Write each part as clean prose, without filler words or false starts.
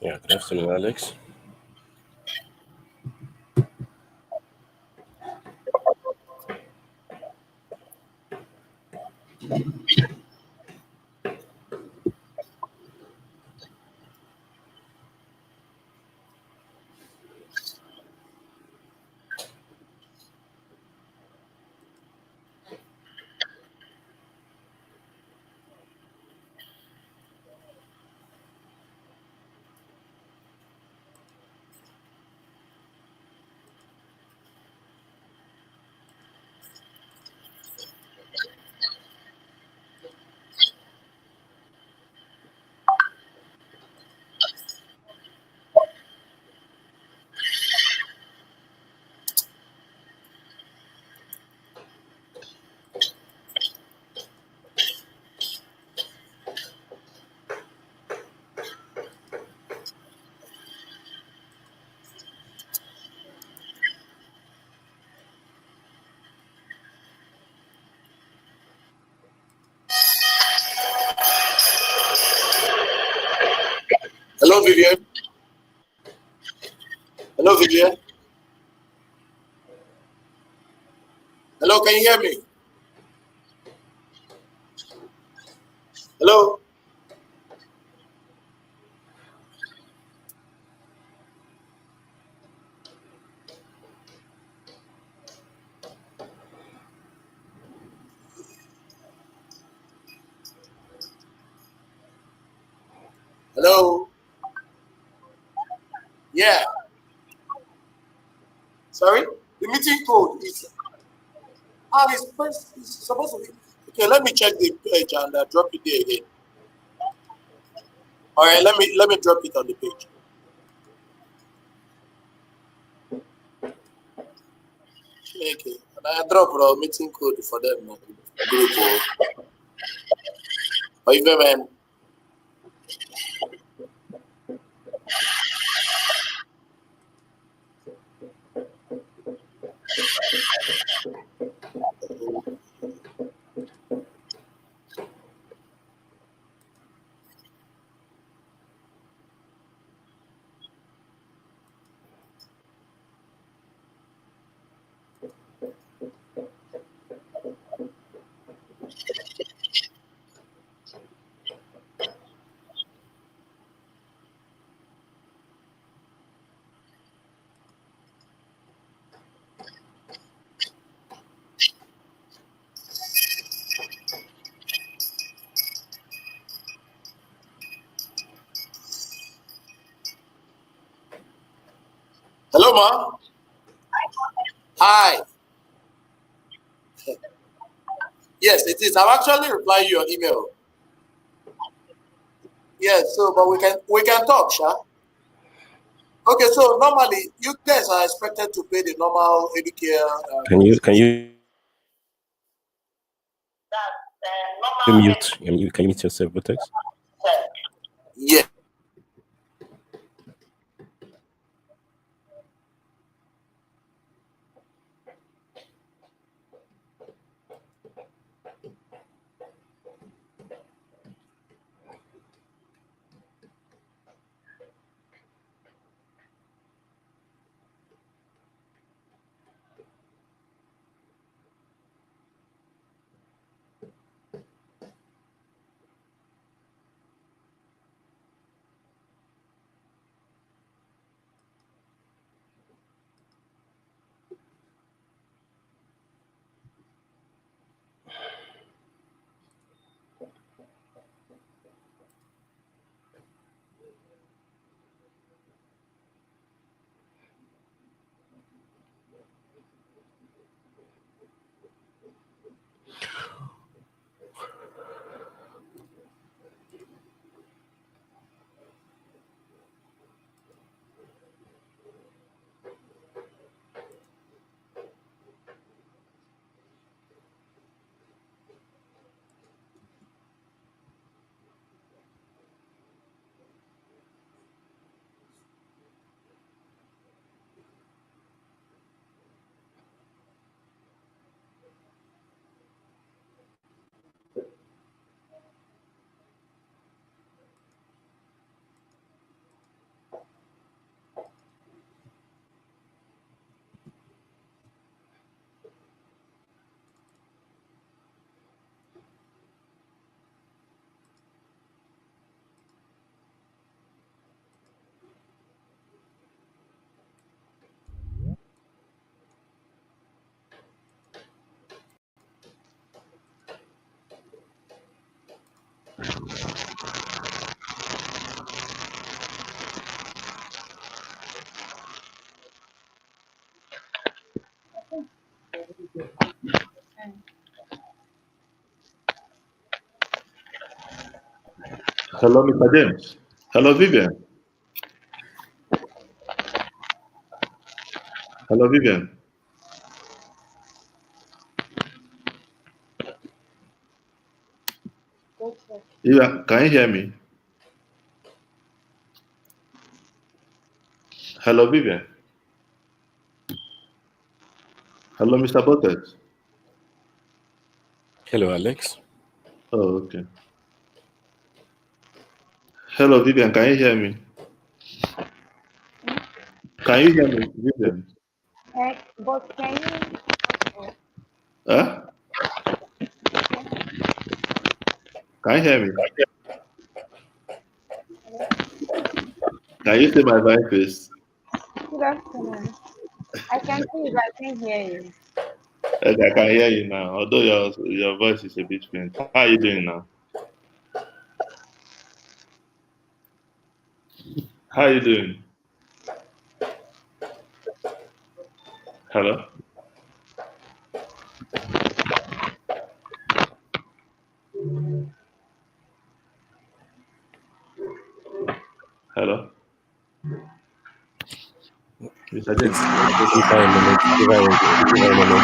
Yeah, good afternoon, Alex. Hello, Vivian. Hello, Vivian. Hello, can you hear me? Hello. Hello. Yeah. Sorry. The meeting code is it's supposed to be. Okay, let me check the page and drop it there again. All right, let me drop it on the page. Okay, and I drop the meeting code for them group or even man. Hello, ma. Hi. Yes, it is. I've actually replied your email. Yes, so but we can talk, Sha. Okay, so normally you guys are expected to pay the normal educare. Can you mute? Can you mute yourself, Vertex? Yeah. Hello, Mr. James. Hello, Vivian. Hello, Vivian. Yeah, can you hear me? Hello, Vivian. Hello, Mr. Bucket. Hello, Alex. Oh, okay. Hello, Vivian. Can you hear me? Can you hear me, Vivian? But can you? Huh? Can you hear me? Can you see my white face? Good afternoon. I can see you, but I can't hear you. Okay, I can hear you now. Although your voice is a bit faint. How are you doing now? How are you doing? Hello? Hello? Mr. James. Give her a moment. Give her a moment.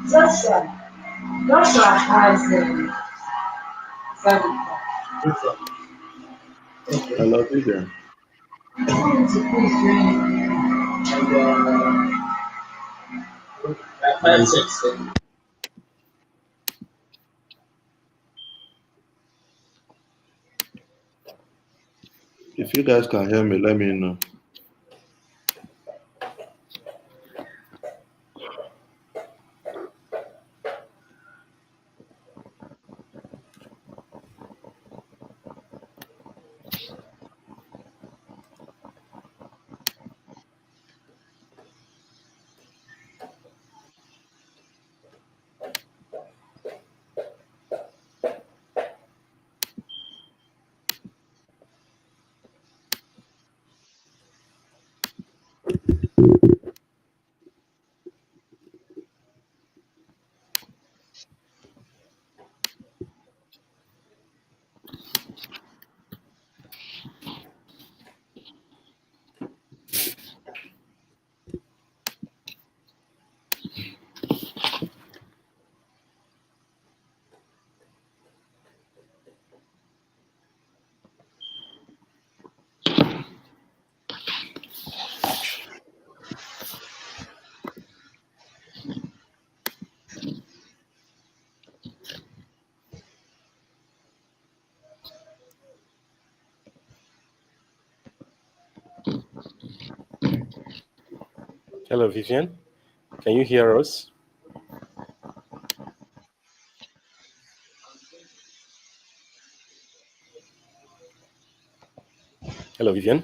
It's okay. Joshua has sorry. Hello, Vivian. Going to please doing and If you guys can hear me, let me know. Hello, Vivian. Can you hear us? Hello, Vivian.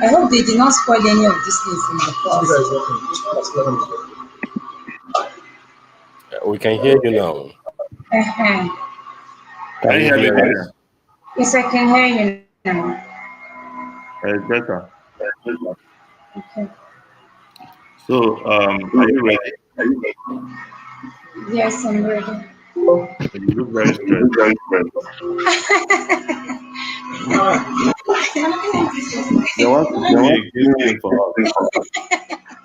I hope they did not spoil any of these things in the process. We can hear you now. Uh-huh. Can Can you you hear me, hear Vivian? us? Yes, I can hear you now. It's better. Okay. So, are you ready? Yes, I'm ready. You look very stressed. They want to give me a gift thing for us.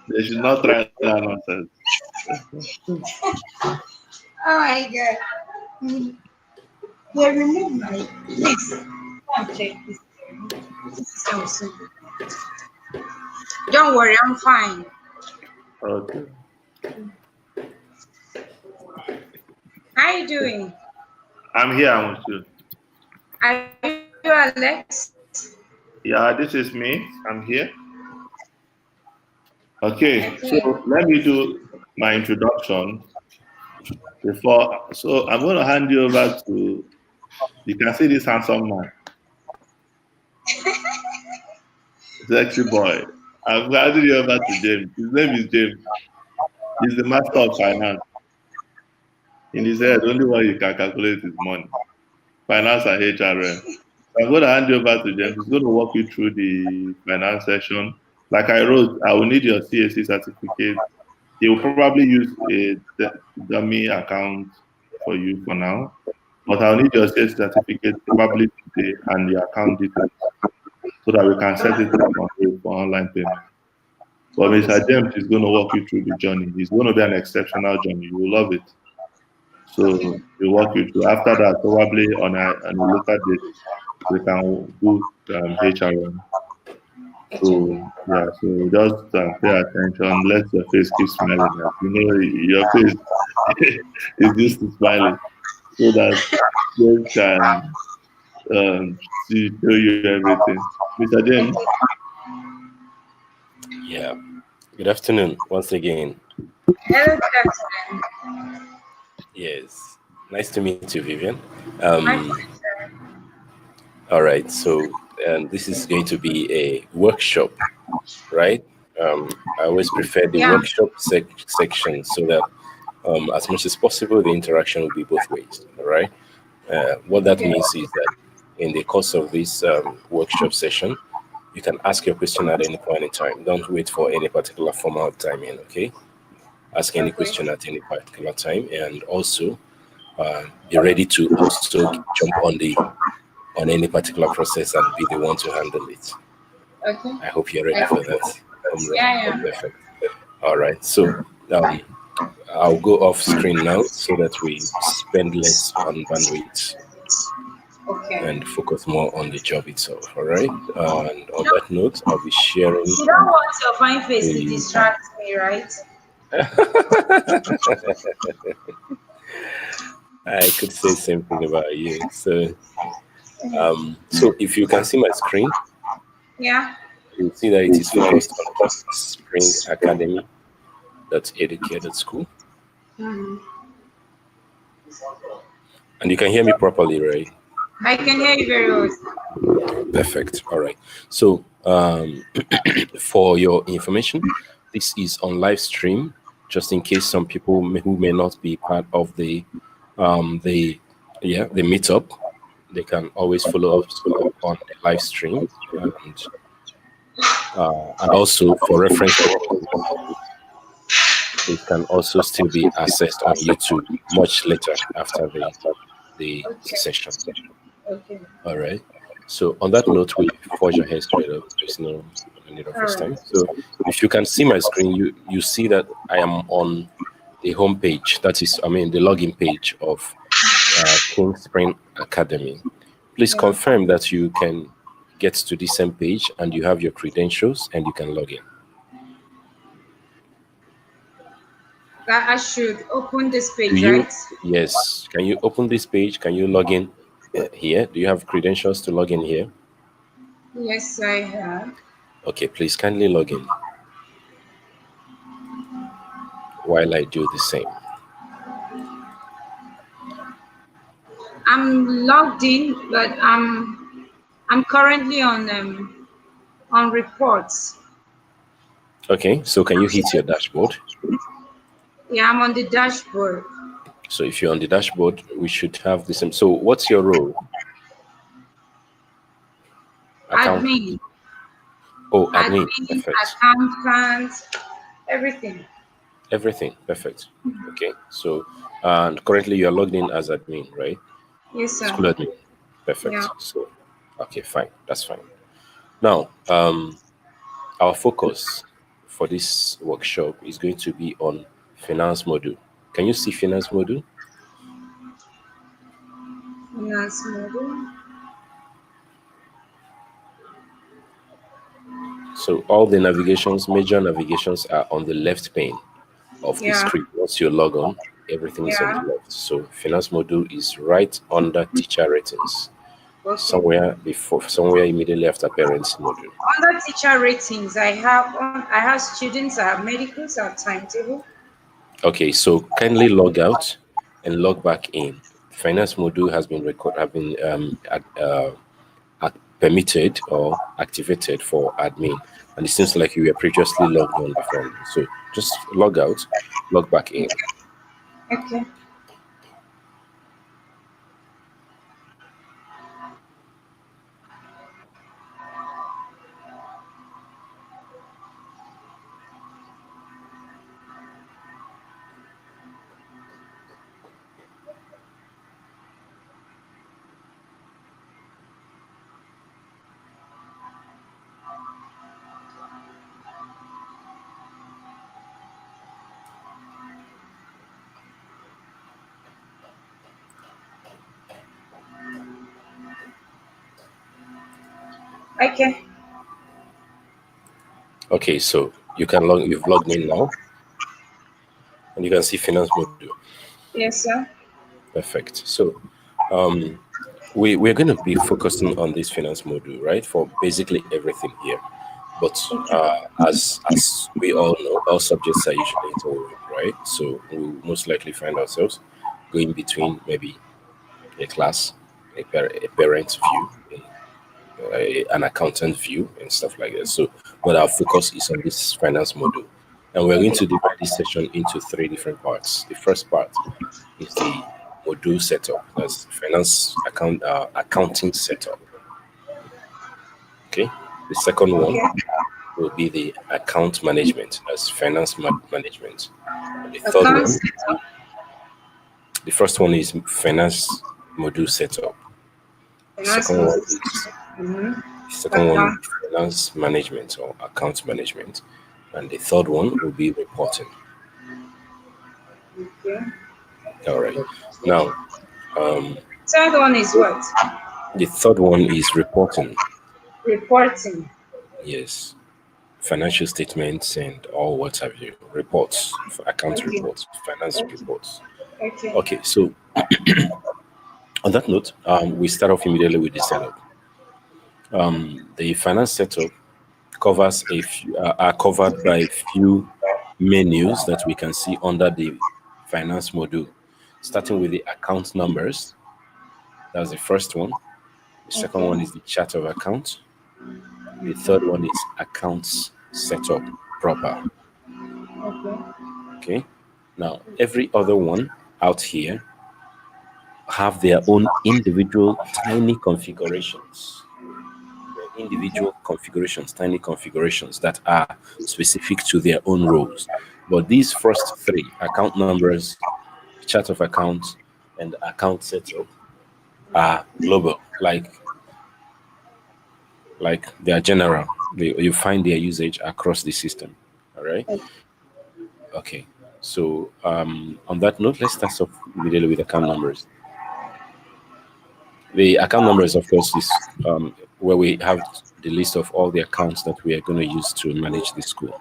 They should not try that nonsense. Oh my god. They removed my please. Okay. Don't worry, I'm fine. Okay. How are you doing? I'm here, I'm with you. Are you Alex? Yeah, this is me. I'm here. Okay, so let me do my introduction before. So I'm going to hand you over to. You can see this handsome man, sexy boy. I'm handing you over to James. His name is James. He's the master of finance. In his head, only one you can calculate is money, finance and HRM. I'm going to hand you over to James. He's going to walk you through the finance section. Like I wrote, I will need your CAC certificate. He will probably use a dummy account for you for now, but I'll need your CAC certificate probably today and your account details so that we can set it up for online payment. But Mr. James is going to walk you through the journey. It's going to be an exceptional journey. You will love it. So we'll walk you through. After that, probably on a later date, we can do HRM. So yeah, so just pay attention. Let your face keep smiling. You know, your face is used to smiling, so that they can show you everything. Mr. James. Yeah. Good afternoon once again. Hello, Captain. Yes. Nice to meet you, Vivian. My All right. So this is going to be a workshop, right? I always prefer the workshop section so that as much as possible, the interaction will be both ways. All right. What that means is that in the course of this workshop session, you can ask your question at any point in time. Don't wait for any particular formal timing, okay? Ask any question at any particular time, and also be ready to also jump on any particular process and be the one to handle it. Okay. I hope you're ready for that. Yeah. Perfect. All right. So I'll go off screen now so that we spend less on bandwidth and focus more on the job itself. All right. And on that note, I'll be sharing. You don't want your fine face to distract me, right? I could say something about you. So, so if you can see my screen, you'll see that it is focused on Spring Academy. Educare.school. And you can hear me properly, right? I can hear you very well. Perfect. All right. So for your information, this is on live stream, just in case some people who may not be part of the meetup, they can always follow up on the live stream, and also for reference, it can also still be accessed on YouTube much later after the session. Okay. All right. So on that note, we forge ahead straight up. There's no need of first time. So if you can see my screen, you see that I am on the home page. That is, the login page of King Spring Academy. Please confirm that you can get to the same page and you have your credentials and you can log in. I should open this page, right? Yes. Can you open this page? Can you log in here? Do you have credentials to log in here? Yes, I have. Okay, please kindly log in while I do the same. I'm logged in, but I'm currently on reports. Okay, so can you hit your dashboard? Yeah, I'm on the dashboard. So if you're on the dashboard, we should have the same. So what's your role? Admin. Oh, admin. Perfect. Accountant, everything. Everything. Perfect. Okay. So, and currently you're logged in as admin, right? Yes, sir. School admin. Perfect. Yeah. So, okay, fine. That's fine. Now, our focus for this workshop is going to be on finance module. Can you see finance module? Finance module. So all the major navigations are on the left pane of the screen. Once you log on, everything is on the left. So finance module is right under teacher ratings. Okay. somewhere immediately after parents module. Under teacher ratings, I have students, I have medicals, I have timetable. Okay, so kindly log out and log back in. Finance module has been permitted or activated for admin, and it seems like you were previously logged on before now. So just log out, log back in. Okay. Okay. Okay, so you've logged in now, and you can see finance module. Yes, sir. Perfect. So we're going to be focusing on this finance module, right, for basically everything here. But as we all know, all subjects are usually interwoven, right? So we'll most likely find ourselves going between maybe a class, a parent view, an accountant view, and stuff like that. So, but our focus is on this finance module, and we're going to divide this session into three different parts. The first part is the module setup, that's accounting setup. Okay. The second one Okay. will be the account management, as finance management. And the third Accounts one, setup. the first one is finance module setup. The Finance second one models. is Mm-hmm. the second one will Account. be finance management or account management, and the third one will be reporting. Okay. All right. Now, Third one is what? the third one is reporting. Reporting. Yes, financial statements and all what have you. Reports, for account Okay. reports, finance Okay. reports. Okay. Okay, so on that note, we start off immediately with the setup. The finance setup are covered by a few menus that we can see under the finance module, starting with the account numbers. That's the first one. The second Okay. one is the chart of accounts. The third one is accounts setup proper. Okay. Okay. Now, every other one out here have their own individual tiny configurations. Their individual configurations, tiny configurations that are specific to their own roles. But these first three, account numbers, chart of accounts, and account setup, are global. Like they are general. You find their usage across the system. All right. Okay. So on that note, let's start off immediately with account numbers. The account numbers, of course, is where we have the list of all the accounts that we are going to use to manage the school.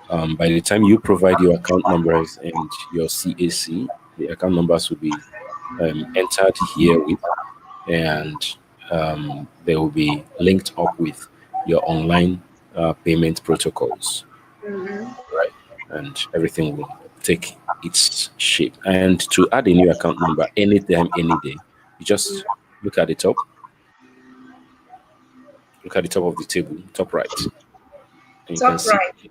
By the time you provide your account numbers and your CAC, the account numbers will be entered here with, and they will be linked up with your online payment protocols, Mm-hmm. right? And everything will take its shape. And to add a new account number anytime, any day, you just look at the top, look at the top of the table, top right, and you can Top see, right.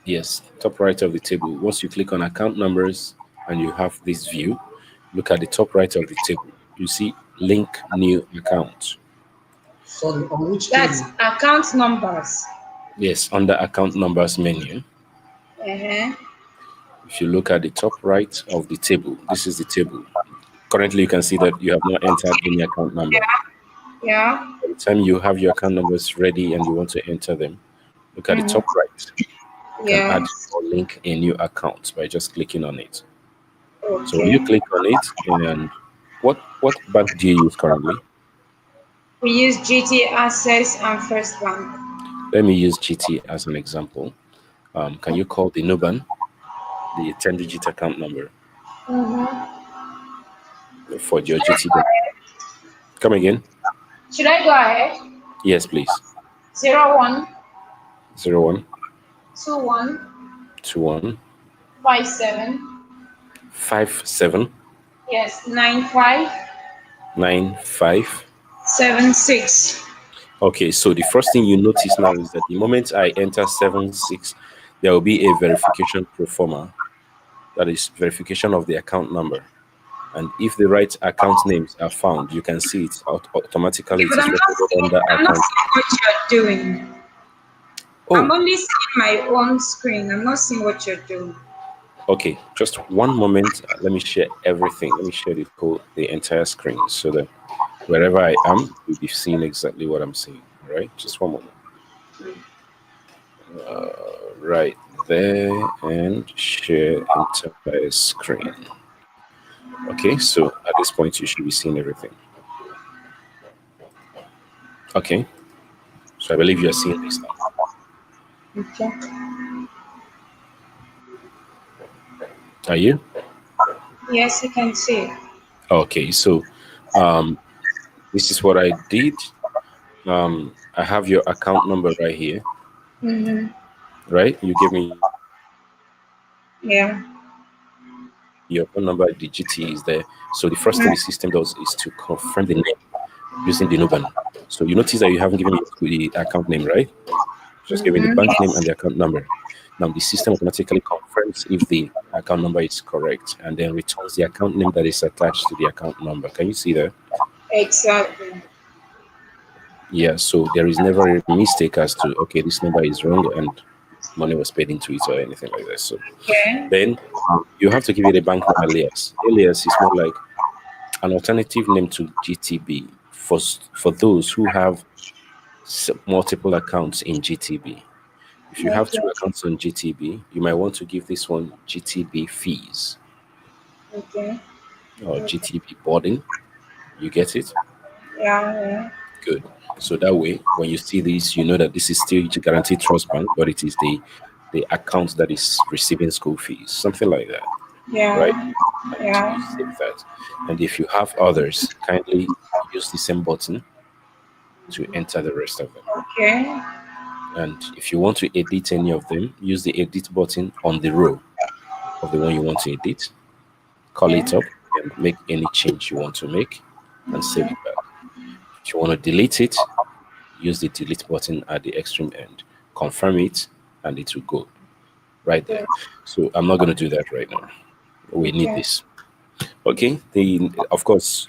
yes, top right of the table. Once you click on account numbers and you have this view, look at the top right of the table. You see link new account. Sorry, on which That's table? account numbers. Yes, under account numbers menu. Uh-huh. If you look at the top right of the table, this is the table. Currently, you can see that you have not entered any account number. Yeah. By the time you have your account numbers ready and you want to enter them, look at the Mm-hmm. top right. You can Yeah. add or link a new account by just clicking on it. So when you Okay. click on it, and what bank do you use currently? We use GT Access and First Bank. Let me use GT as an example. Can you call the Nuban, the 10-digit account number Mm-hmm. for your GT bank? Come again. Should I go ahead? Yes, please. 01 01 21 21 57. 57 Yes, 95 95. 76. Okay, so the first thing you notice now is that the moment I enter 76, there will be a verification pro forma. That is verification of the account number. And if the right account names are found, you can see it automatically. It But is recorded under I'm not account. seeing what you're doing. I'm Oh, only seeing my own screen. I'm not seeing what you're doing. okay. Just one moment. Let me share everything. Let me share the entire screen so that wherever I am, you'll be seeing exactly what I'm seeing. All right. Just one moment. Right there, and share entire screen. Okay. So at this point, you should be seeing everything. Okay. So I believe you're seeing this now. Okay. Are you? Yes, you can see. Okay. So this is what I did. I have your account number right here. Mm-hmm. Right? You gave me your phone number. Yeah. The GT is there. So the first thing the system does is to confirm the name using the Nuban. So you notice that you haven't given me the account name, right? Just giving the bank name and the account number. Now the system automatically confirms if the account number is correct and then returns the account name that is attached to the account number. Can you see that? Exactly. Yeah, so there is never a mistake as to, okay, this number is wrong and money was paid into it or anything like that. So Okay. then you have to give it a bank name alias. Alias is more like an alternative name to GTB for those who have multiple accounts in GTB. If you have Okay. two accounts on GTB, you might want to give this one GTB fees Okay. or Okay. GTB boarding. You get it? Yeah. Good. So that way, when you see this, you know that this is still Guaranteed Trust Bank, but it is the account that is receiving school fees, something like that, right? Yeah. And you Yeah. save that. And if you have others, kindly use the same button to enter the rest of them. Okay. And if you want to edit any of them, use the edit button on the row of the one you want to edit. Call Okay. it up and make any change you want to make and save it back. If you want to delete it, use the delete button at the extreme end. Confirm it and it will go right there. So I'm not going to do that right now. We need Okay. this. Okay. Of course,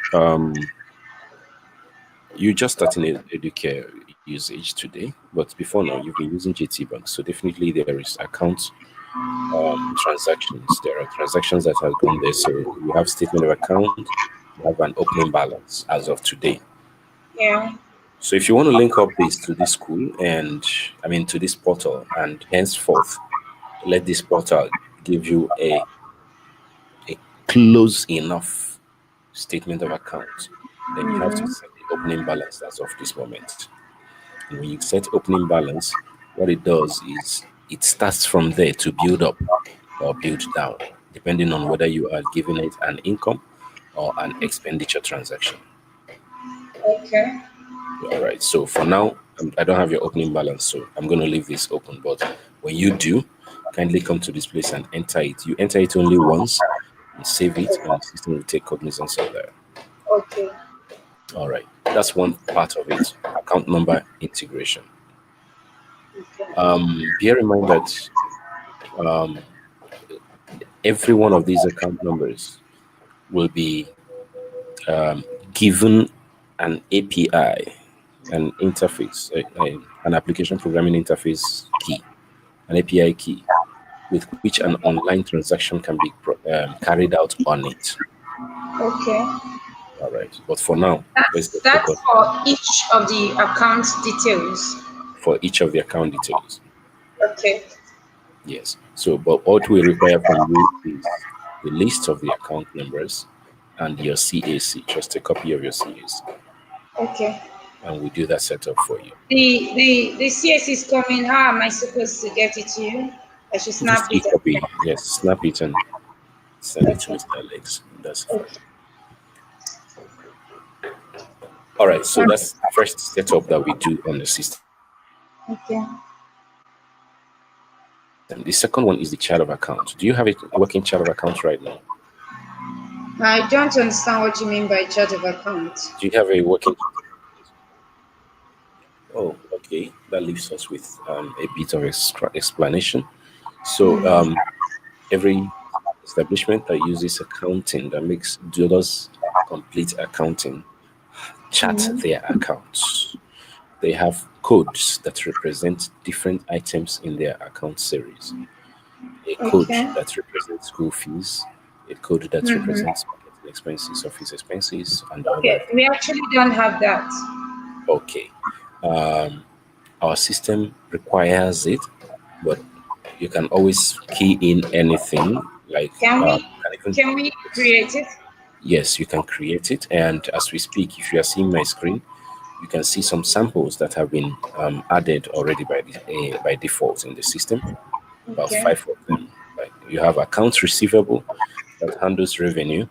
you just starting educare usage today, but before now you've been using GT Bank. So definitely there is account transactions. There are transactions that have gone there. So you have statement of account, you have an opening balance as of today. Yeah. So if you want to link up this to this school and I mean to this portal and henceforth let this portal give you a close enough statement of account, then you have to set the opening balance as of this moment. And when you set opening balance, what it does is it starts from there to build up or build down, depending on whether you are giving it an income or an expenditure transaction. Okay. All right. So for now, I don't have your opening balance, so I'm going to leave this open. But when you do, kindly come to this place and enter it. You enter it only once and save it, and the system will take cognizance of that. Okay. All right. That's one part of it. Account number integration. Bear in mind that every one of these account numbers will be given an API, an interface, an application programming interface key, an API key, with which an online transaction can be carried out on it. Okay. All right. But for now, let's just That's focus for each of the account details. for each of the account details. Okay. Yes. So, but what we require from you is the list of the account numbers and your CAC, just a copy of your CAC, Okay. and we do that setup for you. The CS is coming. How am I supposed to get it to you? I should snap Just it. e-copy, yes, snap it and send it to Okay. Mr. Alex. That's fine. Okay. All right, so that's the first setup that we do on the system. Okay. The second one is the chart of account. Do you have a working chart of account right now? I don't understand what you mean by chart of account. Do you have a working? Oh, okay. That leaves us with a bit of explanation. So every establishment that uses accounting that does complete accounting chart their accounts. They have codes that represent different items in their account series. A code Okay. that represents school fees, a code that represents marketing expenses, office expenses, and other. Okay. We actually don't have that. Okay. Our system requires it, but you can always key in anything. Like, Can we can even, can we create it? yes, you can create it. And as we speak, if you are seeing my screen, you can see some samples that have been added already by default in the system. About Okay. 5 of them. Like, you have accounts receivable that handles revenue.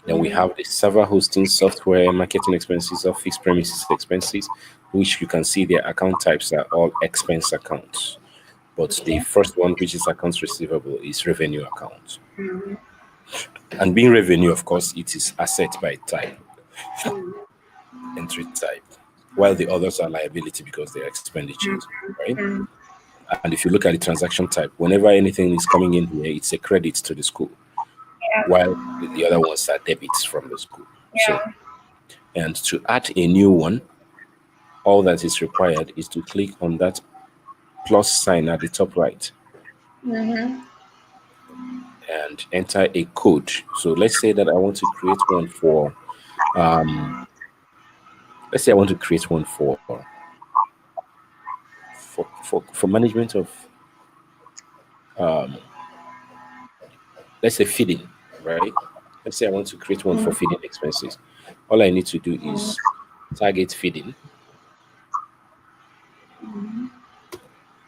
Then we have the server hosting software, marketing expenses, office premises expenses, which you can see their account types are all expense accounts. But the first one, which is accounts receivable, is revenue account. And being revenue, of course, it is asset by type, entry type, while the others are liability because they're expenditures, right? And if you look at the transaction type, whenever anything is coming in here, it's a credit to the school, while the other ones are debits from the school. So, Yeah. and to add a new one, all that is required is to click on that plus sign at the top right and enter a code. So let's say that I want to create one for, let's say I want to create one for management of, let's say feeding, right? Let's say I want to create one for feeding expenses. All I need to do is target feeding,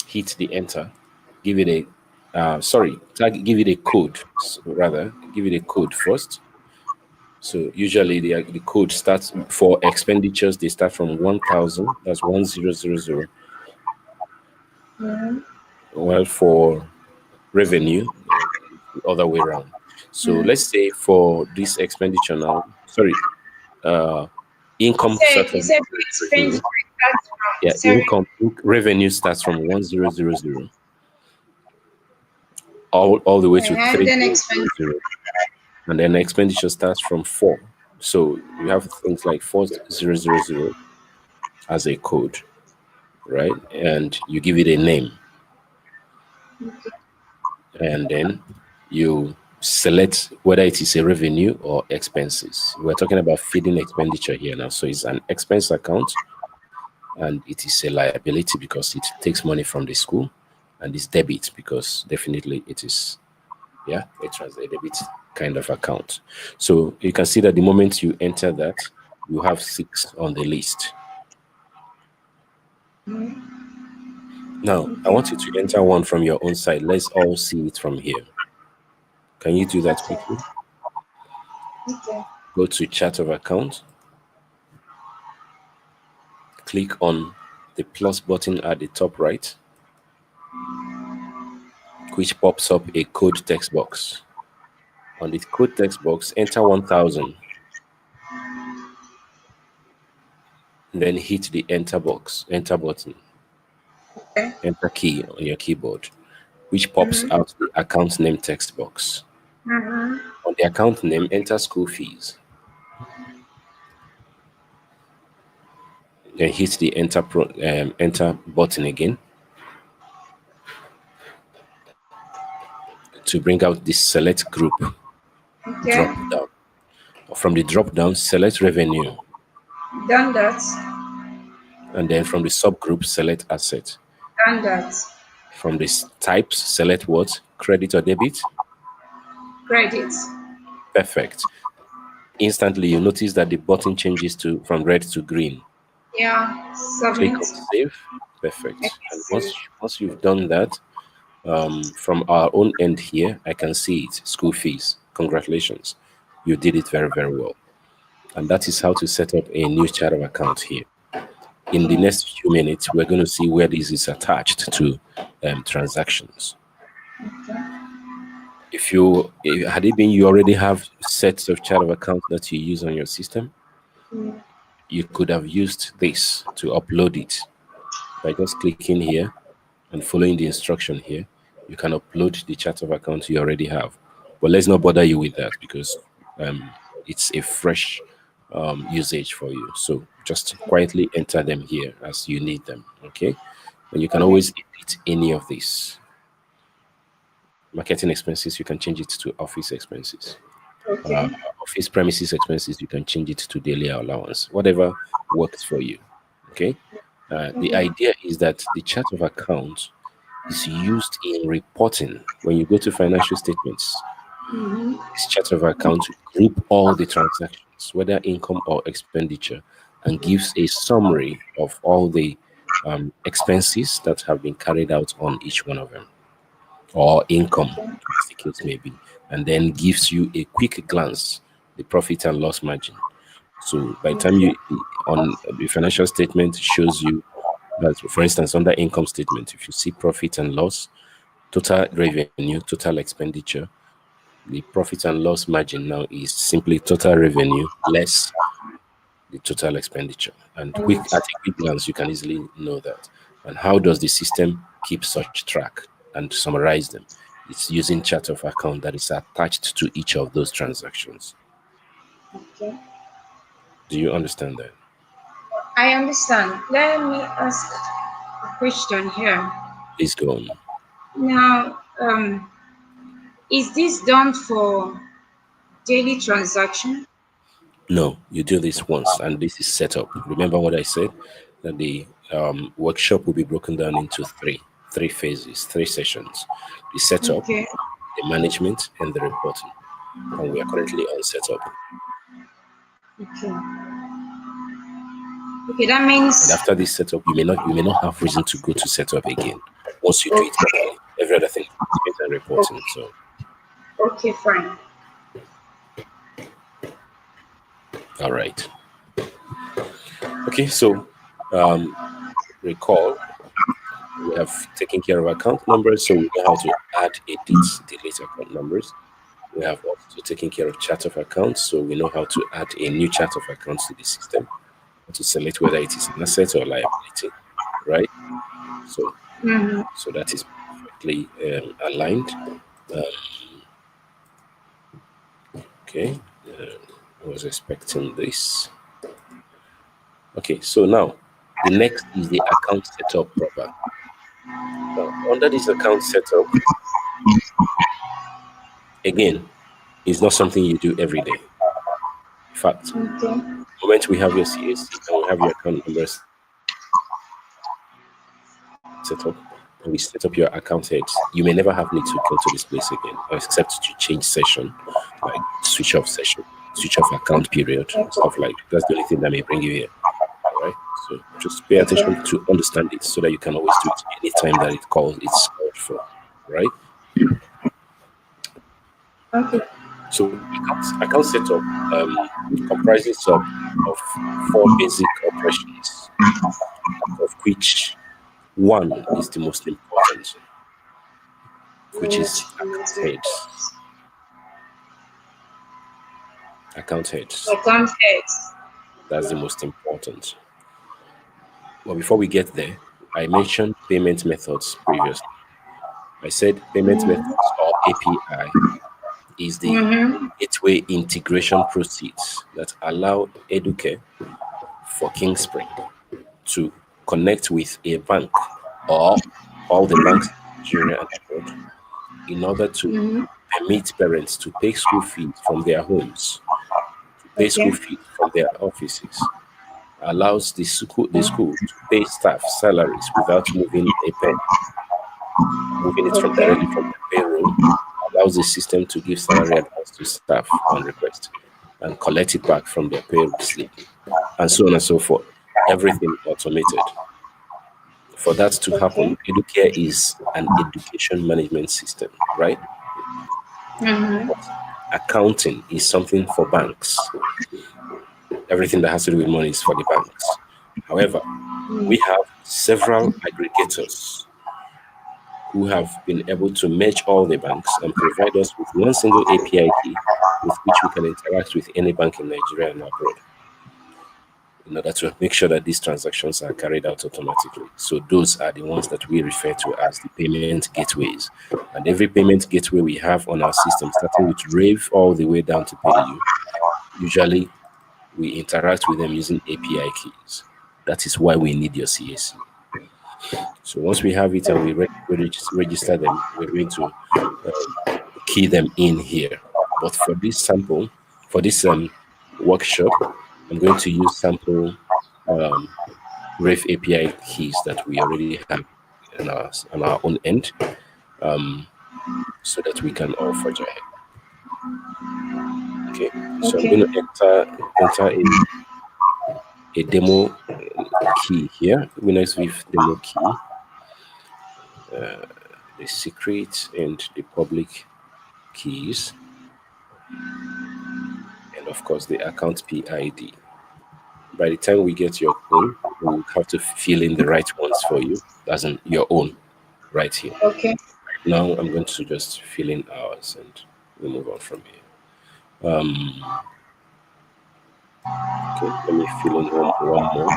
hit the enter, give it a give it a code, rather give it a code first. So usually the code starts for expenditures, they start from 1000, that's 1000. Well, for revenue, the other way around. So let's say for this expenditure now, income starts You from said for 0. expense that's from Yeah, sorry. revenue starts from 1000 all the way to And then expense 3000, and then expenditure starts from 4. So you have things like 4000 as a code, right? And you give it a name, and then you select whether it is a revenue or expenses. We're talking about feeding expenditure here now. So it's an expense account, and it is a liability because it takes money from the school, and it's debit because definitely it is, yeah, a debit kind of account. So you can see that the moment you enter that, you have 6 on the list. Now, I want you to enter one from your own side. Let's all see it from here. Can you do that quickly? Okay. Go to chart of account. Click on the plus button at the top right, which pops up a code text box. On the code text box, enter 1000. Then hit the enter button, Okay. enter key on your keyboard, which pops out the account name text box. On the account name, enter school fees. Then hit the enter button again to bring out the select group Okay. drop down. From the drop down, select revenue, Done that. and then from the subgroup, select asset. Done that. From this types, select what? Credit or debit? Credit. Perfect. Instantly, you notice that the button changes from red to green. Yeah. Click Submit. on save. Perfect. I can And see. once you've done that, from our own end here, I can see it. School fees. Congratulations. You did it very, very well. And that is how to set up a new chart of account here. In the next few minutes, we're going to see where this is attached to transactions. Had it been you already have sets of chart of accounts that you use on your system, you could have used this to upload it by just clicking here and following the instruction here. You can upload the chart of accounts you already have. But let's not bother you with that because it's a fresh usage for you. So just quietly enter them here as you need them. Okay. And you can always edit any of these. Marketing expenses, you can change it to office expenses. Okay. Office premises expenses, you can change it to daily allowance, whatever works for you. Okay. The idea is that the chart of accounts is used in reporting. When you go to financial statements, this chart of accounts group all the transactions, whether income or expenditure, and gives a summary of all the expenses that have been carried out on each one of them, or income, as the case may be, and then gives you a quick glance the profit and loss margin. So by the time you on the financial statement shows you that, for instance, under income statement, if you see profit and loss, total revenue, total expenditure, the profit and loss margin now is simply total revenue less the total expenditure. And at a quick glance, you can easily know that. And how does the system keep such track and summarize them? It's using chart of account that is attached to each of those transactions. Okay. Do you understand that? I understand. Let me ask a question here. Please go on. Now, is this done for daily transaction? No, you do this once, and this is set up. Remember what I said? That the workshop will be broken down into three phases, three sessions: the setup, Okay. the management, and the reporting. And we are currently on setup. Okay. Okay, that means. And after this setup, you may not have reason to go to setup again. Once you do it properly, every other thing is and reporting. So Okay, fine. all right. Okay, so recall we have taken care of account numbers, so we know how to add, edit, delete account numbers. We have also taken care of chart of accounts, so we know how to add a new chart of accounts to the system, to select whether it is an asset or liability, right? So, so that is perfectly aligned. Okay, I was expecting this. Okay, so now the next is the account setup proper. Now, under this account setup, again, it's not something you do every day. In fact, the moment we have your CAC and we have your account numbers set up, and we set up your account heads, you may never have need to go to this place again, except to change session, like switch off session, switch off account period, stuff like that. That's the only thing that may bring you here. All right. So just pay attention to understand it so that you can always do it anytime that it's called for. Right? Okay. So account setup comprises of four basic operations, of which one is the most important, which is account heads. Account heads. Account heads. That's the most important. Well, before we get there, I mentioned payment methods previously. I said payment methods, or API, is the gateway integration proceeds that allow educare for Kingspring to connect with a bank or all the banks in Nigeria and abroad in order to permit parents to pay school fees from their homes, to pay school fees from their offices, allows the school to pay staff salaries without moving a pen, moving it from directly from the payroll, allows the system to give salary advance to staff on request and collect it back from their payroll slip, and so on and so forth. Everything automated. For that to happen, educare is an education management system, right? Accounting is something for banks. everything that has to do with money is for the banks. However, we have several aggregators who have been able to merge all the banks and provide us with one single API key with which we can interact with any bank in Nigeria and abroad in order to make sure that these transactions are carried out automatically. So those are the ones that we refer to as the payment gateways. And every payment gateway we have on our system, starting with Rave all the way down to PayU, usually we interact with them using API keys. That is why we need your CAC. So once we have it and we register them, we're going to key them in here. But for this sample, for this workshop, I'm going to use sample Rave API keys that we already have on our own end, so that we can all forge ahead. Okay, so I'm Okay. going to enter a demo key here. Winners with demo key, the secret and the public keys, and of course the account PID. By the time we get your own, we'll have to fill in the right ones for you, as in your own, right here. Okay. Now I'm going to just fill in ours and we'll move on from here. Okay, let me fill in one more.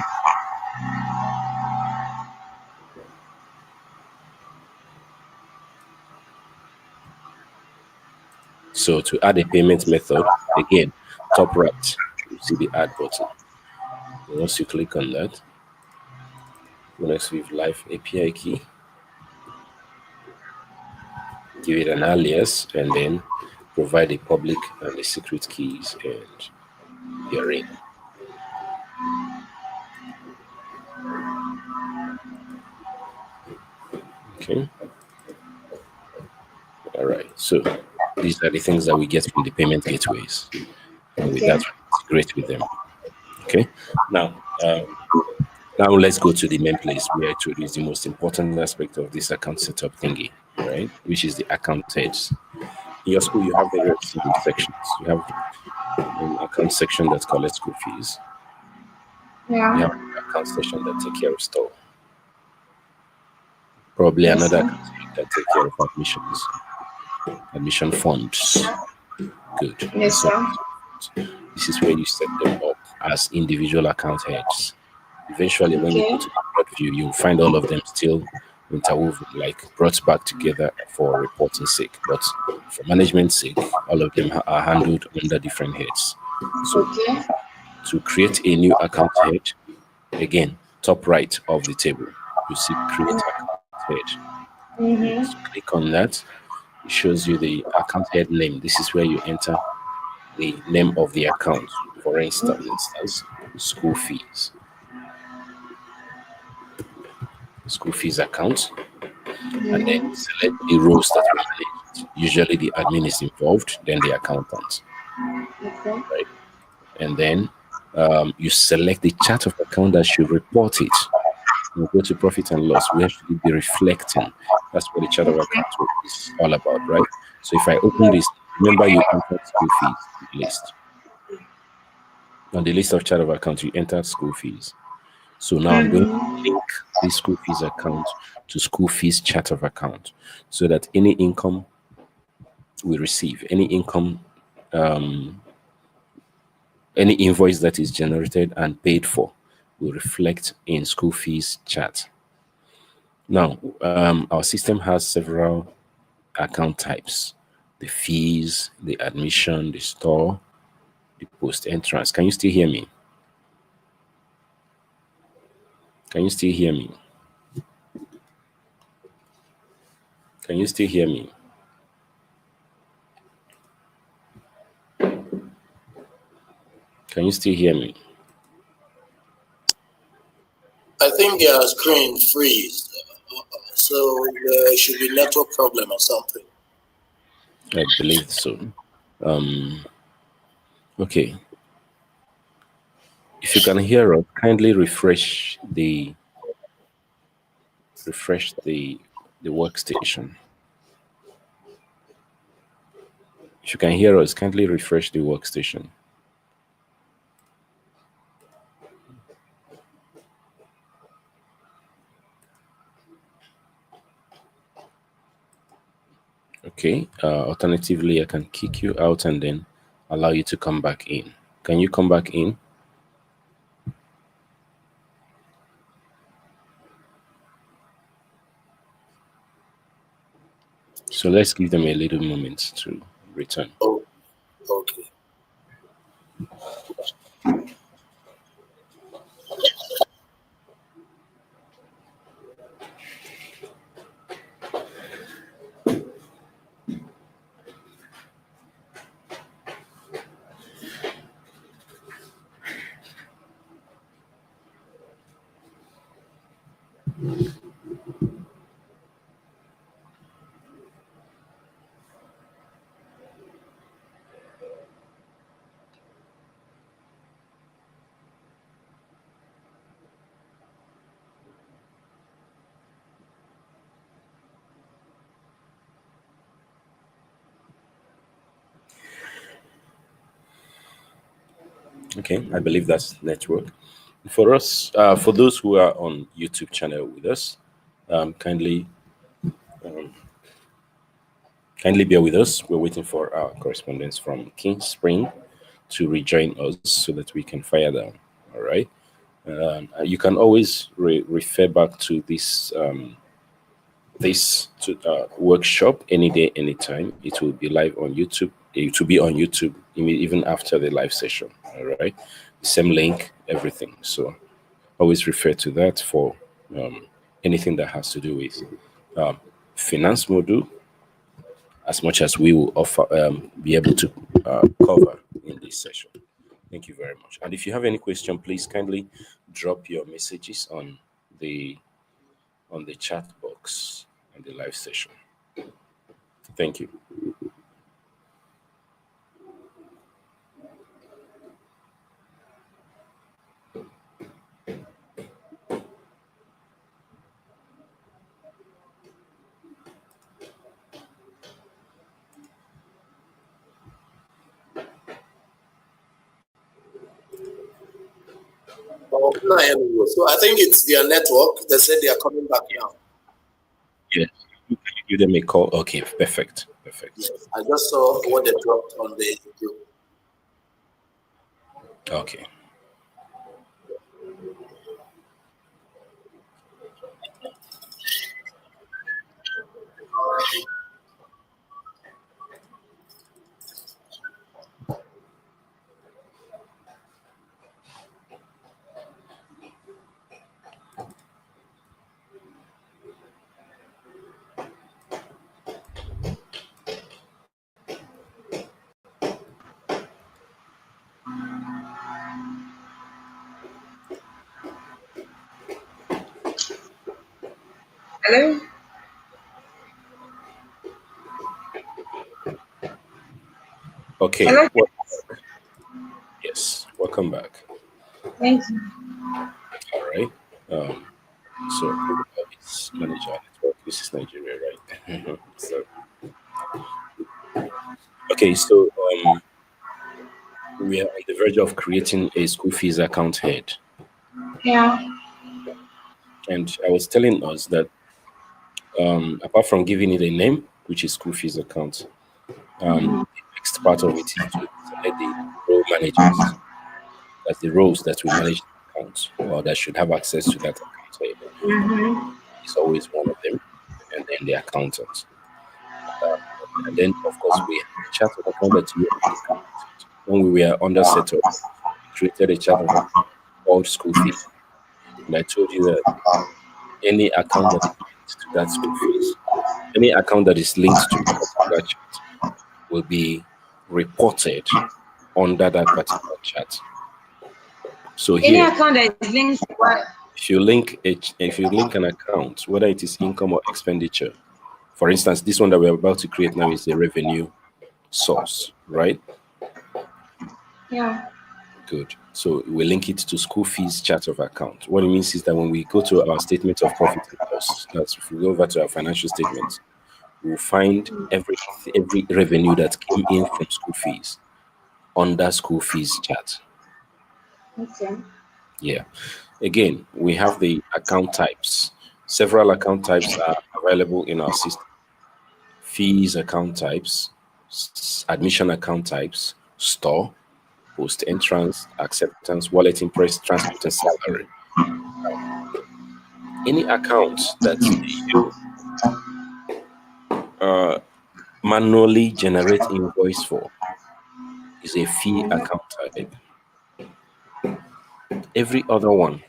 So to add a payment method, again, top right, you see the add button. And once you click on that, next with live API key, give it an alias, and then provide a public and the secret keys, and you're in. Okay. All right. So these are the things that we get from the payment gateways, and with Okay. that, we integrate with them. Okay. Now let's go to the main place where it is the most important aspect of this account setup thingy, right? Which is the account heads. In your school, you have various sections. You have an account section that collects school fees. You Yeah. have an account section that take care of store. Probably Yes, another sir. account that take care of admissions, admission funds. Good. Yes, So sir. this is where you set them up as individual account heads. Eventually, when you Okay. go to the broad view, you'll find all of them still interwoven, like brought back together for reporting sake. But for management sake, all of them are handled under different heads. So Okay. to create a new account head, again, top right of the table, you see create account head. Mm-hmm. So click on that. It shows you the account head name. This is where you enter the name of the account. For instance, school fees. School fees account, and then select the rows that we managed. Usually the admin is involved, then the accountant, Okay. right? And then you select the chart of account that should report it. You go to profit and loss. We actually be reflecting. That's what the chart of account is all about, right? So if I open Yeah. this, remember you entered school fees list. On the list of chart of account, you entered school fees. So now I'm going to link this school fees account to school fees chart of account so that any income we receive, any invoice that is generated and paid for will reflect in school fees chart. Now, our system has several account types: the fees, the admission, the store, the post entrance. Can you still hear me? Can you still hear me? Can you still hear me? Can you still hear me? I think their screen freeze, so there should be network problem or something. I believe so. Okay. If you can hear us, kindly refresh the workstation. If you can hear us, kindly refresh the workstation. Okay. Alternatively, I can kick you out and then allow you to come back in. Can you come back in? So let's give them a little moment to return. Oh, okay. Okay, I believe that's network. For us, for those who are on YouTube channel with us, kindly bear with us. We're waiting for our correspondence from King Spring to rejoin us so that we can fire them. All right. You can always refer back to this workshop any day, anytime. It will be live on YouTube. It will be on YouTube even after the live session. All right. Same link, everything. So always refer to that for um, anything that has to do with um, finance module, as much as we will offer be able to cover in this session. Thank you very much. And if you have any question, please kindly drop your messages the on the chat box on the live session. Thank you. Oh, no, anyway. So I think it's their network. They said they are coming back now. Yeah. You give them a call. Okay, perfect. Perfect. Yes, I just saw what they dropped on the group. Okay. Hello? Okay. Hello? Yes. Welcome back. Thank you. All right. So it's manager network. This is Nigeria, right? So okay. So we are on the verge of creating a school fees account head, Yeah. and I was telling us that apart from giving it a name, which is school fees account, the next part of it is to select the role managers. That's the roles that will manage the account or that should have access to that account head. Mm-hmm. Is always one of them, and then the accountant. Uh, and then, of course, we have a chart of account that you already created. When we were under setup, we created a chart of account called school fees. And I told you that any account that is linked to that school fees, any account that is linked to a particular chart will be reported under that particular chart. So Any here, account that is linked to what? if you link an account, whether it is income or expenditure, for instance, this one that we're about to create now is a revenue source, right? Yeah. Good. So we link it to school fees chart of account. What it means is that when we go to our statement of profit and loss, that's if we go over to our financial statements, we'll find every revenue that came in from school fees under school fees chart. Okay. Yeah. Again, we have the account types. Several account types are available in our system. fees account types, admission account types, store, post entrance, acceptance, wallet impress, transport, and salary. Any account that you manually generate invoice for is a fee account type. Every other one,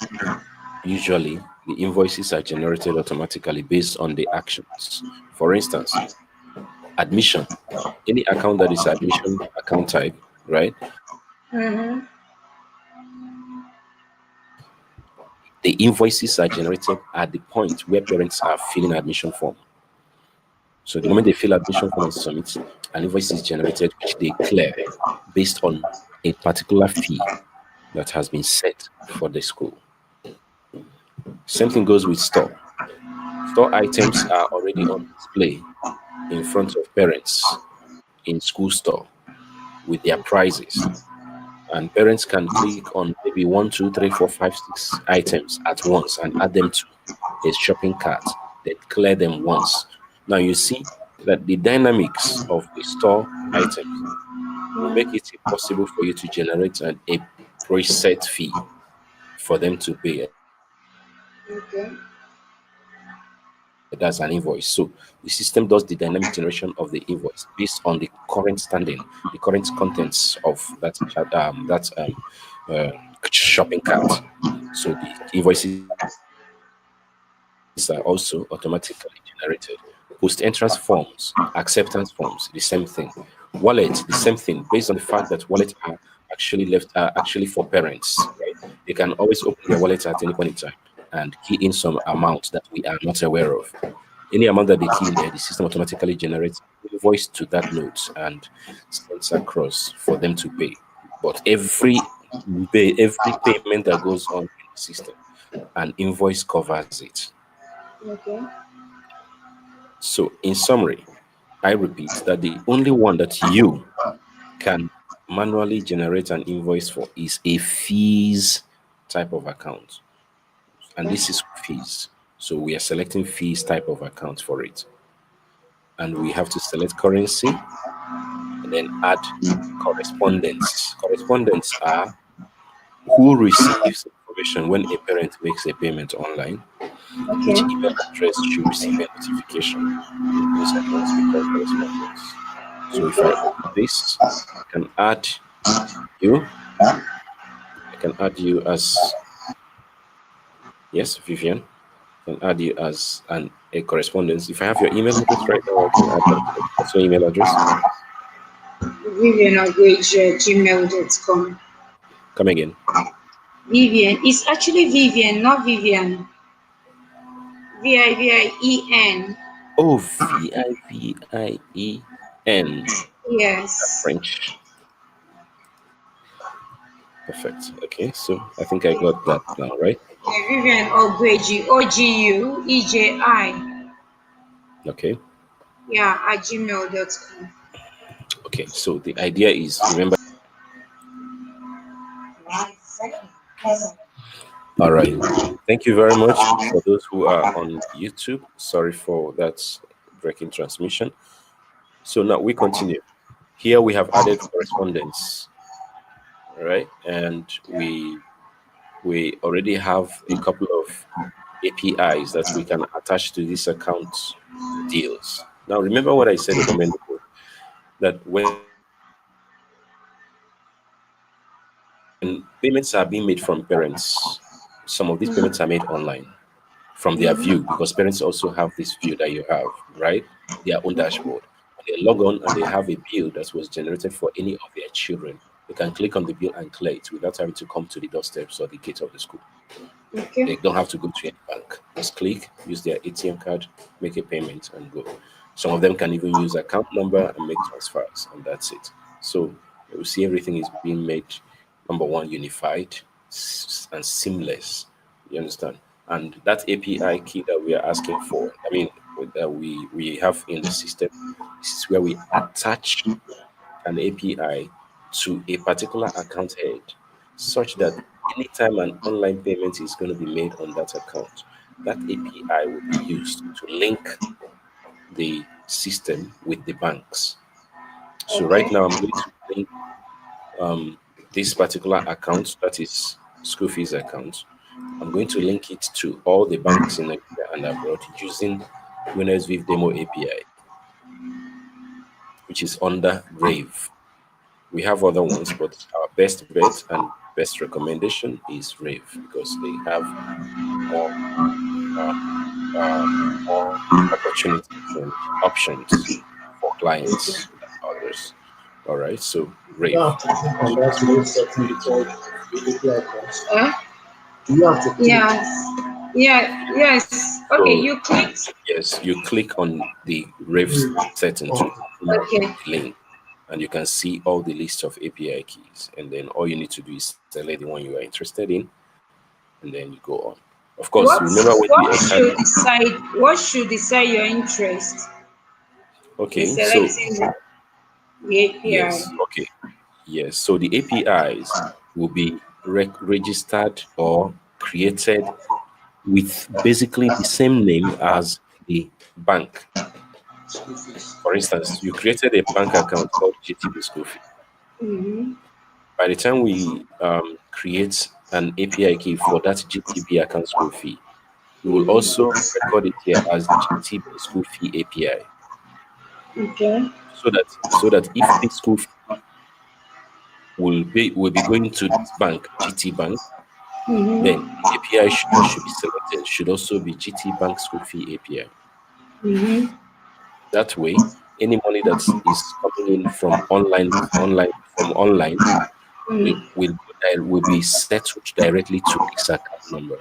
usually the invoices are generated automatically based on the actions. For instance, admission, any account that is admission account type, right? Mm-hmm. The invoices are generated at the point where parents are filling admission form. So the moment they fill admission form and submit, an invoice is generated which they clear based on a particular fee that has been set for the school. Same thing goes with store. Store items are already on display in front of parents in school store with their prices. And parents can click on maybe 1, 2, 3, 4, 5, 6 items at once and add them to a shopping cart, then clear them once. Now you see that the dynamics of the store items will make it possible for you to generate a preset fee for them to pay. Okay. That's an invoice. So the system does the dynamic generation of the invoice based on the current standing, the current contents of uh, shopping cart. So the invoices are also automatically generated. Post entrance forms, acceptance forms, the same thing. Wallet, the same thing, based on the fact that wallets are actually for parents, right? They can always open their wallet at any point in time and key in some amount that we are not aware of. Any amount that they key in there, the system automatically generates invoice to that note and sends across for them to pay. But every payment that goes on in the system, an invoice covers it. Okay. So, in summary, I repeat that the only one that you can manually generate an invoice for is a fees type of account. And this is fees. So, we are selecting fees type of account for it. And we have to select currency and then add correspondence. Correspondence are who receives information when a parent makes a payment online, Okay. which email address should receive a notification. Those are the ones we call correspondence. So if I open this, I can add you. I can add you as, yes, Vivian. I can add you as a correspondence. If I have your email address right now, I can add that. What's your email address? Vivian gmail.com. Come again. Vivian. It's actually Vivian, not Vivian. Vivien. Oh, Vivien. Yes. French. Perfect. Okay, so I think I got that now, right? Yeah, Vivian Ogweji. Ogueji. Okay. Yeah, at gmail.com. Okay, so the idea is remember. All right. Thank you very much for those who are on YouTube. Sorry for that breaking transmission. So now we continue. Here we have added correspondence, all right, and we already have a couple of APIs that we can attach to this account deals. Now remember what I said a moment ago that when payments are being made from parents, some of these payments are made online from their view because parents also have this view that you have, right? Their own dashboard. When they log on and they have a bill that was generated for any of their children, they can click on the bill and clear it without having to come to the doorsteps or the gate of the school. Okay. They don't have to go to any bank. Just click, use their ATM card, make a payment, and go. Some of them can even use account number and make transfers, and that's it. So you see everything is being made, number one, unified and seamless. You understand? And that API key that we are asking for, I mean, that we have in the system, this is where we attach an API to a particular account head such that anytime an online payment is going to be made on that account, that API will be used to link the system with the banks. So right now I'm going to link this particular account, that is school fees account. I'm going to link it to all the banks in Nigeria and abroad using Winners Viv Demo API, which is under Rave. We have other ones, but our best bet and best recommendation is Rave because they have more, uh, more opportunities and options for clients than others. All right, so You Rave. have to click on So that let's little quickly setting create called Rave. API account. Huh? You have to click. Yes. Yeah. Yes. Okay. So You clicked. yes, you click on the Rave setting to open Okay. the link, and you can see all the list of API keys. And then all you need to do is select the one you are interested in, and then you go on. Of course, What remember when you what enter should the decide what should decide your interest in okay, so selecting the API? yes, okay, yes. So the APIs will be registered or created with basically the same name as the bank. For instance, you created a bank account called GTB School Fee. Mm-hmm. By the time we create an API key for that GTB account school fee, we will also record it here as GTB School Fee API, Okay. so that if the school fee will be going to this bank, GT Bank, then Mm-hmm. the API that should be selected should also be GT Bank School Fee API. Mm-hmm. That way, any money that is coming in from online will be settled directly to this account number.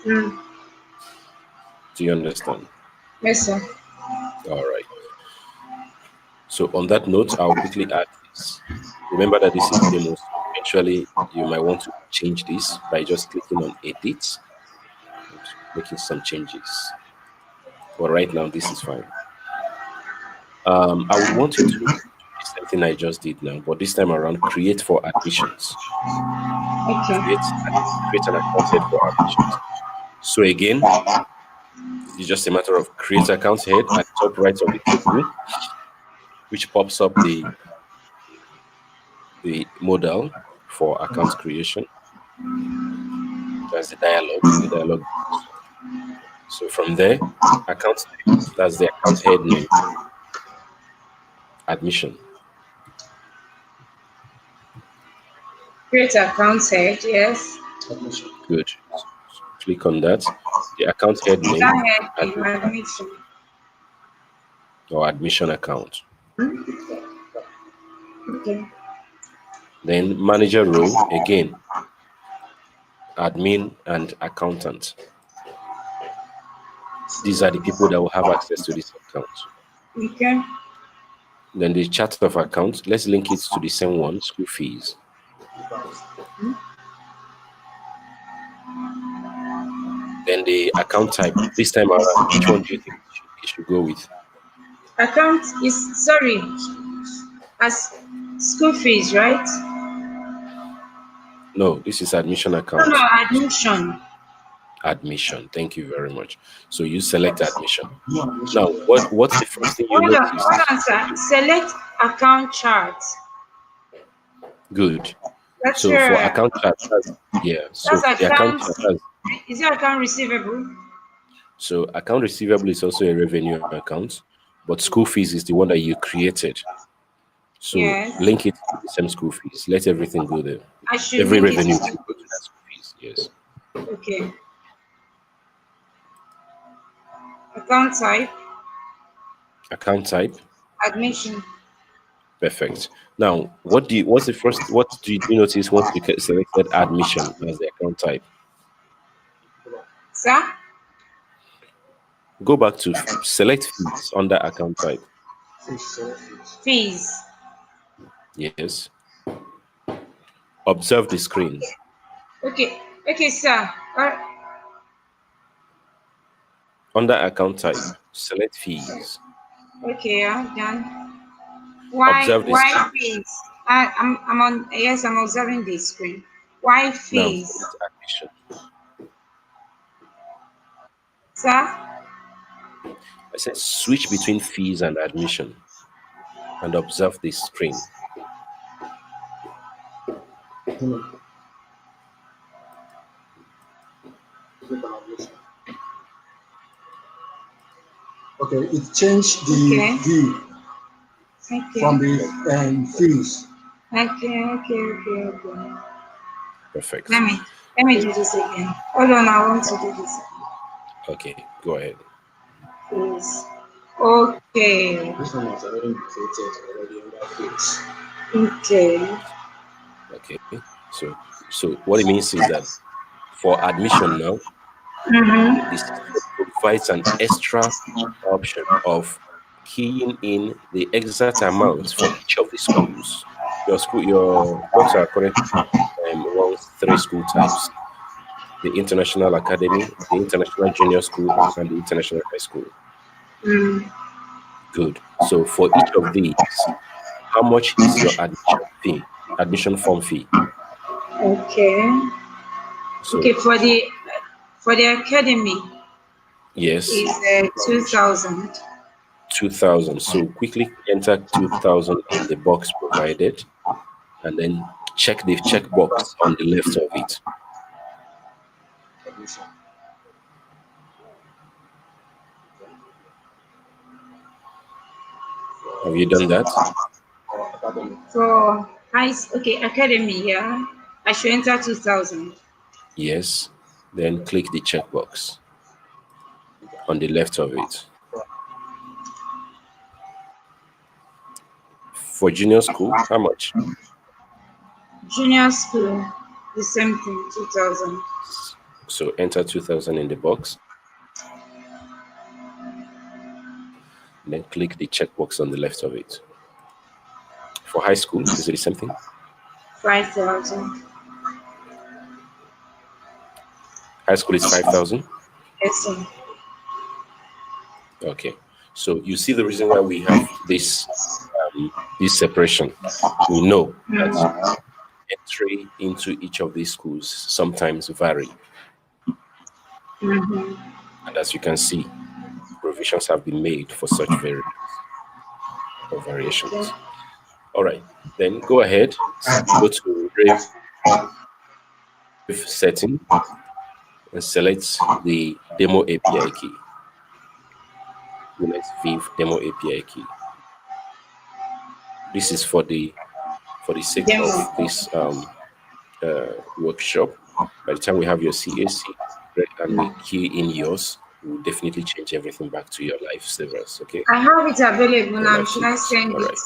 Mm. Do you understand? Yes, sir. All right. So on that note, I'll quickly add this. Remember that this is demo. So eventually, you might want to change this by just clicking on Edit and making some changes. But right now, this is fine. I would want you to do the same thing I just did now, but this time around, create for admissions. Okay. Create an account head for admissions. So again, it's just a matter of create account head at the top right of the table, which pops up the modal for account creation. That's the dialog in the dialog box. So from there, account name, that's the account head name, admission. Create account head. Yes. Good. So click on that. The account head name, That head in admission, admission. or admission account. Okay. Then manager role, again, admin and accountant. These are the people that will have access to this account. Okay. Then the chart of account, let's link it to the same one, school fees. Then the account type, this time around, which one do you think you should go with? Account is sorry as school fees, right? No, this is admission No, account. no, admission. Admission. Thank you very much. So you select admission. Now, what's the first thing you notice? Hold on, sir. Select account chart. Good. That's So for your account chart, yeah. So that's the account account. chart has, Is your account receivable? so account receivable is also a revenue account, but school fees is the one that you created. So Yes. link it to the same school fees. Let everything go there. I should Every link it revenue to. should go to that school fees. Yes. Okay. Account type, Account type. admission. Perfect. Now, what do you notice once you selected admission as the account type? Sir? Go back to select fees under account type. Fees. Yes. Observe the screen. Okay. Okay, sir. Under account type, select fees. Okay, I'm done. Observe the screen. Why fees? I'm on. Yes, I'm observing the screen. Why Now fees, select admission. sir? I said switch between fees and admission and observe this screen. Okay, it changed the view from the fees. Okay. Perfect. Let me do this again. Hold on, I want to do this again. Okay, go ahead. Please. Okay. This one was already created already under fees. Okay. Okay. So what it means is that for admission now, Mm-hmm. the system provides an extra option of keying in the exact amount for each of the schools. Your daughter currently runs 3 school types: the International Academy, the International Junior School, and the International High School. Mm. Good. So for each of these, how much is your admission fee, admission form fee? Okay. So Okay, for the academy yes, is 2,000. 2,000. So quickly enter 2,000 in the box provided, and then check the checkbox on the left of it. Admission. Have you done that? For academy, yeah. I should enter 2,000. Yes. Then click the checkbox on the left of it. For junior school, how much? Junior school, the same thing, 2,000. So enter 2,000 in the box. Then click the checkbox on the left of it. For high school, is it the same thing? 5,000. High school is 5,000? Yes, sir. Okay. So you see the reason why we have this separation. We know that entry into each of these schools sometimes vary. Mm-hmm. And as you can see, provisions have been made for such variations. Okay. All right. Then go ahead, go to Rave setting and select the demo API key. Let's Viv demo API key. This is for the sake Demo. of this workshop. By the time we have your CAC and we key in yours, we'll definitely change everything back to your lifesavers. Okay. I have it available now. Should I All send right. it?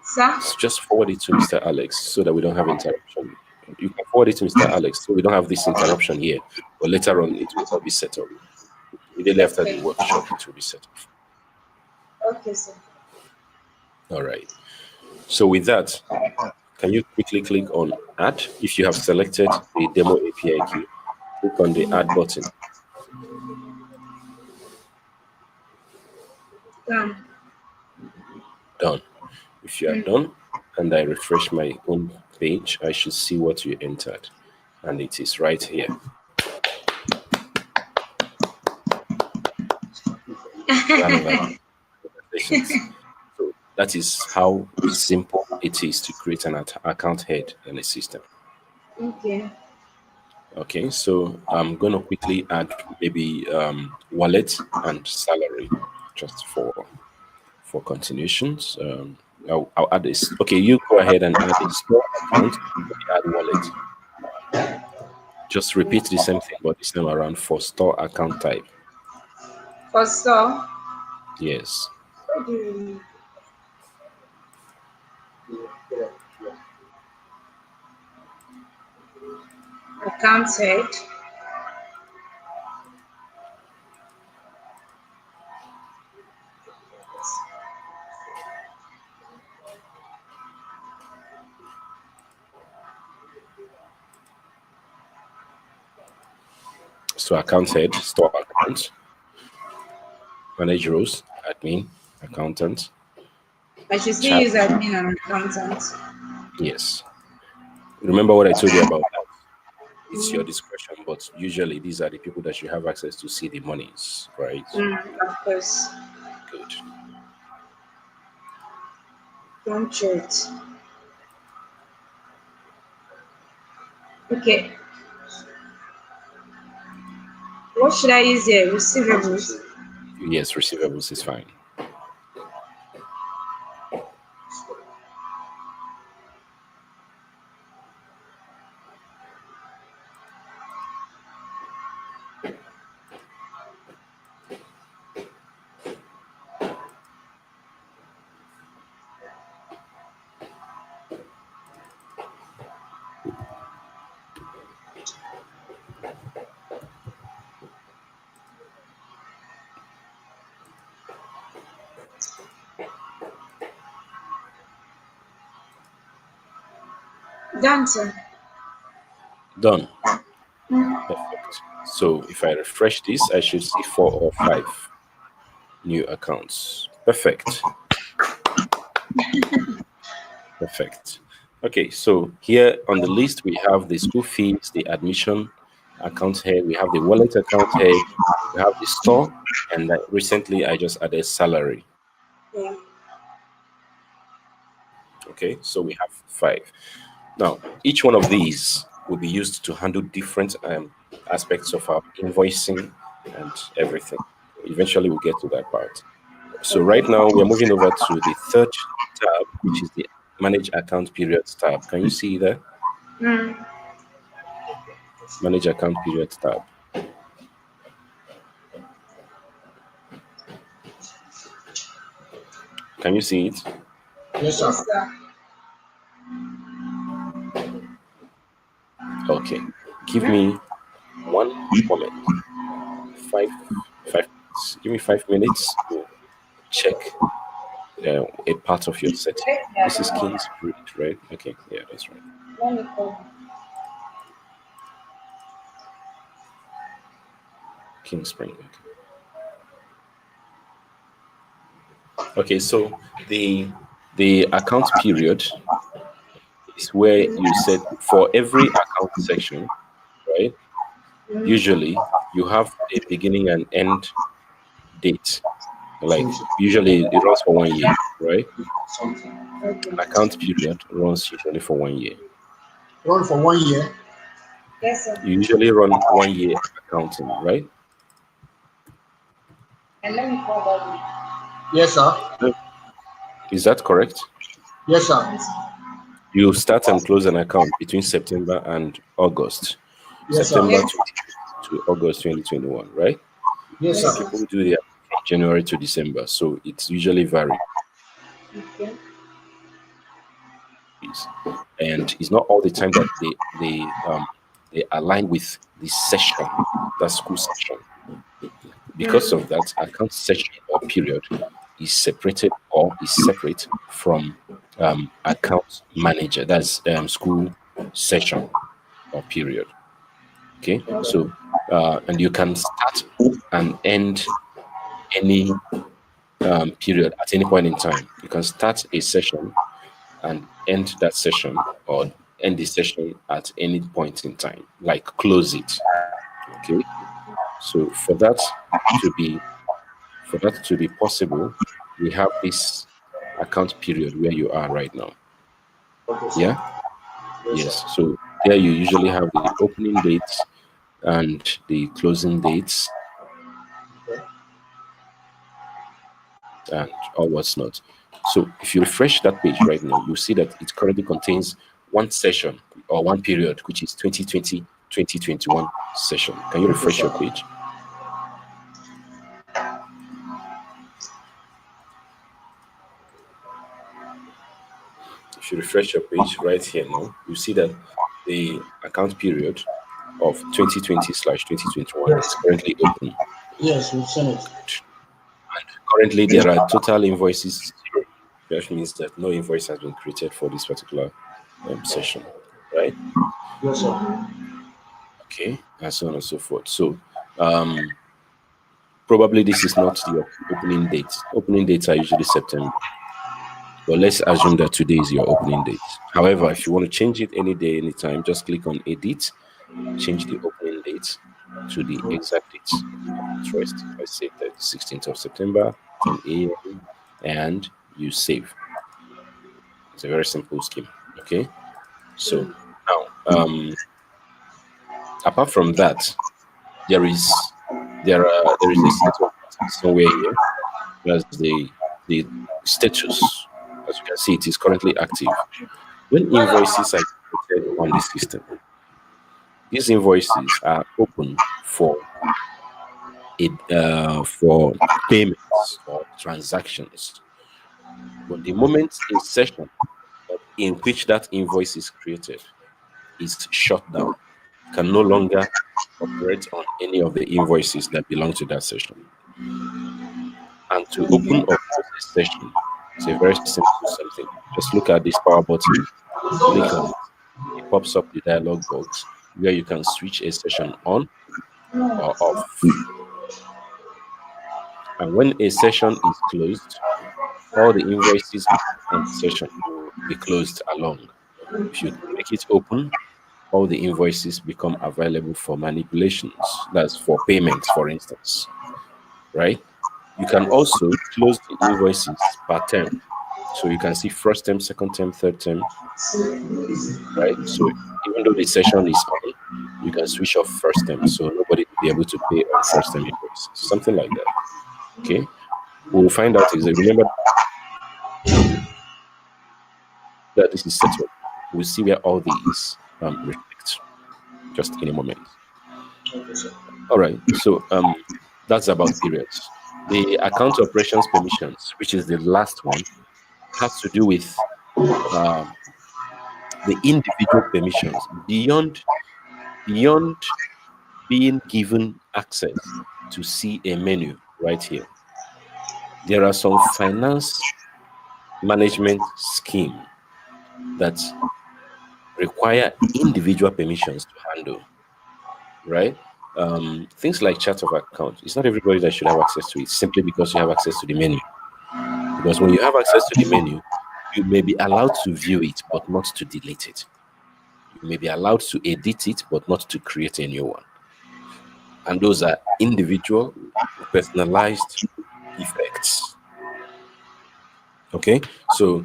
Sir? So just forward it to Mr. Alex so that we don't have interruption. You can forward it to Mr. Alex so we don't have this interruption here. But later on, it will all be set up. Immediately after the workshop, it will be set up. Okay, sir. All right. So with that, can you quickly click on Add? If you have selected the demo API key, click on the Add button. Done. Done. If you are done, and I refresh my own page, I should see what you entered. And it is right here. So that is how simple it is to create an account head in a system. Okay. Okay, so I'm going to quickly add maybe wallet and salary just for continuations. I'll add this. Okay, you go ahead and add a store account, add wallet. Just repeat the same thing, but this time around for store account type. For store? Yes. What do you mean? Account head. So account head, store account, manage rows, admin, accountant. I should still use admin and accountant. Yes. Remember what I told you about that? it's your discretion, but usually these are the people that you have access to see the monies, right? Of course. Good. Don't cheat. Okay. What should I use here? Receivables. Yes, receivables is fine. Done, sir. Done. Perfect. So if I refresh this, I should see 4 or 5 new accounts. Perfect. Perfect. Okay, so here on the list, we have the school fees, the admission account here, we have the wallet account here, we have the store, and recently I just added salary. Yeah. Okay, so we have 5. Now, each one of these will be used to handle different aspects of our invoicing and everything. Eventually, we'll get to that part. So right now, we are moving over to the third tab, which is the Manage Account Periods tab. Can you see that? Manage Account Periods tab. Can you see it? Yes, sir. Okay. Give me 1 moment. 5 minutes. Give me 5 minutes to check a part of your setting. This is Kingsbridge, right? Okay, yeah, that's right. Let me call. Kingspring. Okay, so the account period is where you said for every account section, right? Usually you have a beginning and end date. Like usually it runs for 1 year, right? An account period runs usually for 1 year. Run for 1 year. Yes, sir. You usually run 1 year accounting, right? And let me call that. Yes, sir. Is that correct? Yes, sir. You start and close an account between September and August. Yes, September sir. to August 2021, right? Yes, Some sir. people do their from January to December, so it's usually varies. Okay. And it's not all the time that they align with the session, the school session. Because of that, account session or period is separated or is separate from account manager. That's school session or period. Okay, so and you can start and end any period at any point in time. You can start a session and end that session or end the session at any point in time, like close it. Okay, so for that to be possible, we have this account period where you are right now. Okay, sir. Yeah. Yes. So there you usually have the opening dates and the closing dates and all what's not. So if you refresh that page right now, you see that it currently contains one session or one period, which is 2020-2021 session. Can you refresh your page? If you refresh your page right here now, you see that the account period of 2020/2021 is currently open. Yes, we've seen it. And currently there are total invoices 0, which means that no invoice has been created for this particular session, right? Yes, sir. Okay, and so on and so forth. So probably this is not your opening date. Opening dates are usually September. But let's assume that today is your opening date. However, if you want to change it any day, anytime, just click on edit change the opening date to the exact date of interest. I say that 16th of September, 10 a.m., and you save. It's a very simple scheme. Okay. So now, apart from that, there is a set of buttons somewhere here. That's the status. As you can see, it is currently active. When invoices are created on the system, these invoices are open for payments or transactions. But the moment a session in which that invoice is created is shut down, can no longer operate on any of the invoices that belong to that session. And to open or close a session is a very simple something. Just look at this power button, click on it. It pops up the dialog box where you can switch a session on or off. And when a session is closed, all the invoices on the session will be closed along. If you make it open, all the invoices become available for manipulations. That's for payments, for instance, right? You can also close the invoices per term. So you can see first term, second term, third term, right? So even though the session is on, you can switch off first term. So nobody will be able to pay on first term invoices, something like that. Okay. We'll find out exactly. Remember that this is settled. We'll see where all these reflect just in a moment. All right. So that's about periods. The account operations permissions, which is the last one, has to do with the individual permissions beyond being given access to see a menu right here. There are some finance management scheme that require individual permissions to handle, right? Things like chart of account. It's not everybody that should have access to it simply because you have access to the menu. Because when you have access to the menu, you may be allowed to view it, but not to delete it. You may be allowed to edit it, but not to create a new one. And those are individual, personalized effects. Okay, so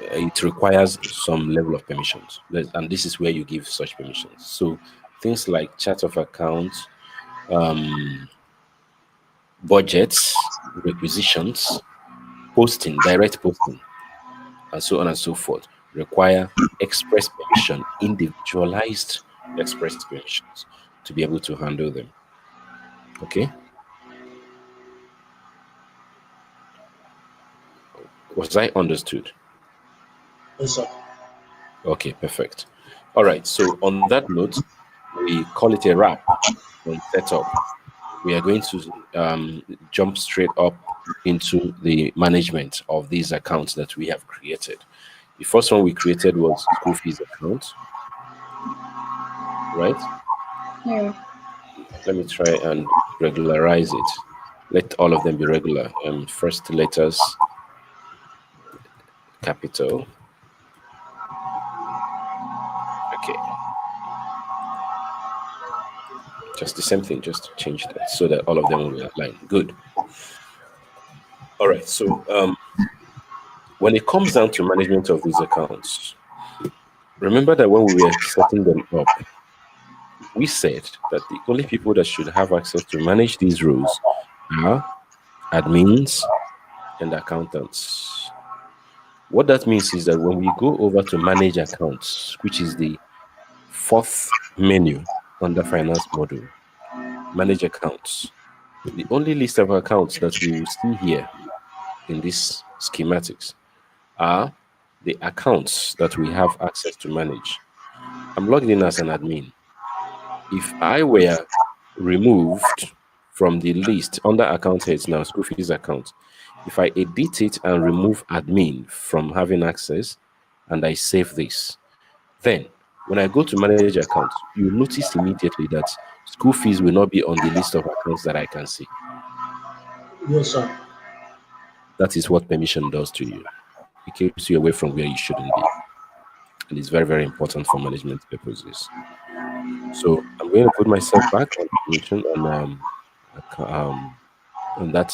it requires some level of permissions, and this is where you give such permissions. So things like chart of accounts, budgets, requisitions, posting, direct posting, and so on and so forth require express permission, individualized express permissions to be able to handle them. Okay. Was I understood? Yes, sir. Okay, perfect. All right. So on that note, we call it a wrap on setup. We are going to jump straight up into the management of these accounts that we have created. The first one we created was school fees account, right? Yeah. Let me try and regularize it. Let all of them be regular. First letters, capital. Okay. Just the same thing, just change that so that all of them will be aligned. Good. All right. So when it comes down to management of these accounts, remember that when we were setting them up, we said that the only people that should have access to manage these roles are admins and accountants. What that means is that when we go over to manage accounts, which is the fourth menu under finance module, manage accounts, the only list of accounts that we will see here in these schematics are the accounts that we have access to manage. I'm logged in as an admin. If I were removed from the list under account heads now, school fees account, if I edit it and remove admin from having access and I save this, then when I go to manage accounts, you notice immediately that school fees will not be on the list of accounts that I can see. Yes, sir. That is what permission does to you. It keeps you away from where you shouldn't be. And it's very, very important for management purposes. So I'm going to put myself back on position on that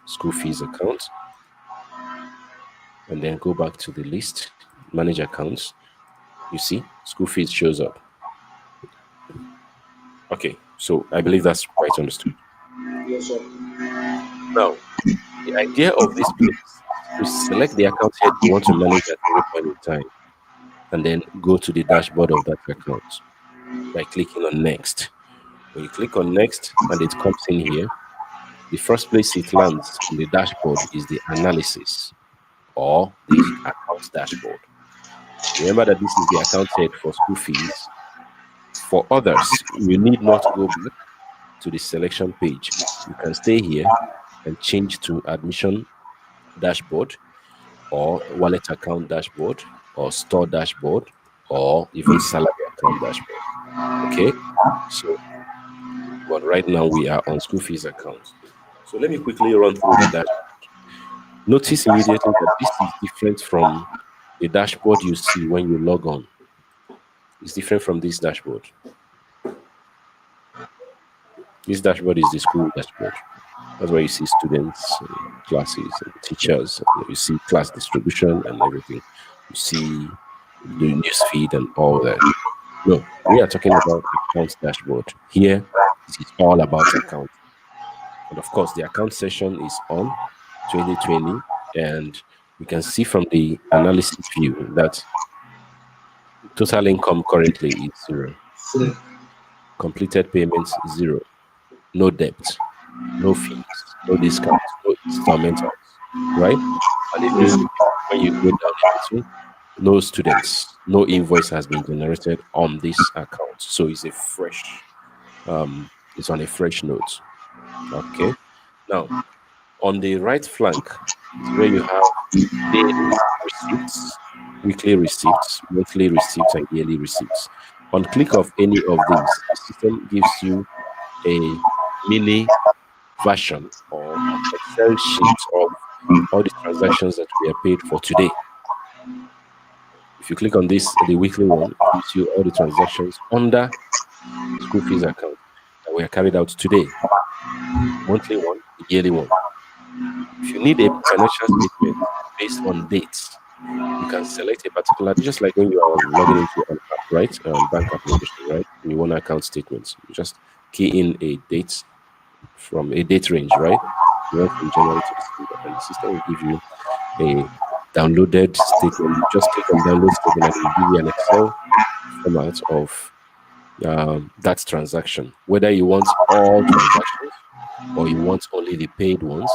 school fees account, and then go back to the list, manage accounts. You see, school fees shows up. Okay, so I believe that's quite understood. Yes, sir. Now, the idea of this place is to select the account head you want to manage at every point in time, and then go to the dashboard of that account by clicking on next. When you click on next and it comes in here, the first place it lands in the dashboard is the analysis or the account dashboard. Remember that this is the account head for school fees. For others, you need not go back to the selection page. You can stay here and change to admission dashboard or wallet account dashboard or store dashboard or even salary account dashboard. Okay, so but right now we are on school fees account. So let me quickly run through the dashboard. Notice immediately that this is different from the dashboard you see when you log on. It's different from this dashboard. This dashboard is the school dashboard. That's where you see students, classes, and teachers. You see class distribution and everything. You see the news feed and all that. No, we are talking about accounts dashboard. Here, it is all about accounts. And of course, the account session is on 2020. And we can see from the analysis view that total income currently is zero. Completed payments, zero. No debt, no fees, no discounts, no installmentals, right? And even when you go down a little, no students, no invoice has been generated on this account. So it's a fresh, it's on a fresh note. Okay. Now, on the right flank is where you have daily receipts, weekly receipts, monthly receipts, and yearly receipts. On click of any of these, the system gives you a mini version or an Excel sheet of all the transactions that we are paid for today. If you click on this, the weekly one, it gives you all the transactions under school fees account that were carried out today. Monthly one, the yearly one. If you need a financial statement based on dates, you can select a particular, just like when you are logging into an app, right? Bank application, right? And you want account statements. You just key in a date from a date range, right? You want from January to December, and the system will give you a downloaded statement. You just click on download statement and it will give you an Excel format of that transaction. Whether you want all transactions or you want only the paid ones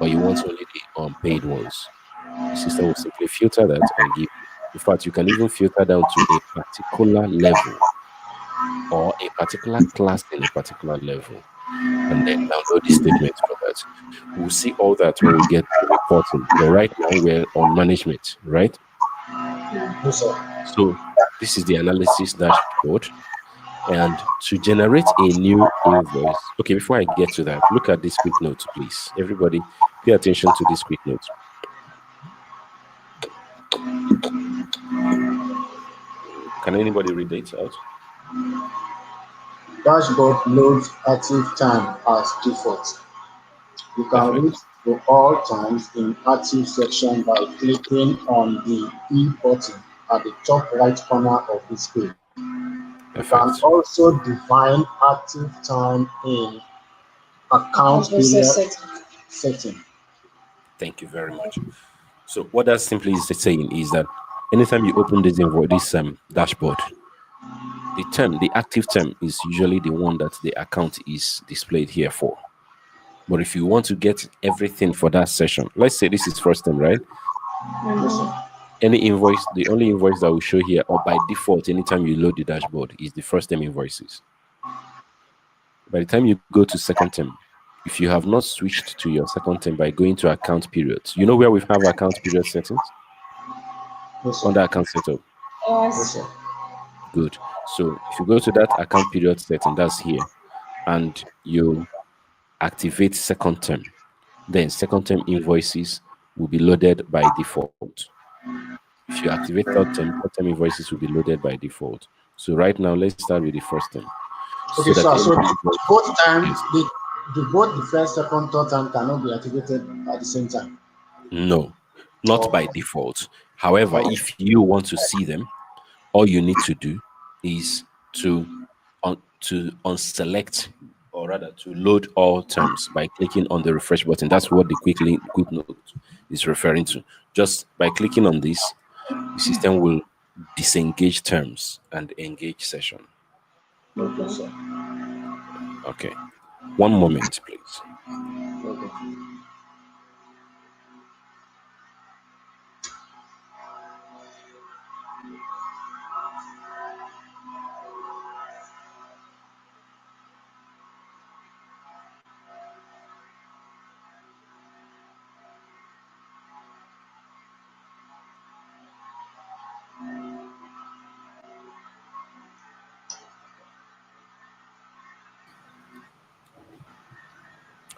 or you want only the unpaid ones. The system will simply filter that and give you. In fact, you can even filter down to a particular level or a particular class in a particular level and then download the statement for that. We'll see all that when we get to reporting. But right now we're on management, right? Yes, sir. So this is the analysis dashboard. And to generate a new invoice, okay, before I get to that, look at this quick note, please. Everybody, pay attention to this quick note. Can anybody read it out? Dashboard loads active time as default. You can read Perfect. to all times in active section by clicking on the E button at the top right corner of the screen. You can Perfect. also define active time in account period setting. Thank you very much. So what that simply is saying is that anytime you open this invoice, this dashboard, the active term is usually the one that the account is displayed here for. But if you want to get everything for that session, let's say this is first term, right? Yes, sir. Any invoice, the only invoice that will show here, or by default, anytime you load the dashboard, is the first term invoices. By the time you go to second term, if you have not switched to your second term by going to account periods, you know where we have account period settings Yes, sir. under account setup. Yes, Yes. sir. Good. So if you go to that account period setting, that's here, and you activate second term, then second term invoices will be loaded by default. If you activate third term invoices will be loaded by default. So right now, let's start with the first term, so Okay, that sir. So everybody knows. both time, Yes. both the first, second, third time cannot be activated at the same time. No, not by Okay. default. However, Okay. if you want to see them, all you need to do is to unselect, or rather to load all terms by clicking on the refresh button. That's what the quick note is referring to. Just by clicking on this, the system will disengage terms and engage session. Okay, sir. Okay. One moment, please. Okay.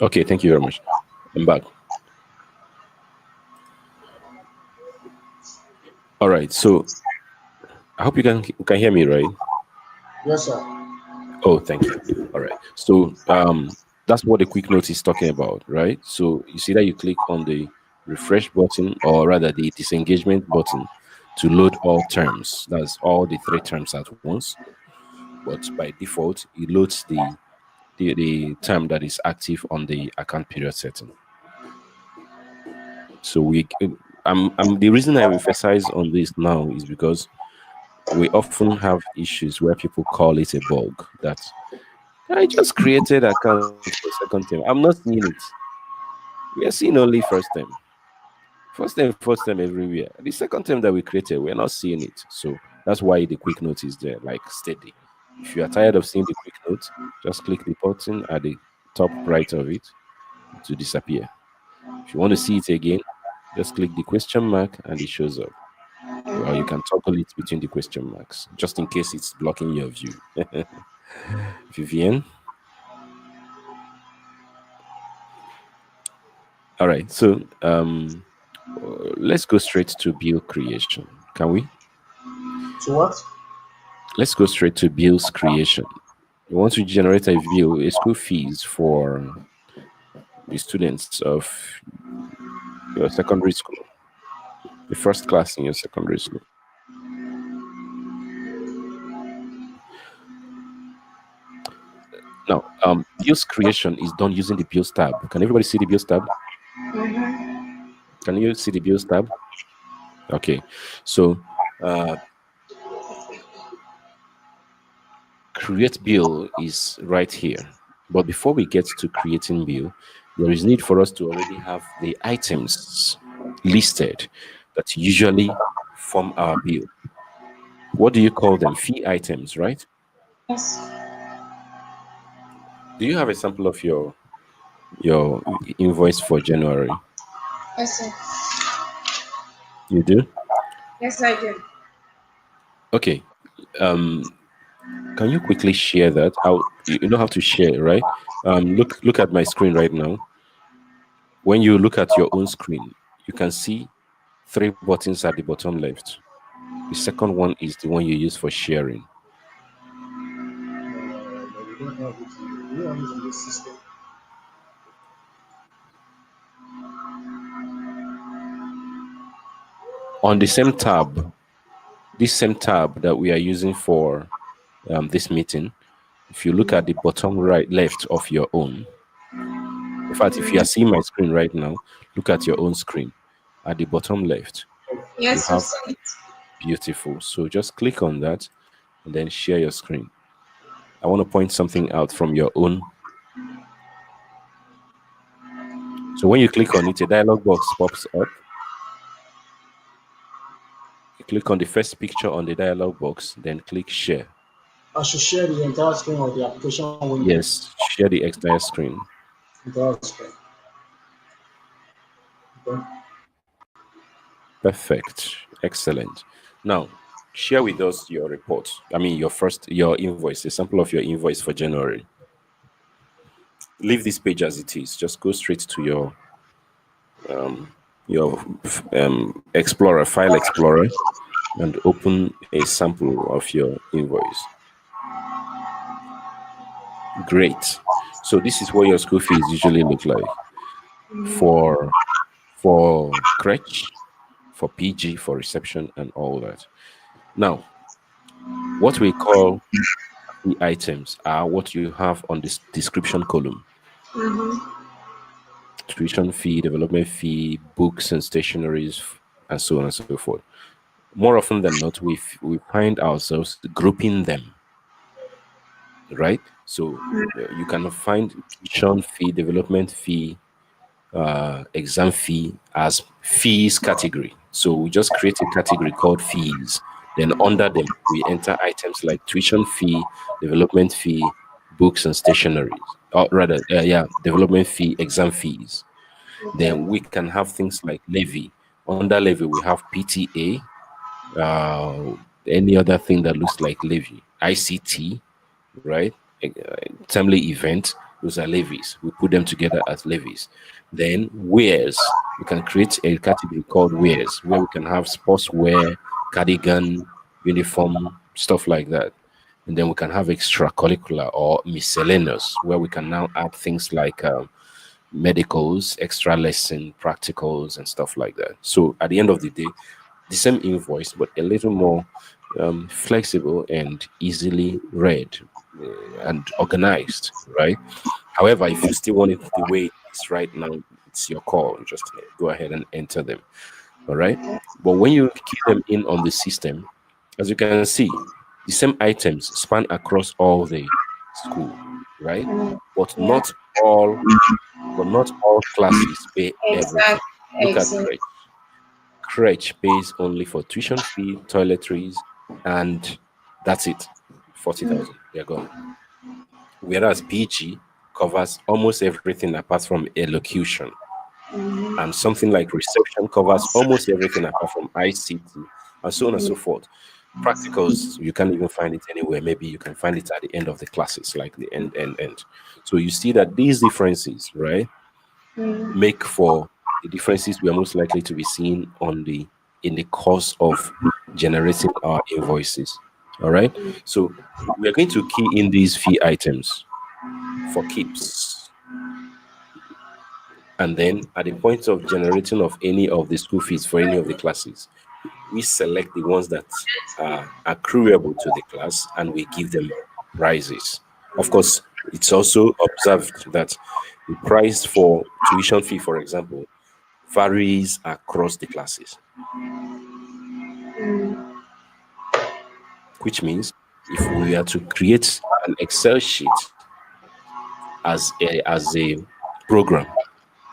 Okay, thank you very much. I'm back. All right. So I hope you can hear me, right? Yes, sir. Oh, thank you. All right. So that's what the quick note is talking about, right? So you see that you click on the refresh button, or rather the disengagement button, to load all terms. That's all the three terms at once. But by default, it loads the term that is active on the account period setting. So the reason I emphasize on this now is because we often have issues where people call it a bug, that I just created account for second term. I'm not seeing it. We are seeing only first term. First term, first term everywhere. The second term that we created, we're not seeing it. So that's why the quick note is there, like steady. If you are tired of seeing the quick note, just click the button at the top right of it to disappear. If you want to see it again, just click the question mark and it shows up. Well, you can toggle it between the question marks, just in case it's blocking your view. Vivian. All right. So let's go straight to bill creation. Can we? To what? Let's go straight to bills creation. You want to generate a bill, a school fees for the students of your secondary school, the first class in your secondary school. Now, bills creation is done using the bills tab. Can everybody see the bills tab? Can you see the bills tab? Okay. So, create bill is right here. But before we get to creating bill, there is need for us to already have the items listed that usually form our bill. What do you call them? Fee items, right? Yes. Do you have a sample of your invoice for January? Yes, sir. You do? Yes, I do. Okay. Can you quickly share that? You know how to share, right? Look at my screen right now. When you look at your own screen, you can see three buttons at the bottom left. The second one is the one you use for sharing. But we don't have it. We don't have it in this system. On the same tab, this same tab that we are using for this meeting, if you look at the bottom right left of your own, in fact, if you are seeing my screen right now, look at your own screen. At the bottom left, you Yes, I've have seen it. beautiful. So just click on that and then share your screen. I want to point something out from your own. So when you click on it, a dialog box pops up. You click on the first picture on the dialog box, then click share. I should share the entire screen of the application window. Yes, share the entire screen. Entire screen. Okay. Perfect. Excellent. Now, share with us your report. I mean, your invoice, a sample of your invoice for January. Leave this page as it is. Just go straight to your Explorer, File Explorer. and open a sample of your invoice. Great. So this is what your school fees usually look like for crèche, for PG, for reception, and all that. Now, what we call the items are what you have on this description column: tuition fee, development fee, books and stationeries, and so on and so forth. More often than not, we find ourselves grouping them, right? So you can find tuition fee, development fee, exam fee as fees category. So we just create a category called fees. Then under them, we enter items like tuition fee, development fee, books and stationaries. Or rather, development fee, exam fees. Then we can have things like levy. Under levy, we have PTA, uh, any other thing that looks like levy, ICT, right? Timely event, those are levies. We put them together as levies. Then wares, we can create a category called wares where we can have sportswear, cardigan, uniform, stuff like that. And then we can have extracurricular or miscellaneous where we can now add things like medicals, extra lesson, practicals, and stuff like that. So at the end of the day, the same invoice, but a little more flexible and easily read and organized, right? However, if you still want it the way it is right now, it's your call. Just go ahead and enter them, all right? But when you key them in on the system, as you can see, the same items span across all the school, right? But Yeah. not all classes pay everything. Exact. Look at Exact. crèche pays only for tuition fee, toiletries, and that's it. 40,000. They're gone. Whereas PG covers almost everything apart from elocution. And something like reception covers almost everything apart from ICT, and so on and so forth. Practicals, you can't even find it anywhere. Maybe you can find it at the end of the classes, like the end. So you see that these differences, right, make for the differences we are most likely to be seeing in the course of generating our invoices. All right. So we are going to key in these fee items for keeps. And then at the point of generating of any of the school fees for any of the classes, we select the ones that are accruable to the class and we give them prices. Of course, it's also observed that the price for tuition fee, for example, varies across the classes, which means if we are to create an Excel sheet as a program,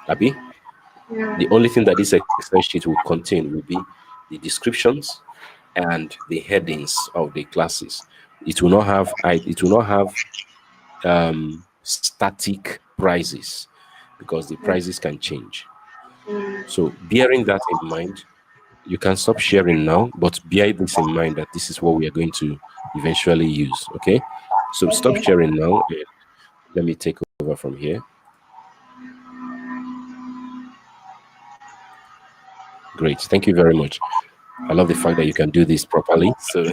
Abby, the only thing that this Excel sheet will contain will be the descriptions and the headings of the classes. It will not have static prices because the prices can change. So bearing that in mind, you can stop sharing now, but bear this in mind that this is what we are going to eventually use. Okay. So stop Okay. sharing now and let me take over from here. Great. Thank you very much. I love the fact that you can do this properly. So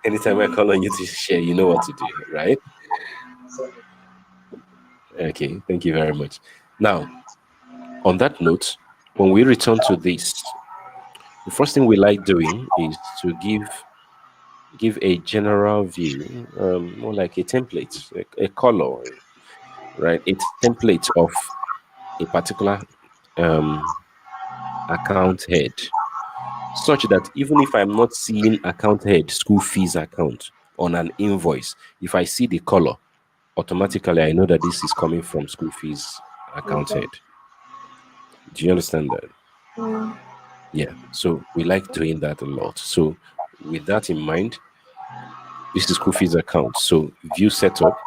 anytime I call on you to share, you know what to do, right? Okay. Thank you very much. Now, on that note, when we return to this, the first thing we like doing is to give a general view, more like a template, a color, right? A template of a particular um, account head, such that even if I'm not seeing account head school fees account on an invoice, if I see the color, automatically I know that this is coming from school fees account Okay. head. Do you understand that? Yeah. So we like doing that a lot. So with that in mind, this is school fees account. So view setup,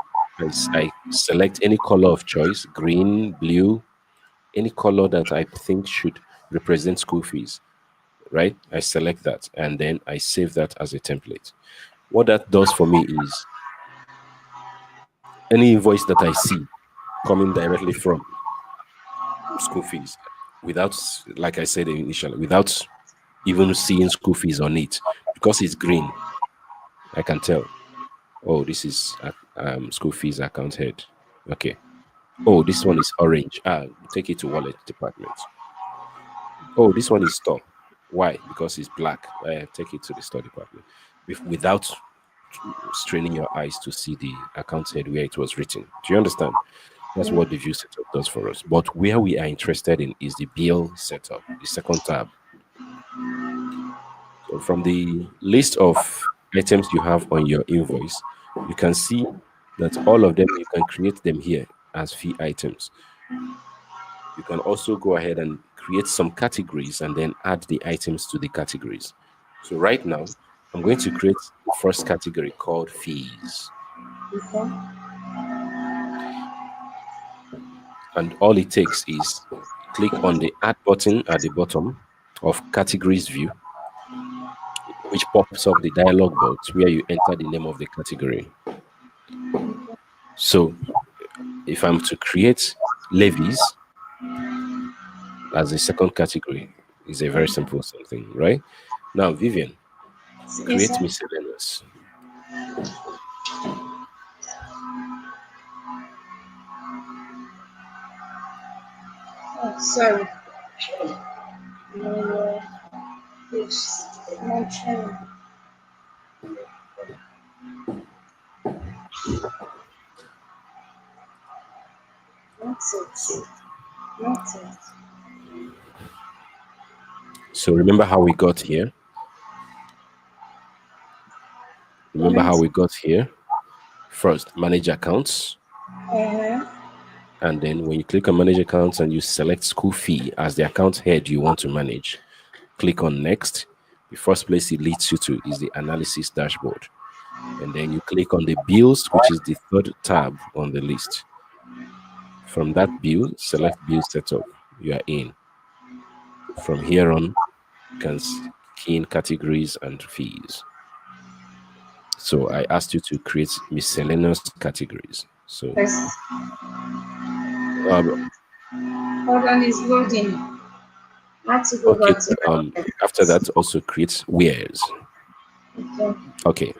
I select any color of choice, green, blue, any color that I think should represent school fees, right? I select that and then I save that as a template. What that does for me is any invoice that I see coming directly from school fees without, like I said initially, without even seeing school fees on it because it's green. I can tell. Oh, this is school fees account head. Okay. Oh, this one is orange. Take it to wallet department. Oh, this one is store. Why? Because it's black. Take it to the store department without straining your eyes to see the account head where it was written. Do you understand? That's what the view setup does for us. But where we are interested in is the bill setup, the second tab. So from the list of items you have on your invoice, you can see that all of them, you can create them here as fee items. You can also go ahead and create some categories and then add the items to the categories. So right now, I'm going to create the first category called fees. And all it takes is click on the add button at the bottom of categories view, which pops up the dialog box where you enter the name of the category. So if I'm to create levies as a second category, is a very simple something, right? Now, Vivian, create miscellaneous. Oh, sorry. So remember how we got here? Remember how we got here? First, manage accounts. And then when you click on manage accounts and you select school fee as the account head you want to manage, click on next. The first place it leads you to is the analysis dashboard. And then you click on the bills, which is the third tab on the list. From that bill, select bill setup. You are in. From here on, you can key in categories and fees. So I asked you to create miscellaneous categories. So hold on, it's loading. Let's go okay. back to After that, also create wares. Okay.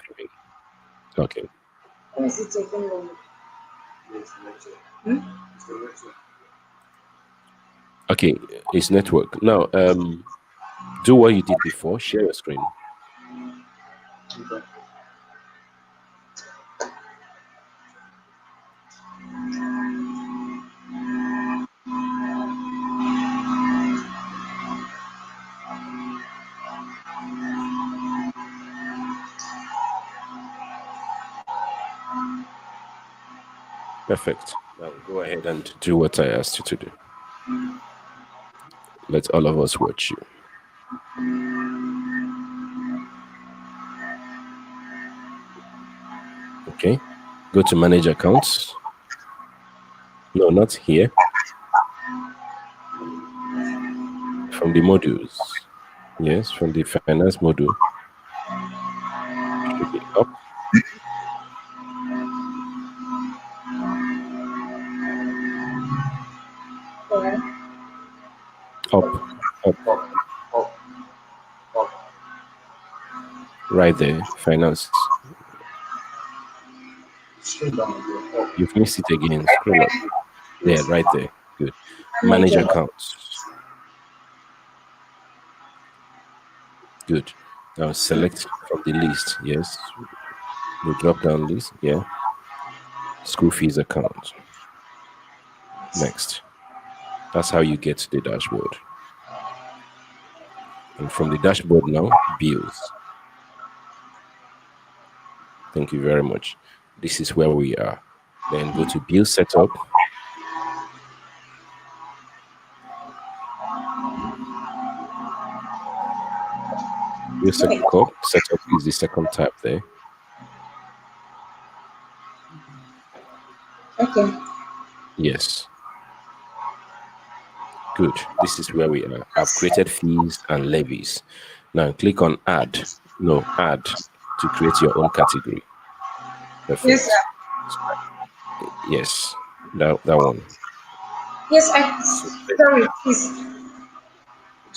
Okay. Why is it taking long? Okay, it's network. Now, do what you did before. Share your screen. Perfect. Now go ahead and do what I asked you to do. Let all of us watch you. Okay. Go to manage accounts. No, not here. From the modules. Yes, from the finance module. Should be up. Up. Right there, finance. You've missed it again. Scroll up. There, right there. Good. Manage accounts. Good. Now select from the list. Yes. The drop down list. Yeah. School fees account. Next. That's how you get to the dashboard. And from the dashboard now, bills. Thank you very much. This is where we are. Then go to bill setup. Bill setup is the second tab there. Okay. Yes. Good. This is where we are. I've created fees and levies. Now click on add. No, add to create your own category. Perfect. Yes, sir. Yes, that one. Yes, sorry, please.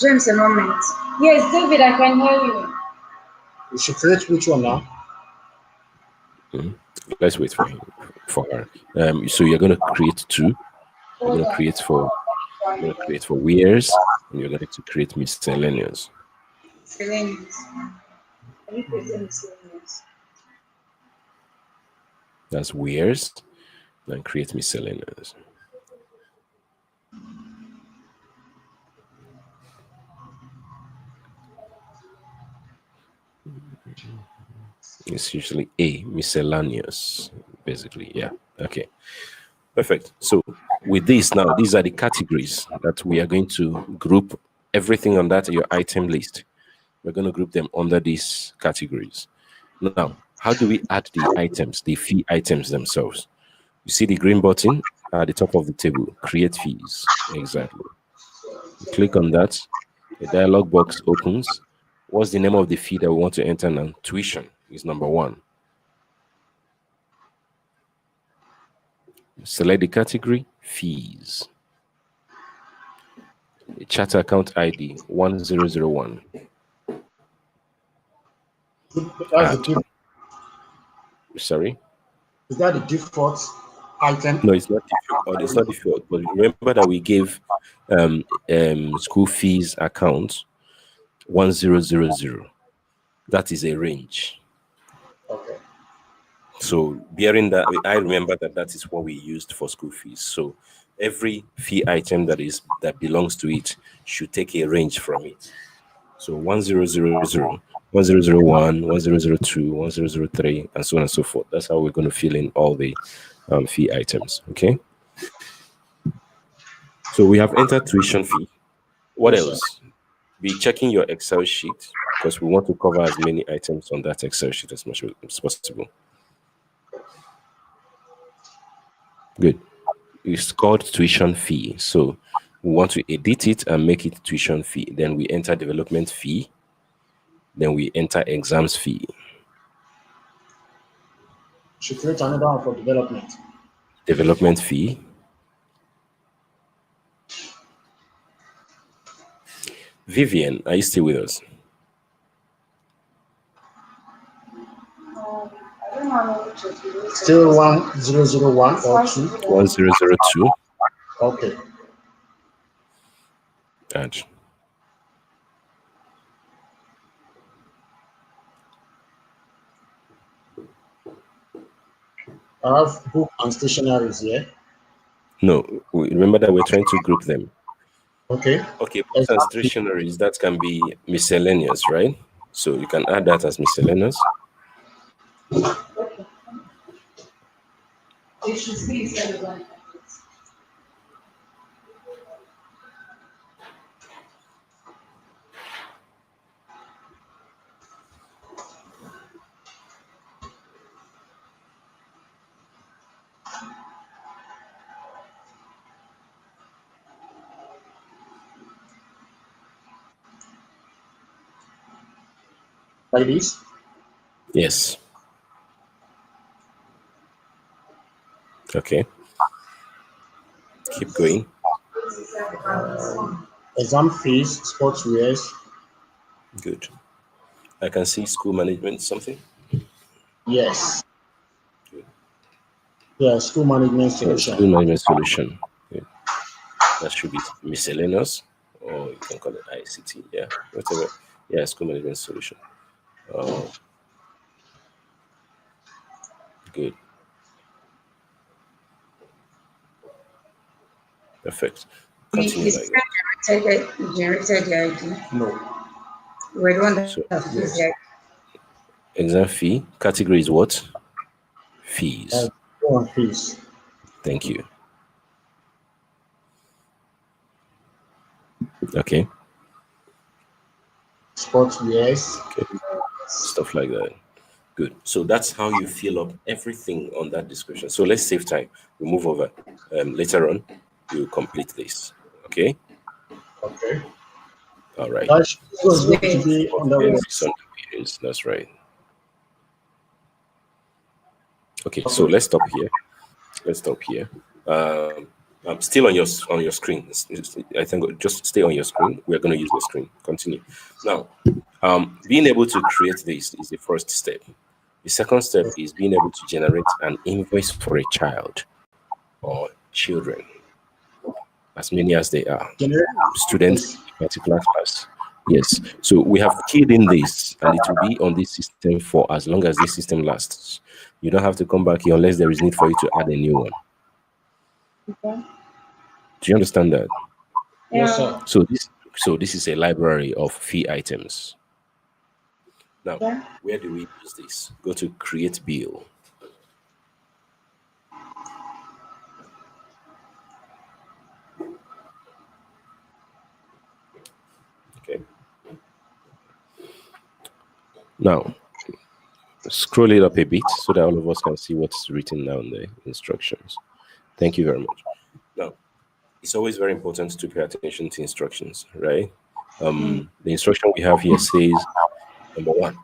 James, a moment. Yes, David, I can hear you. We should create which one now? Let's wait for him for her. So you're going to create two. You're Hold going to on. create for wares, and you're going to create miscellaneous. Miscellaneous. Are you creating miscellaneous? That's wares, and create miscellaneous. It's usually a miscellaneous, basically. Yeah. Okay. Perfect. So with this now, these are the categories that we are going to group everything on that your item list. We're going to group them under these categories. Now, how do we add the items, the fee items themselves? You see the green button at the top of the table, create fees. Exactly. You click on that. A dialog box opens. What's the name of the fee that we want to enter now? Tuition is number one. Select the category, fees. A charter account ID 1001. That's Add. Sorry? is that the default item? No, it's not difficult. It's not difficult. But remember that we gave school fees account 1000. That is a range. Okay. So bearing that, I remember that is what we used for school fees. So every fee item that belongs to it should take a range from it. So 1000, 1001, 1002, 1003, and so on and so forth. That's how we're going to fill in all the fee items. Okay. So we have entered tuition fee. What Yes, sir. else? Be checking your Excel sheet because we want to cover as many items on that Excel sheet as much as possible. Good. It's called tuition fee. So we want to edit it and make it tuition fee. Then we enter development fee. Then we enter exams fee. Should create another one for development. Development fee. Vivian, are you still with us? I don't know which is the Still 1001 or 2? 1002. Okay. Add. I have book and stationaries here. No, remember that we're trying to group them. Okay. Okay, books and stationaries, that can be miscellaneous, right? So you can add that as miscellaneous. It should be instead of one. Like this. Yes. Okay. Keep going. Exam fees, sports wears. Good. I can see school management something. Yes. Yeah, school management School solution. management solution. Good. That should be miscellaneous, or you can call it ICT. Yeah, whatever. Yeah, school management solution. Oh, good. Perfect. Continue like that. Generated the ID. No. We're the one that So fees the ID. exam fee category is what? Fees. Go on fees. Thank you. Okay. Sports wears. Okay. Stuff like that. Good. So that's how you fill up everything on that description. So let's save time. We move over. Later on, we'll complete this. Okay. Okay. All right. That was going to be on the Yes, that's right. Okay, so let's stop here. Let's stop here. Still on your screen. I think just stay on your screen. We're going to use your screen. Continue. Now, being able to create this is the first step. The second step is being able to generate an invoice for a child or children, as many as they are, Generate students in a particular class. Yes. So we have keyed in this, and it will be on this system for as long as this system lasts. You don't have to come back here unless there is need for you to add a new one. Okay. Do you understand that? Yes, Yeah. sir. So this is a library of fee items. Now, Yeah. where do we use this? Go to create bill. Okay. Now, scroll it up a bit so that all of us can see what's written down there, instructions. Thank you very much. Now, it's always very important to pay attention to instructions, right? The instruction we have here says, number one,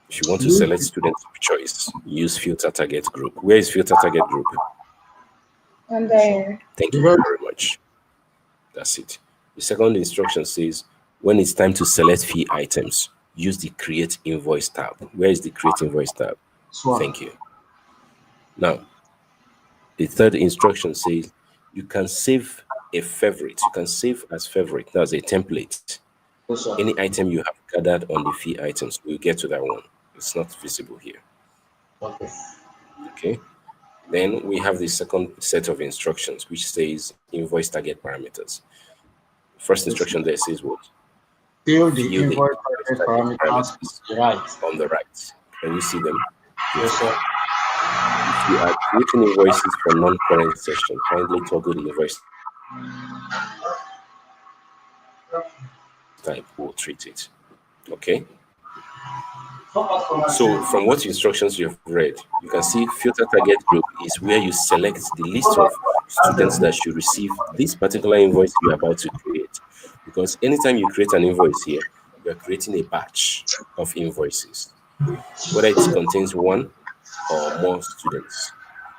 if you want to select students of choice, use filter target group. Where is filter target group? And then Thank you very much. That's it. The second instruction says, when it's time to select fee items, use the create invoice tab. Where is the create invoice tab? Thank you. Now, the third instruction says you can save a favorite. You can save as favorite. That's a template. Yes, sir. Any item you have gathered on the fee items, we'll get to that one. It's not visible here. Okay. Okay. Then we have the second set of instructions, which says invoice target parameters. First instruction there says what? Fill the View the invoice target target parameters right. on the right. Can you see them? Yes, sir. If you are creating invoices for non-current session, kindly toggle the invoice type. We'll treat it. Okay. So from what instructions you have read, you can see filter target group is where you select the list of students that should receive this particular invoice you're about to create. Because anytime you create an invoice here, you're creating a batch of invoices. Whether it contains one or more students,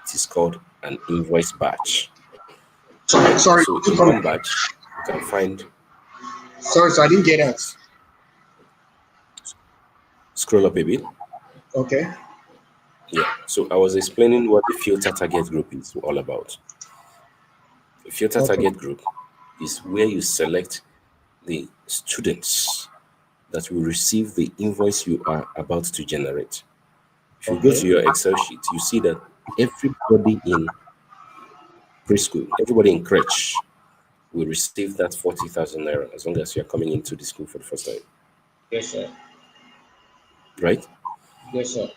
it is called an invoice batch. Sorry, So in one batch, you can find. sorry, so I didn't get that. Scroll up a bit. Okay. Yeah. So I was explaining what the filter target group is all about. The filter target group is where you select the students that will receive the invoice you are about to generate. If you go to your Excel sheet, you see that everybody in preschool, everybody in crèche will receive that 40,000 naira as long as you're coming into the school for the first time. Yes, sir. Right? Yes, sir.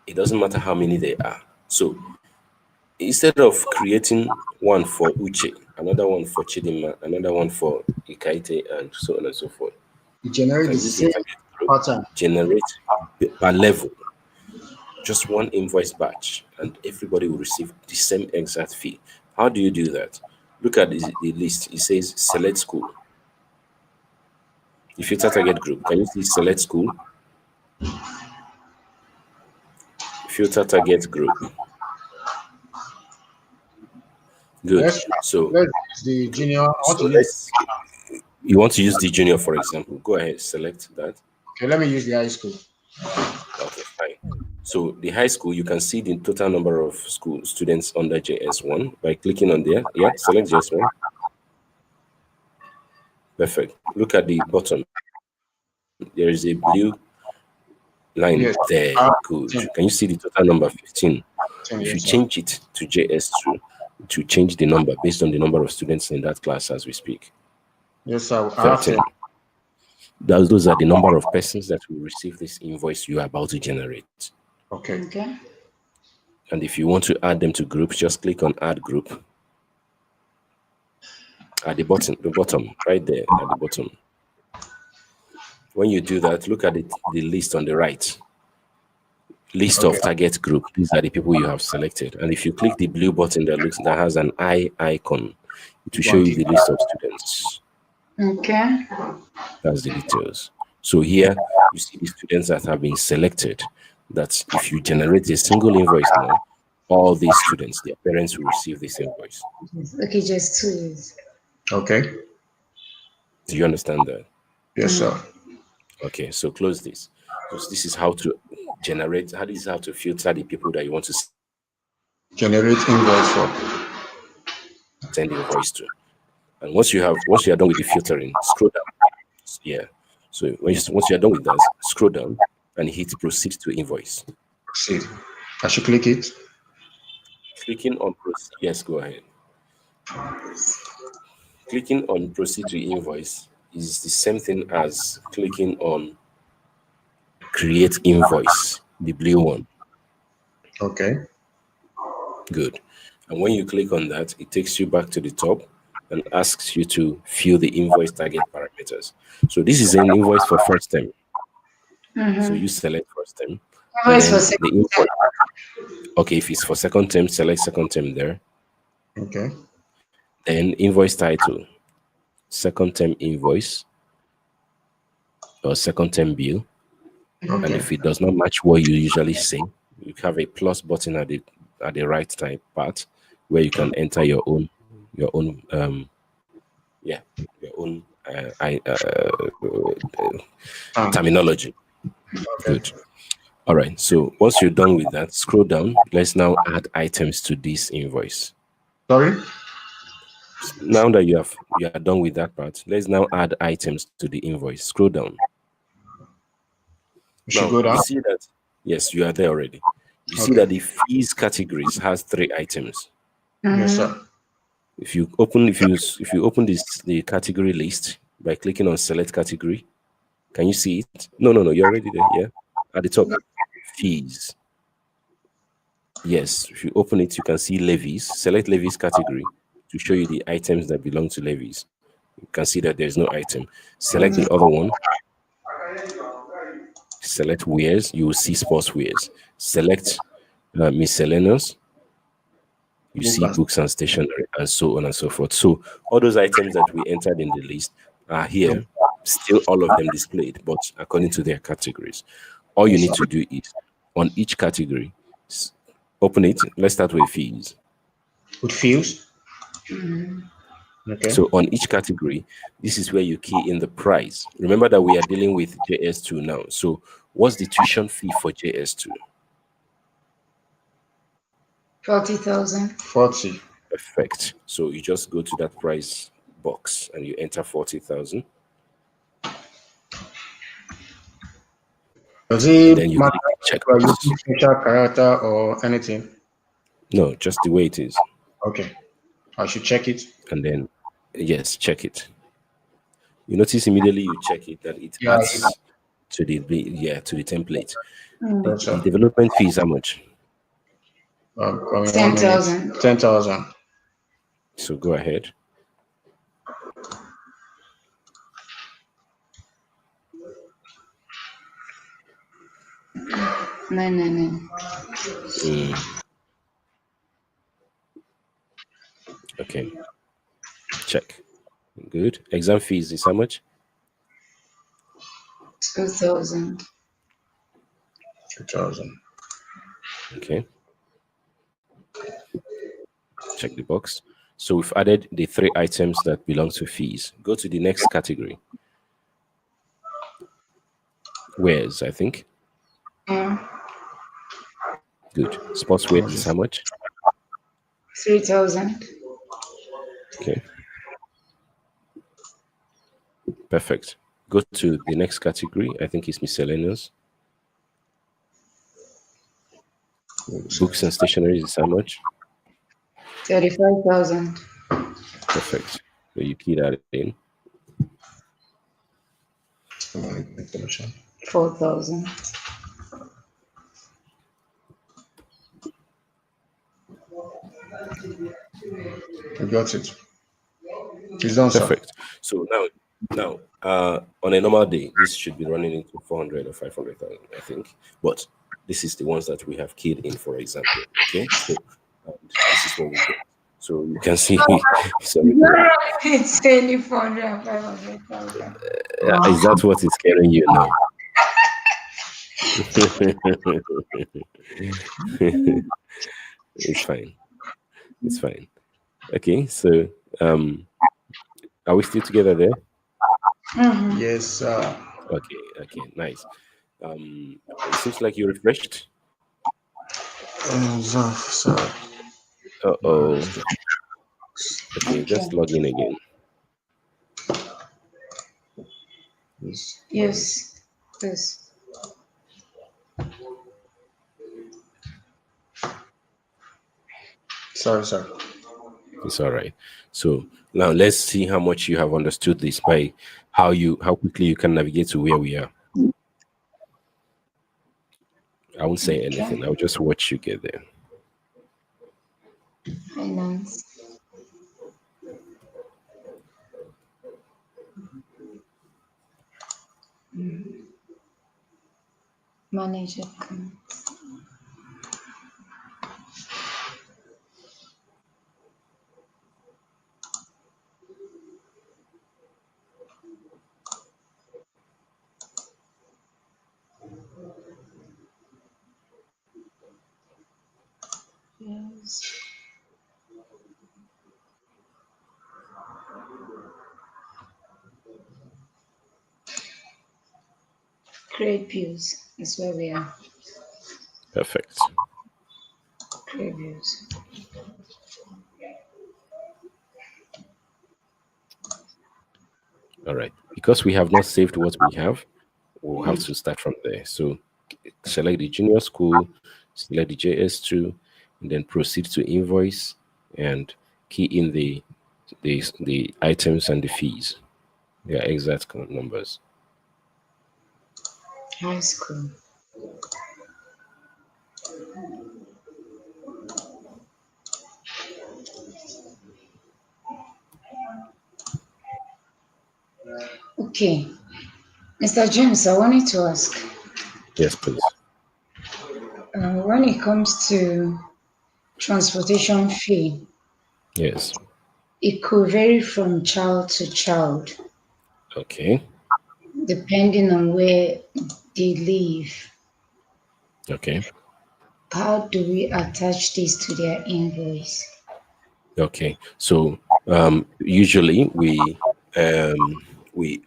It doesn't matter how many they are. So instead of creating one for Uche, another one for Chidima, another one for Ikaite, and so on and so forth, You generate the use the same target group, pattern. generate per level, just one invoice batch, and everybody will receive the same exact fee. How do you do that? Look at the list. It says select school. The filter target group. Can you see select school? Filter target group. Good. So let's use the junior. you want to use the junior, for example. Go ahead, select that. Okay, let me use the high school. Okay, fine. So the high school, you can see the total number of school students under JS1 by clicking on there. Yeah, select JS1. Perfect. Look at the bottom. There is a blue line there. Good. Can you see the total number 15? If you change it to JS2, to change the number based on the number of students in that class as we speak. Yes, sir. 13. Those are the number of persons that will receive this invoice you are about to generate. Okay. okay. And if you want to add them to groups, just click on add group at the bottom, right there at the bottom. When you do that, look at the list on the right. List of target group. These are the people you have selected. And if you click the blue button that has an eye icon, it will show you the list of students. Okay. That's the details. So here you see the students that have been selected. That if you generate a single invoice now, all these students, their parents will receive this invoice. Okay, just 2 years. Okay. Do you understand that? Yes, sir. Okay, so close this. So this is how to generate, this is how to filter the people that you want to Generate invoice for. send the invoice to. And once you are done with the filtering, scroll down. Yeah. So once you are done with that, scroll down and hit proceed to invoice. Proceed. I should click it. Clicking on proceed. Yes, go ahead. Clicking on proceed to invoice is the same thing as clicking on create invoice, the blue one. Okay. Good. And when you click on that, it takes you back to the top and asks you to fill the invoice target parameters. So this is an invoice for first term. So you select first term. Invoice for second term. Okay, if it's for second term, select second term there. Okay. Then invoice title, second term invoice or second term bill. Okay. And if it does not match what you usually say, you have a plus button at the right type part where you can enter your own terminology. Good. All right. So once you're done with that, scroll down. Let's now add items to this invoice. Sorry? Now that you are done with that part, let's now add items to the invoice. Scroll down. You should go down. You see that? Yes, you are there already. You see that the fees categories has 3 items. Yes, sir. If you open the category list by clicking on select category, can you see it? No, you're already there. Yeah, at the top, fees. Yes, if you open it, you can see levies. Select levies category to show you the items that belong to levies. You can see that there's no item. Select the other one. Select wares. You will see sports wares. Select miscellaneous. You see books and stationery and so on and so forth. So all those items that we entered in the list are here, still all of them displayed, but according to their categories. All you need to do is on each category, open it. Let's start with fees. With fees? Okay. So on each category, this is where you key in the price. Remember that we are dealing with JS2 now. So what's the tuition fee for JS2? 40,000. 40. Perfect. So you just go to that price box and you enter 40,000. Does it then you matter click check. if you use special character or anything? No, just the way it is. Okay. I should check it. And then, yes, check it. You notice immediately you check it that it adds to the template. The development fee is how much? 10,000. 10,000. So go ahead. No. Okay. Check. Good. Exam fees is how much? 2,000. 2,000. Okay. Check the box. So we've added the 3 items that belong to fees. Go to the next category. Wares, I think. Good. Sportswear is how much? 3,000. Okay. Perfect. Go to the next category. I think it's miscellaneous. Books and stationery is how much? 35,000. Perfect. So you key that in. 4,000. I got it. It's done, perfect. So now, on a normal day, this should be running into 400 or 500,000, I think. But this is the ones that we have keyed in, for example. Okay, so this is what we get. So you can see. It's only 400 and 500,000. Is that what is scaring you now? It's fine. It's fine. Okay, so are we still together there? Yes, sir. Okay, nice. It seems like you're refreshed. Sorry. Uh-oh. Okay, Okay. just log in again. Yes. Yes. Sorry, sir. It's all right. So now let's see how much you have understood this by how quickly you can navigate to where we are. I won't say anything. I'll just watch you get there. Finance. Manage account. Yes. Create views is where we are. Perfect. Create views. All right. Because we have not saved what we have, we'll have to start from there. So select the junior school, select the JS2, and then proceed to invoice and key in the items and the fees. Yeah, exact numbers. High school. Okay. Mr. James, I wanted to ask, Yes, please. when it comes to transportation fee, Yes. it could vary from child to child, Okay. depending on where they live. Okay. How do we attach this to their invoice? Okay. So usually we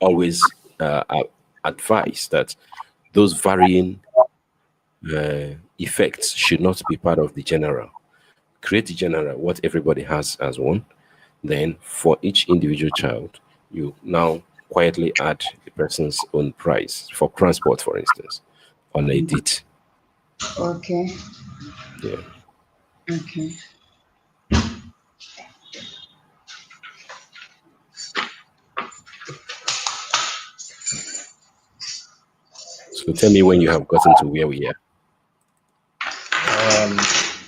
always advise that those varying effects should not be part of the general. Create the general, what everybody has as one. Then for each individual child, you now quietly add the person's own price for transport, for instance, on a DIT. Okay. Yeah. Okay. So tell me when you have gotten to where we are.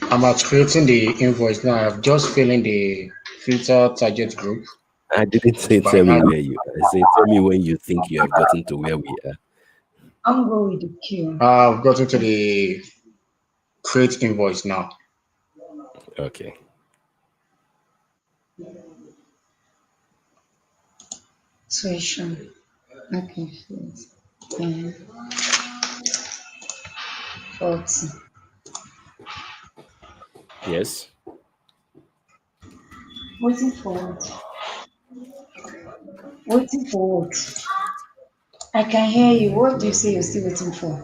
I'm at creating the invoice now. I've just filled in the filter target group I didn't say by tell me hand. where you are. I say tell me when you think you have gotten to where we are. I'm going with the queue. I've gotten to the create invoice now. Okay. Tuition. Okay. Fees. 40. Yes. Waiting for what? Waiting for what? I can hear you. What do you say you're still waiting for?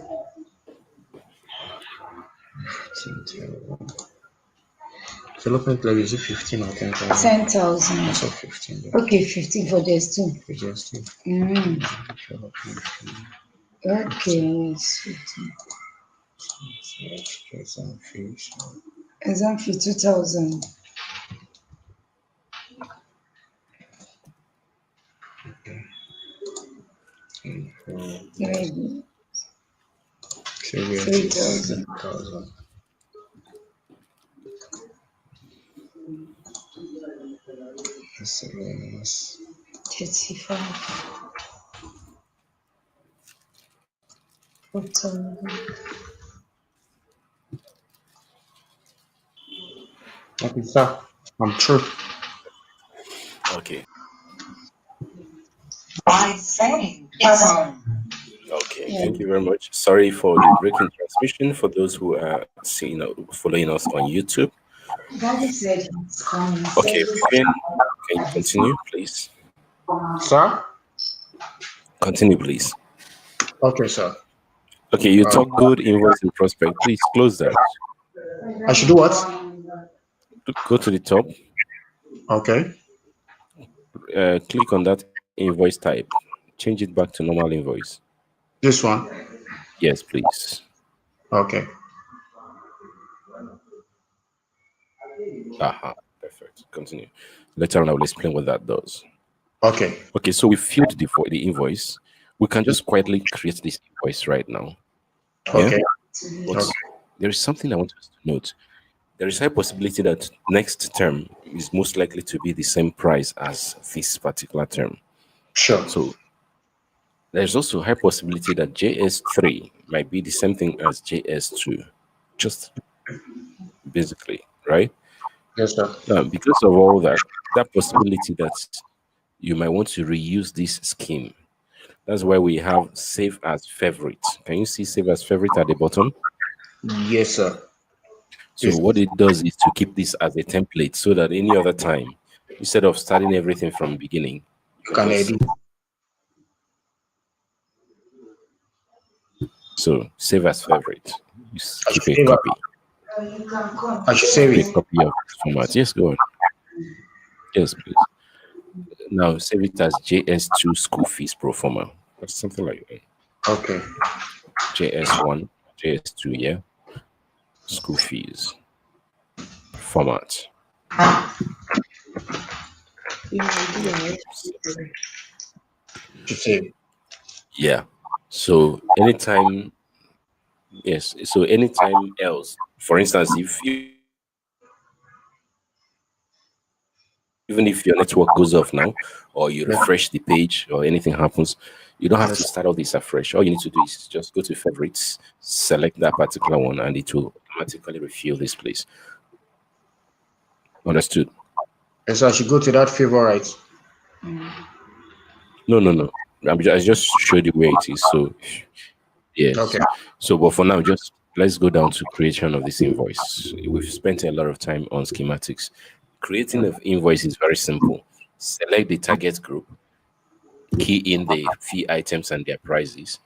Development level is it 15 or 10,000? 10,000. Also 15. Yeah. Okay, 15 for this too. Just Okay, it's 15. some fees. Exam fee 2,000. Maybe Savings 3,000. 3,000. Miscellaneous. 35. 4,000. Okay, sir. I'm true. Okay. By saying it's on. Okay. Yeah. Thank you very much. Sorry for the breaking transmission for those who are seeing following us on YouTube. Daddy said it's coming. Okay, Vin, can you continue, please? Sir? Continue, please. Okay, sir. Okay, you talk good invoice in prospect. Please close that. I should do what? Go to the top. Okay. Click on that invoice type. Change it back to normal invoice. This one. Yes, please. Okay. Aha, perfect. Continue. Later on, I will explain what that does. Okay. Okay, so we filled the invoice. We can just quietly create this invoice right now. Yeah? Okay. But Okay. there is something I want us to note. There is a possibility that next term is most likely to be the same price as this particular term. Sure. So there's also a high possibility that JS3 might be the same thing as JS2, just basically, right? Yes, sir. Now, because of all that, that possibility that you might want to reuse this scheme. That's why we have save as favorite. Can you see save as favorite at the bottom? Yes, sir. So Yes. what it does is to keep this as a template so that any other time, instead of starting everything from beginning, You can just edit. so save as favorite. Just I keep should a save copy. I should save Keep it. a copy of this format. Yes, go on. Yes, please. Now save it as JS2 school fees pro forma. That's something like that. Okay. JS1, JS2, yeah. School fees format. Should save. Yeah. So anytime, yes. So anytime else, for instance, if you even if your network goes off now, or you refresh the page, or anything happens, you don't have to start all this afresh. All you need to do is just go to favorites, select that particular one, and it will automatically refill this place. Understood? Yes, sir. I should go to that favorite. No. I just showed you where it is. So yes. Okay. So, but for now, just let's go down to creation of this invoice. We've spent a lot of time on schematics. Creating an invoice is very simple. Select the target group, key in the fee items and their prices,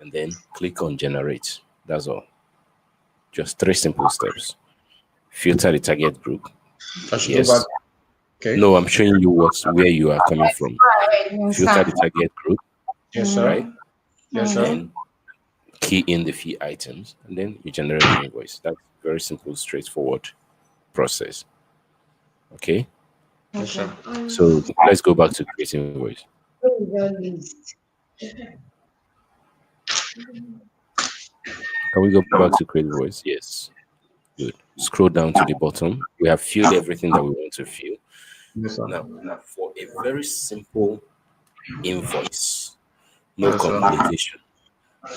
and then click on generate. That's all. Just 3 simple steps. Filter the target group. I should Yes. go back. Okay. No, I'm showing you where you are coming from. Filter the target group, Yes, sir. right? Yes, sir. Then key in the fee items, and then you generate the invoice. That's very simple, straightforward process. Okay. Yes, sir. So let's go back to creating invoice. Can we go back to create invoice? Yes. Good. Scroll down to the bottom. We have filled everything that we want to fill. Yes, sir. Now for a very simple invoice, no Yes, sir. complication,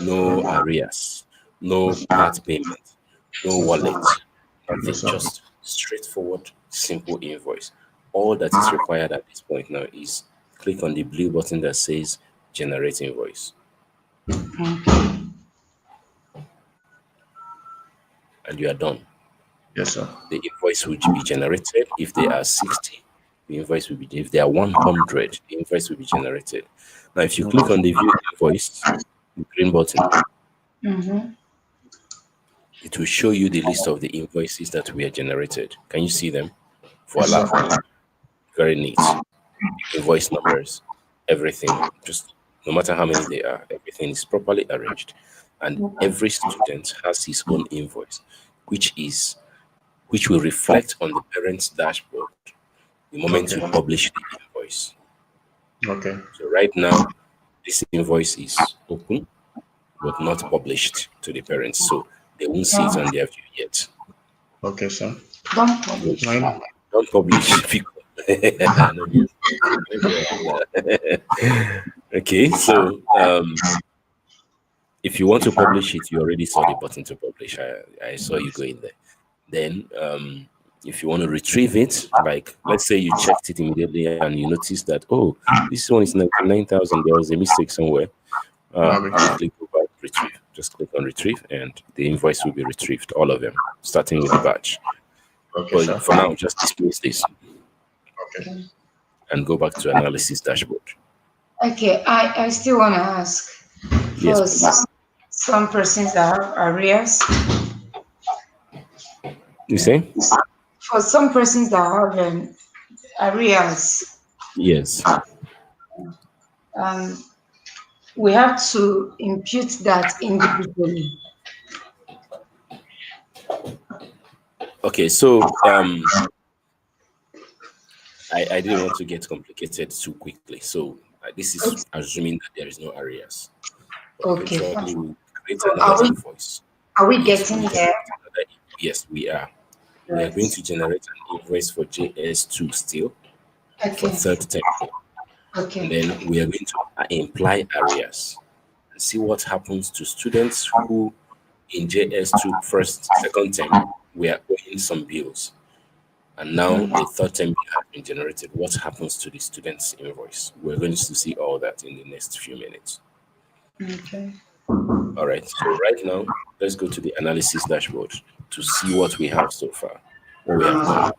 no arrears, no part payment, no wallet, nothing, Yes, sir. just straightforward, simple invoice. All that is required at this point now is click on the blue button that says generate invoice. And you are done. Yes, sir. The invoice will be generated. If they are 60, the invoice will be, if they are 100, the invoice will be generated. Now, if you click on the view invoice, the green button, it will show you the list of the invoices that were generated. Can you see them? Voila. Very neat. Invoice numbers, everything, just no matter how many they are, everything is properly arranged. And every student has his own invoice, which will reflect on the parent's dashboard the moment you publish the invoice. Okay. So right now, this invoice is open, but not published to the parents. So they won't see it on their view yet. Okay, sir. Don't publish. Why not? Don't publish people. Okay, so if you want to publish it, you already saw the button to publish. I saw you go in there. Then if you want to retrieve it, like let's say you checked it immediately and you notice that, oh, this one is 99,000, there was a mistake somewhere. You click over retrieve. Just click on retrieve and the invoice will be retrieved, all of them, starting with the batch. Okay, But sir. for now, just displace this Okay. and go back to analysis dashboard. Okay, I still want to ask Yes, for please. some persons that have arrears, You say? for some persons that have arrears, Yes. um, we have to impute that individually. Okay, so I didn't want to get complicated too quickly. So this is assuming that there is no arrears. But Okay, eventually fine. we'll create So another invoice. are we Yes, getting we'll there? generate another. Yes, we are. We are Right. going to generate an invoice for JS2 still for Okay. third term. And Okay. then we are going to imply arrears and see what happens to students who in JS2 second term, we are owing some bills. And now a third term bill has been generated. What happens to the student's invoice? We're going to see all that in the next few minutes. Okay. All right. So right now, let's go to the analysis dashboard to see what we have so far, what we have done.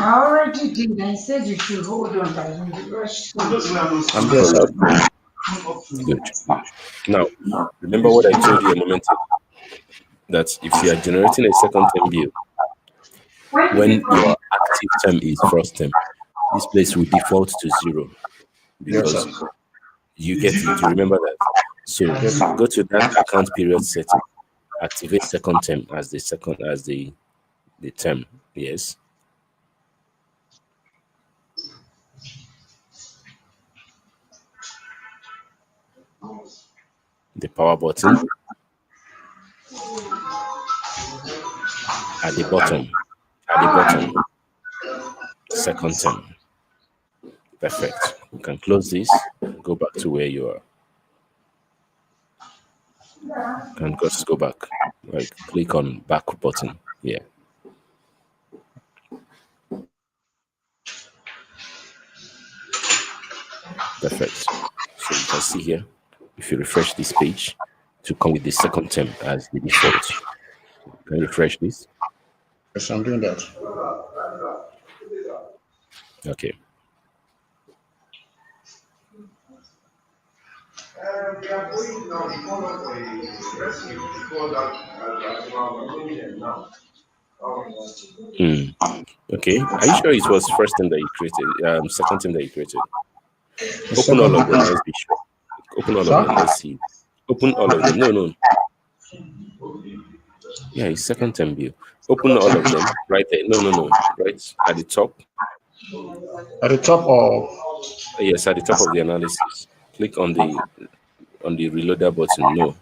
I already did. I said you should hold on. I will rush. I'm there, sir. Okay, good. Now, remember what I told you a moment ago, that if you are generating a second term bill, when your active term is first term, this place will default to 0 Yes, because sir. you get it. You remember that. So Yes, sir. go to that account period setting, activate second term as the term. Yes. The power button at the bottom. At the bottom, second term. Perfect. You can close this and go back to where you are. And just go back. Like click on back button. Yeah. Perfect. So you can see here, if you refresh this page, to come with the second term as the default. Can you refresh this? Yes, I'm doing that. Okay. Hmm. Okay. Are you sure it was first term that you created? Second term that you created? The Open all of second, them. Let's be sure. Open all of sir? them. Let's see. Open all of them. No, no. Yeah, it's second term view. Open all of them right there. No, no, no. Right at the top. At the top of, Yes, at the top of the analysis. Click on the reloader button. No.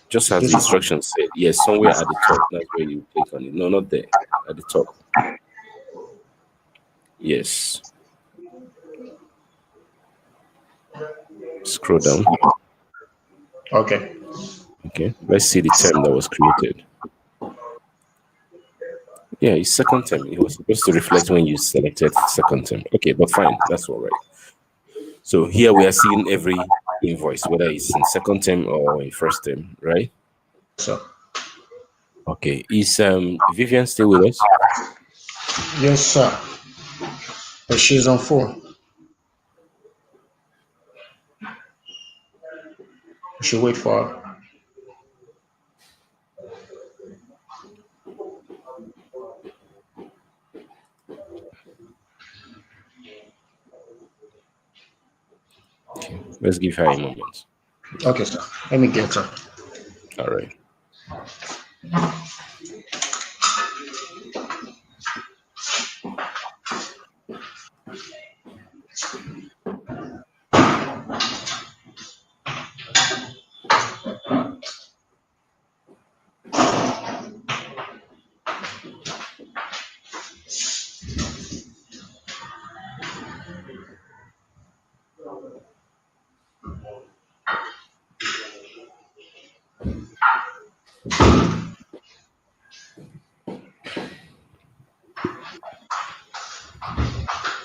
Just as the this, instructions said. Yes, somewhere at the top. That's where you click on it. No, not there. At the top. Yes. Scroll down. okay. Okay. Let's see the term that was created. Yeah, it's second term. It was supposed to reflect when you selected second term. Okay, but fine. That's all right. So here we are seeing every invoice, whether it's in second term or in first term, right? So, Okay. Is Vivian still with us? yes, sir. But she's on 4. We should wait for her. Okay. Let's give her a moment. Okay, sir. Let me get her. All right.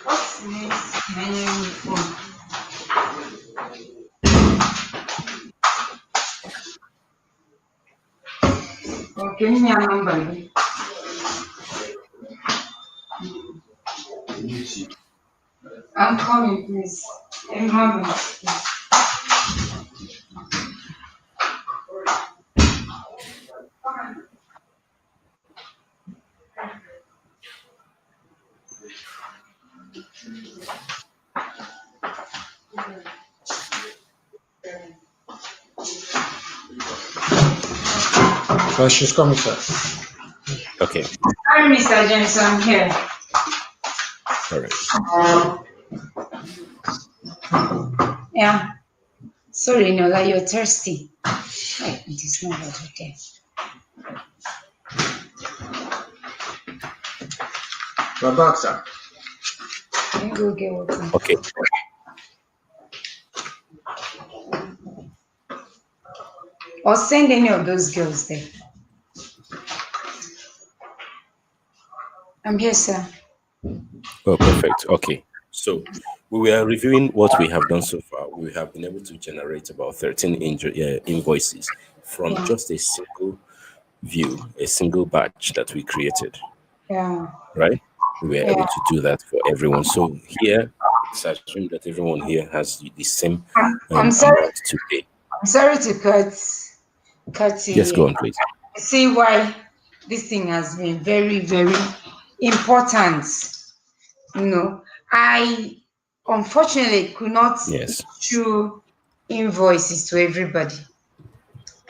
What's this menu phone? Okay, me a number. I'm coming, please. I'm coming. She's coming, sir. Okay. Hi, Mr. James, I'm here. All right. Yeah. Sorry, Nola, you're thirsty. It is not that okay. We're back, sir. Let me go get water. Okay. Or send any of those girls there. I'm here, sir. Oh, perfect. Okay. So we were reviewing what we have done so far. We have been able to generate about 13 invoices from Yeah. just a single view, a single batch that we created, Yeah. right? We were Yeah. able to do that for everyone. So here, it's assumed that everyone here has the same I'm sorry. amount to pay. I'm sorry to cut Yes, go you. on, please. See why this thing has been very, very important. You know, I unfortunately could not Yes. issue invoices to everybody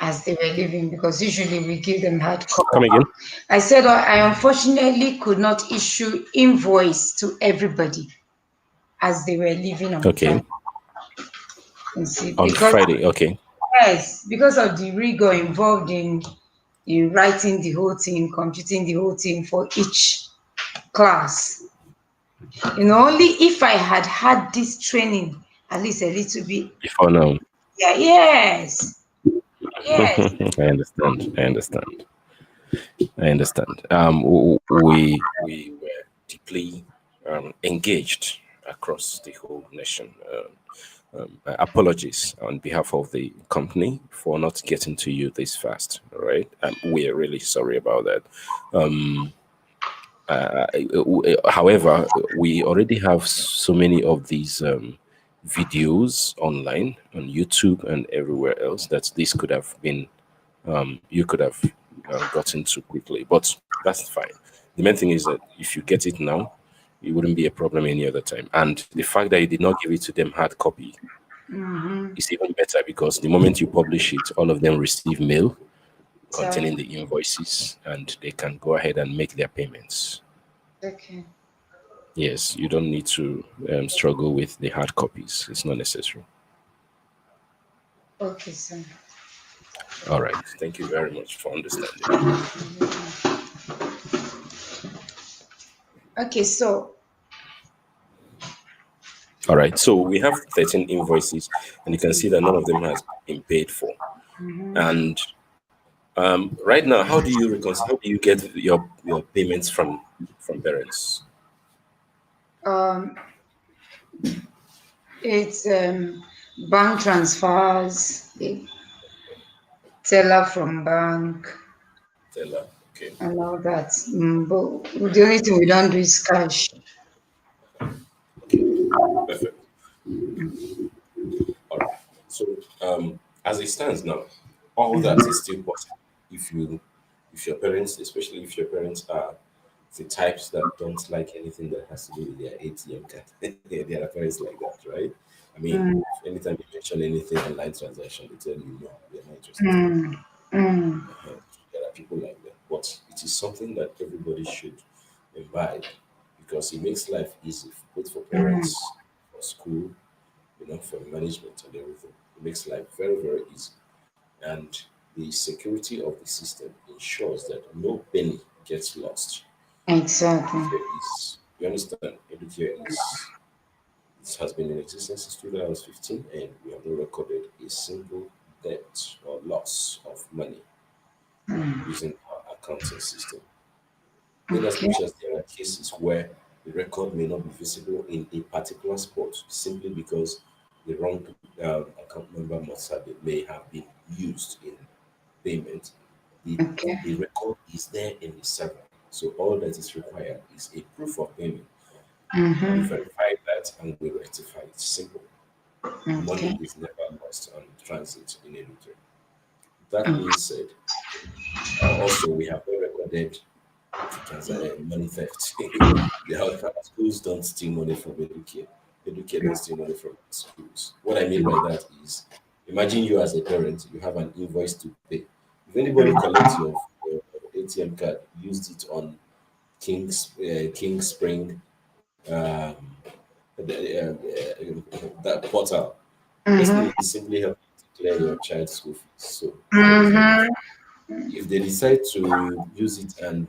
as they were leaving because usually we give them hard copy. Come again. I said I unfortunately could not issue invoice to everybody as they were leaving on Okay. Friday. You see, On because Friday. Okay. yes, because of the rigor involved in writing the whole thing, computing the whole thing for each class. You know, only if I had had this training at least a little bit. Before now. Yeah, yes. Yes. I understand. I understand. I understand. We were deeply engaged across the whole nation. Apologies on behalf of the company for not getting to you this fast. All right, we are really sorry about that. However, we already have so many of these videos online on YouTube and everywhere else that this could have been you could have gotten to quickly, but that's fine. The main thing is that if you get it now, it wouldn't be a problem any other time. And the fact that you did not give it to them hard copy is even better because the moment you publish it, all of them receive mail containing the invoices and they can go ahead and make their payments. Okay. Yes, you don't need to struggle with the hard copies. It's not necessary. Okay, sir. All right. Thank you very much for understanding. Okay, so All right. So we have 13 invoices, and you can see that none of them has been paid for. And right now, how do you reconcile? How do you get your payments from parents? um it's bank transfers, teller from bank Teller. Okay. and all that. But the only thing we don't do is cash. Okay. Perfect. All right. So as it stands now, all that is still possible if your parents, especially if your parents are the types that don't like anything that has to do with their ATM card. There are parents like that, right? I mean, Mm, anytime you mention anything online transaction, they tell you no, we are not interested. mm, mm, There are people like that, but it is something that everybody should imbibe because it makes life easy, both for mm. parents, for school, for management and everything. It makes life very, very easy. And the security of the system ensures that no penny gets lost. Exactly. Educare is, you understand, Educare is, it has been in existence since 2015 and we have not recorded a single debt or loss of money using our accounting system. In as Okay. much as there are cases where the record may not be visible in a particular spot simply because the wrong account number may have been used in payment, The record is there in the server. So all that is required is a proof of payment. We verify that and we rectify it. Simple. Money is never lost on transit in a return. That being said, also we have not recorded money theft. The health schools don't steal money from educare. Educare don't steal money from schools. What I mean by that is, imagine you as a parent, you have an invoice to pay. If anybody collects your ATM card, used it on King Spring, um, that portal, person will simply help you to clear your child's school fees. So, for example, if they decide to use it and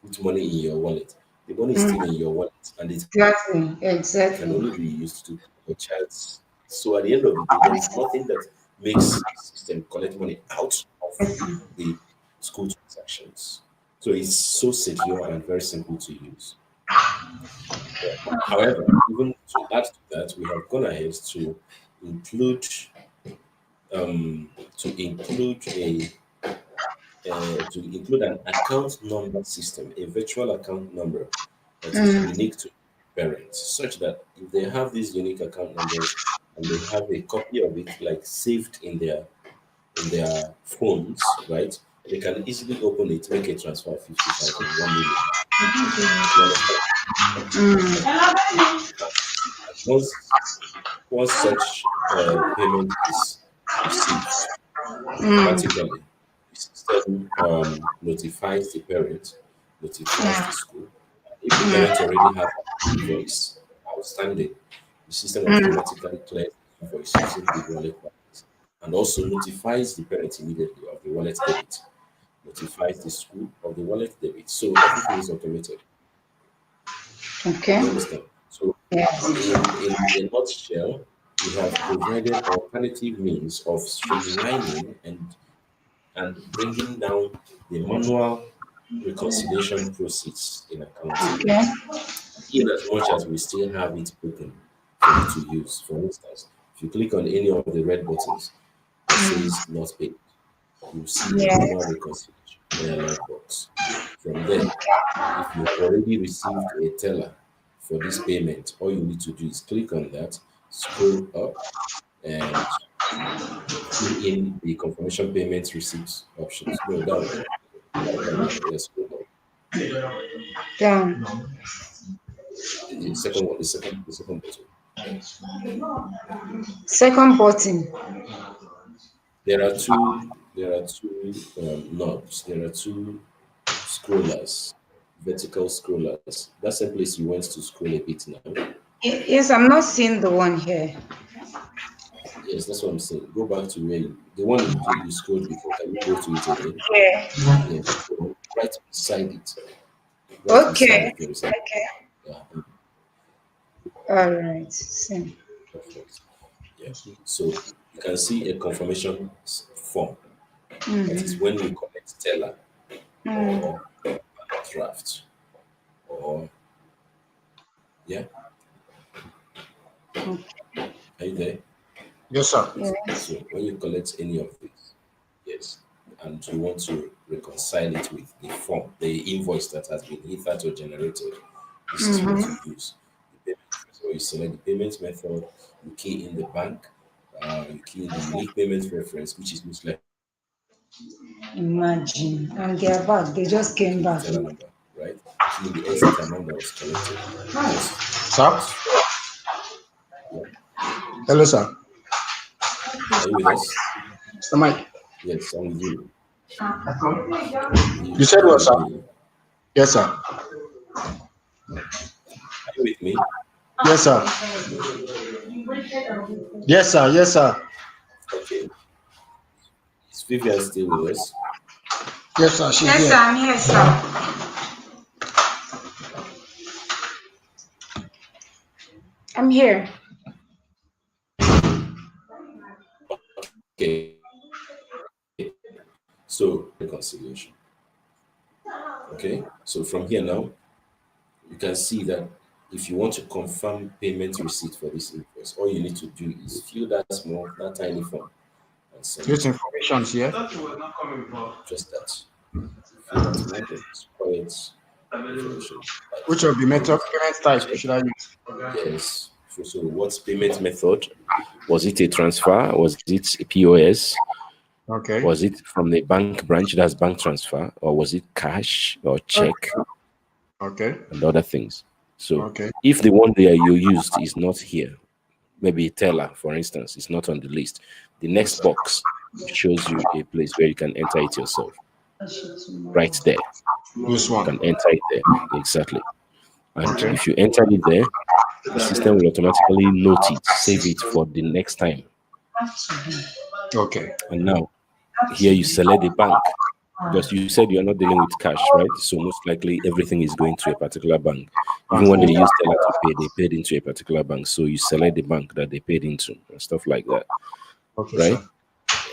put money in your wallet, the money is still in your wallet and it Exactly. can Exactly. only be used to your child's. So at the end of the day, there is nothing that makes the system collect money out of the school transactions. So it's so secure and very simple to use. However, even to add to that, we have gone ahead include include an account number system, a virtual account number that is unique to parents, such that if they have these unique account numbers and they have a copy of it like saved in their phones, right? They can easily open it, make a transfer of 50,000, 1 million. You understand? Once such payment is received, automatically the system notifies the parent, notifies the school. If the parent already has an invoice outstanding, the system automatically clears the invoice using the wallet balance and also notifies the parent immediately of the wallet debit, notifies the school of the wallet debit. So everything is automated. Okay. You understand? So Yes. in a nutshell, we have provided alternative means of streamlining and bringing down the manual reconciliation process in accounting, Okay. in as much as we still have it open for you to use. For instance, if you click on any of the red buttons that says not paid, you see a manual Yes. reconciliation dialog box. From there, if you have already received a teller for this payment, all you need to do is click on that, scroll up, and fill in the confirmation payment receipts options. No, down. Yes, scroll down. Down. The second one, the second button. Second button. There are two. There are two knobs. There are two scrollers, vertical scrollers. That's the place you want to scroll a bit now. Yes, I'm not seeing the one here. Yes, that's what I'm saying. Go back to where the one you scrolled before. Can you go to it again? Yeah. Yes. So right beside it. Right beside Okay. it, there is a Okay. yeah, All right. Same. perfect. Yeah. So you can see a confirmation form. That is when you collect teller or draft or yeah. Are you there? Yes, sir. Yes. So when you collect any of this, yes, and you want to reconcile it with the form, the invoice that has been hitherto generated, this is what you use. The payment, so you select the payment method, you key in the bank, you key in the unique payment reference, which is most likely Imagine. And they are back. They just came the back. teller number, right? Key in the exit amount that was collected. Just Sir? transfer. Yeah. Hello, sir. Are you with us? Mr. Mike. Yes, I'm with you. You said Are you what, with sir? me? Yes, sir. Are you with me? Yes, sir. Yes, sir. Yes, sir. Okay. Is Vivian still with us? Yes, sir. She's Yes, sir. here. I'm here, sir. I'm here. Okay. So reconciliation. Okay. So from here now, you can see that if you want to confirm payment receipt for this invoice, all you need to do is fill that tiny form and send This it. information here. Just that. Which of the payment type should I use? Yes. So what's payment method? Was it a transfer? Was it a POS? Okay. Was it from the bank branch, that's bank transfer, or was it cash or check? Okay. And other things. So Okay. if the one that you used is not here, maybe a teller, for instance, is not on the list, the next box shows you a place where you can enter it yourself. Right there. This You one. can enter it there. Exactly. And Okay. if you enter it there, the system will automatically note it, save it for the next time. Okay. And now, here you select the bank. Because you said you're not dealing with cash, right? So most likely everything is going to a particular bank. Even when they use teller to pay, they paid into a particular bank. So you select the bank that they paid into and stuff like that. Okay, right? sir.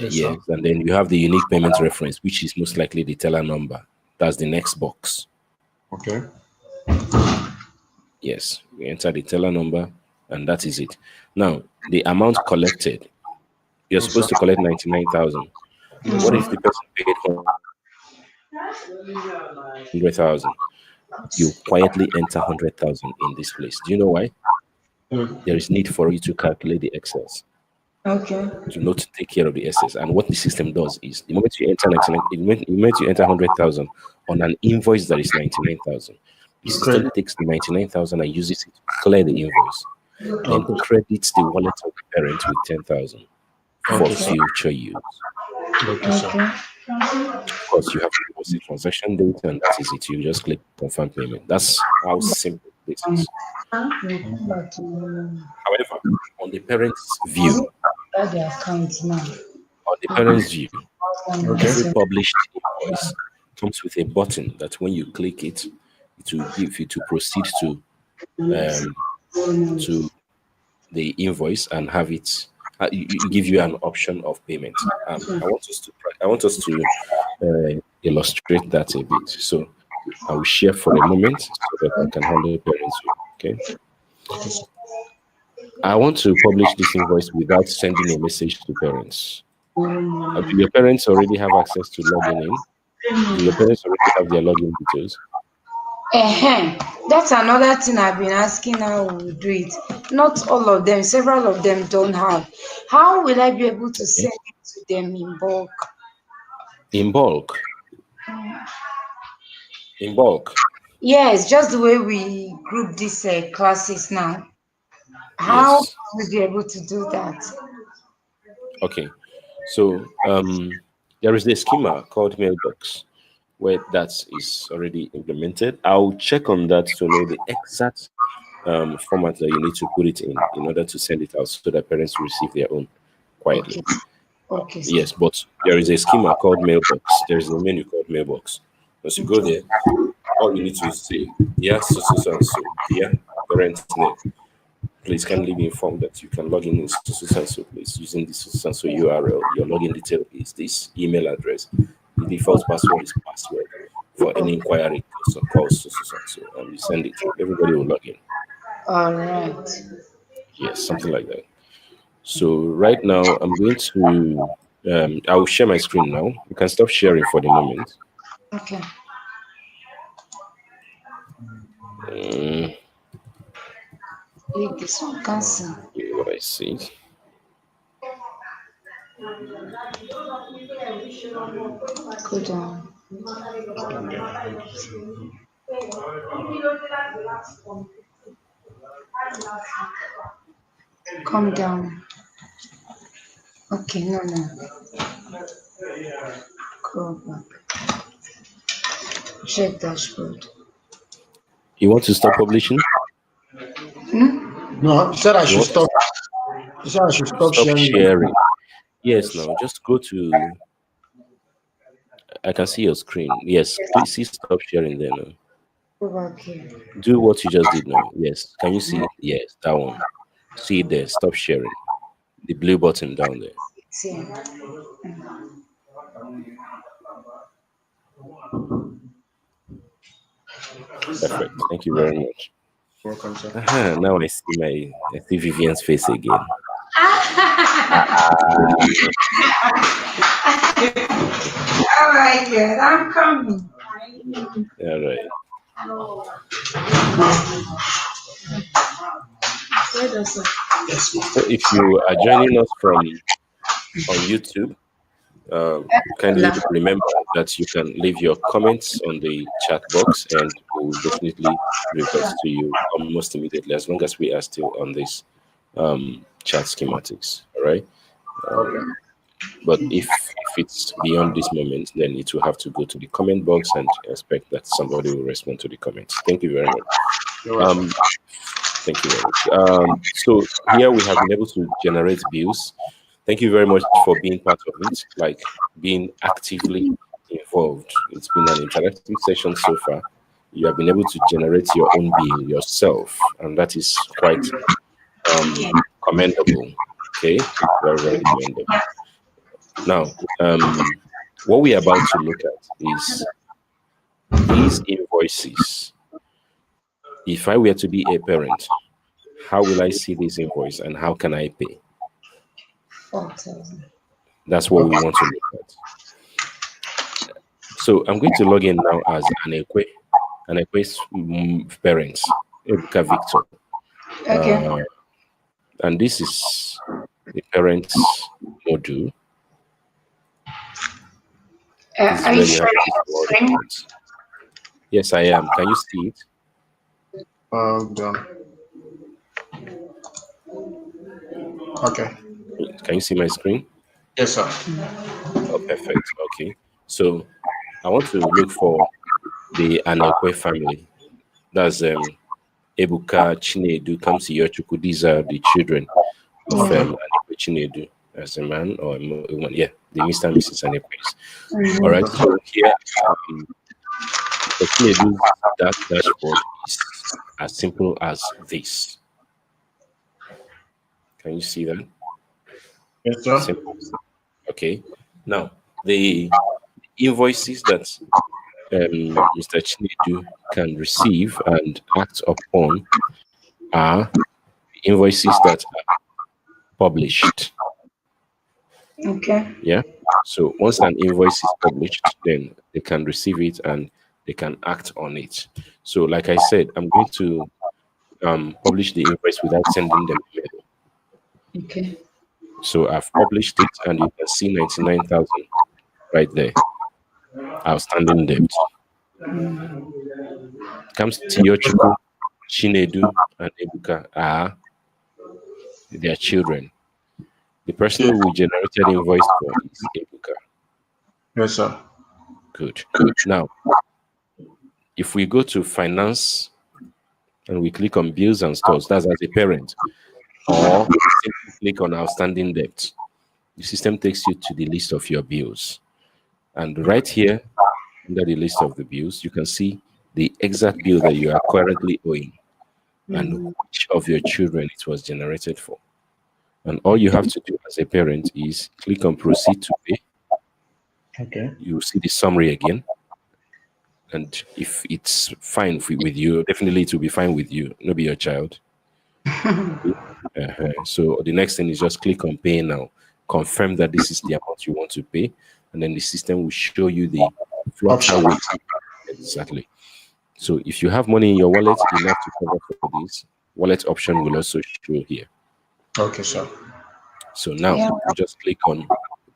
Yes, Yes. sir. And then you have the unique payment reference, which is most likely the teller number. That's the next box. Okay. Yes. We enter the teller number and that is it. Now, the amount collected, you're Yes, supposed sir. to collect 99,000. What if the person paid 100,000? You quietly enter 100,000 in this place. Do you know why? There is need for you to calculate the excess, Okay. to not take care of the excess. And what the system does is the moment you enter 99, the moment you enter 100,000 on an invoice that is 99,000, the system Credit. takes the 99,000 and uses it to clear the invoice, then Okay. credits the wallet of the parent with 10,000 for Okay, sir. future use. Okay, sir. Okay. Of course, you have to post the transaction data, and that is it. You just click confirm payment. That's how simple this is. However, on the parent's view, Add the account now. every published invoice comes with a button that when you click it, it will give you to proceed to the invoice and have it. It give you an option of payment. I want us to illustrate that a bit. So I will share for a moment so that I can handle parents view. Okay. I want to publish this invoice without sending a message to parents. Do your parents already have access to logging in? Do your parents already have their login details? That's another thing I've been asking how we do it. Not all of them, several of them don't have. How will I be able to send it to them in bulk? In bulk. In bulk. Yes, just the way we group these classes now. How Yes. will we be able to do that? Okay. So there is a schema called Mailbox where that is already implemented. I'll check on that to know the exact format that you need to put it in order to send it out so that parents receive their own quietly. Okay. Okay. Yes, but there is a schema called Mailbox. There is a menu called Mailbox. Once you go there, all you need to say, yeah, so, yeah, parent's name. Please kindly be informed that you can log in so place using this so URL. Your login detail is this email address. The default password is password. For any inquiry, calls so, and you send it. Everybody will log in. All right. Yes, something like that. So right now, I'm going to. I will share my screen now. You can stop sharing for the moment. Okay. Leave this one. Cancel. What I see. Go down. Come down. Okay, no. Go back. Check dashboard. You want to stop publishing? No, he said I You should want to stop. He said I should stop stop sharing. sharing? Yes. Now just go to. I can see your screen. Yes. Please see stop sharing there now. Go back here. Do what you just did now. Yes. Can you see? Yes, that one. See it there. Stop sharing. The blue button down there. It's here. Perfect. Thank you very much. Welcome, sir. Now I see Vivian's face again. All my God, I'm coming. All right. So if you are joining us from on YouTube, kindly remember that you can leave your comments on the chat box, and we'll definitely revert to you almost immediately, as long as we are still on this chat schematics. All right. But if it's beyond this moment, then it will have to go to the comment box and expect that somebody will respond to the comments. Thank you very much. Thank you very much. So here we have been able to generate bills. Thank you very much for being part of it, like being actively involved. It's been an interactive session so far. You have been able to generate your own bill yourself, and that is quite commendable. Okay, very, very commendable. Now, what we are about to look at is these invoices. If I were to be a parent, how will I see this invoice and how can I pay? 4,000. That's what we want to look at. So I'm going to log in now as an Ekwe's parents, Ebuka Victor. Okay. And this is the parents module. This is Are where you you have sharing this your word screen? reports. Yes, I am. Can you see it? Okay. Can you see my screen? Yes, sir. Oh, perfect. Okay. So I want to look for the Anekwe family. That's Ebuka Chinedu comes here. These are the children of Anekwe Chinedu as a man or a woman. Yeah, the Mr. and Mrs. Anekwes. All right. So here, Chinedu's that dashboard is as simple as this. Can you see that? Yes, sir. Simple. Okay. Now the invoices that Mr. Chinedu can receive and act upon are invoices that are published. Okay. Yeah. So once an invoice is published, then they can receive it and they can act on it. So, like I said, I'm going to publish the invoice without sending them email. Okay. So I've published it, and you can see 99,000 right there. Outstanding debt. Comes to Yochuku, Chinedu, and Ebuka are their children. The person who generated invoice for is Ebuka. Yes, sir. Good. Now, if we go to finance and we click on bills and stores, that's as a parent, or simply click on outstanding debt, the system takes you to the list of your bills. And right here, under the list of the bills, you can see the exact bill that you are currently owing and which of your children it was generated for. And all you have to do as a parent is click on proceed to pay. Okay. You see the summary again. And if it's fine with you, definitely it will be fine with you, not be your child. So the next thing is just click on pay now. Confirm that this is the amount you want to pay. And then the system will show you the fluctuate. Exactly. So if you have money in your wallet enough to cover for this, wallet option will also show here. Okay, sir. So now you just click on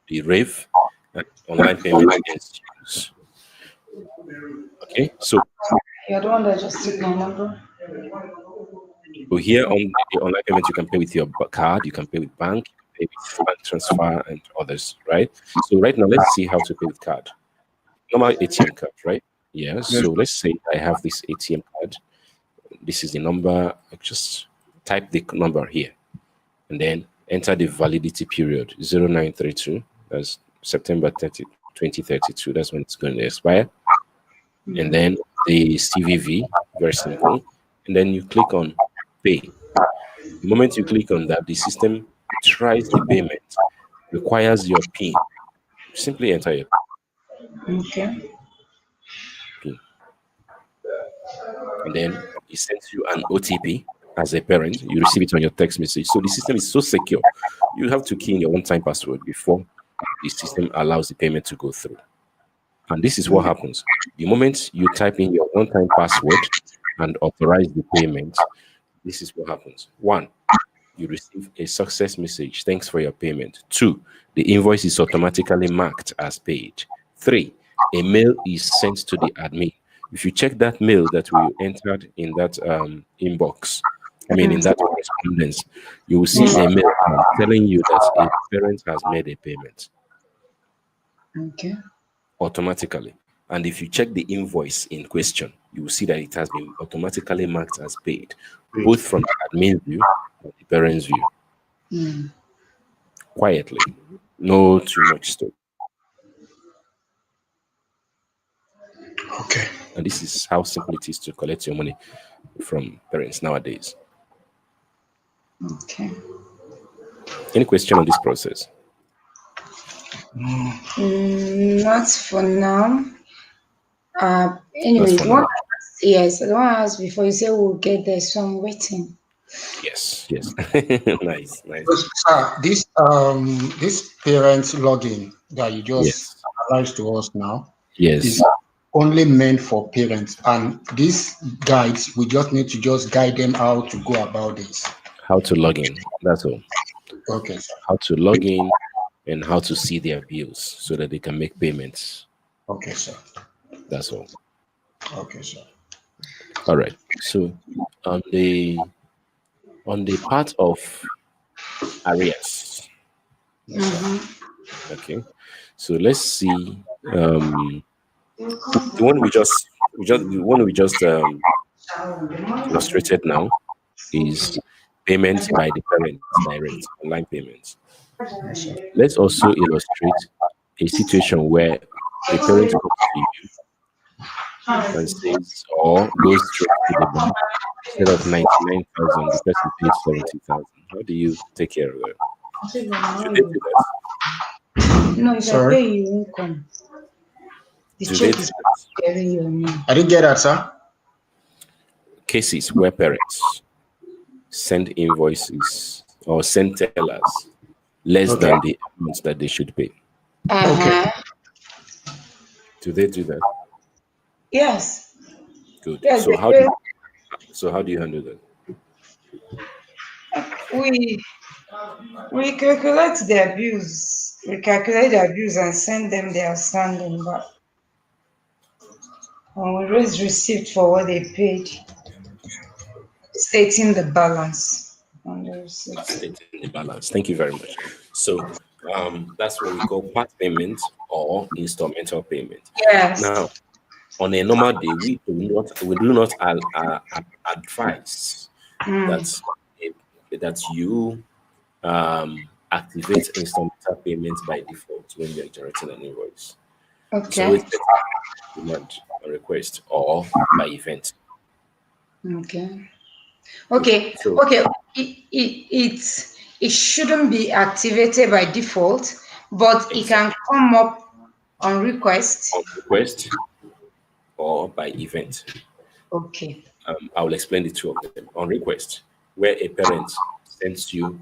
the RAVE and online payment institutes. Okay, so You're the one that just took my number. So here on the online payment, you can pay with your card, you can pay with bank, you can pay with bank transfer and others, right? So right now, let's see how to pay with card. Normal ATM card, right? Yeah, so let's say I have this ATM card. This is the number. I just type the number here and then enter the validity period, 0932. That's September 30, 2032. That's when it's going to expire. And then the CVV, very simple. And then you click on pay. The moment you click on that, the system tries the payment, requires your PIN. Simply enter your Okay. PIN. And then it sends you an OTP as a parent. You receive it on your text message. So the system is so secure. You have to key in your one-time password before the system allows the payment to go through. And this is what happens. The moment you type in your one-time password and authorize the payment, this is what happens. 1, you receive a success message. Thanks for your payment. 2, the invoice is automatically marked as paid. 3, a mail is sent to the admin. If you check that mail that we entered in that inbox, in that correspondence, you will see a mail telling you that a parent has made a payment Okay. automatically. And if you check the invoice in question, you will see that it has been automatically marked as paid, both from the admin view and the parent's view. Quietly, no too much stuff. Okay. And this is how simple it is to collect your money from parents nowadays. Okay. Any question on this process? Not for now. That's Anyways, for now. yes, the one I asked before, you said we'll get there, so I'm waiting. Yes. Nice. So, sir, this parent login that you just Yes. analyzed to us now Yes. is only meant for parents, and these guides we just need to just guide them how to go about this. How to log in. That's all. Okay, sir. How to log in and how to see their bills so that they can make payments. Okay, sir. That's all. Okay, sir. All right. So on the part of arrears. Okay. So let's see. The one we just illustrated now is payments by the parents direct, online payments. Let's also illustrate a situation where a parent comes to you and says, or goes straight to the bank, instead of 99,000, the person pays 70,000. How do you take care of that? Do they do that? No, if I Sorry? pay, you won't come. The Do they check do is that? getting your name. I didn't get that, sir. Cases where parents send invoices or send tellers less than the amount that they should pay. Okay. Do they do that? Yes. Good. Yes, So how do you handle that? we calculate their bills. We calculate their bills and send them the outstanding back. And we raise receipt for what they paid, stating the balance on the receipt. Stating the balance. Thank you very much. So that's what we call part payment or installmental payment. Yes. Now, on a normal day, we do not advise that you activate installmental payments by default when you're generating an invoice. It's Okay. always better demand a request or by event. Okay. Okay. So- Okay. It shouldn't be activated by default, but it can come up on request. On request or by event. Okay. I will explain the two of them. On request, where a parent sends you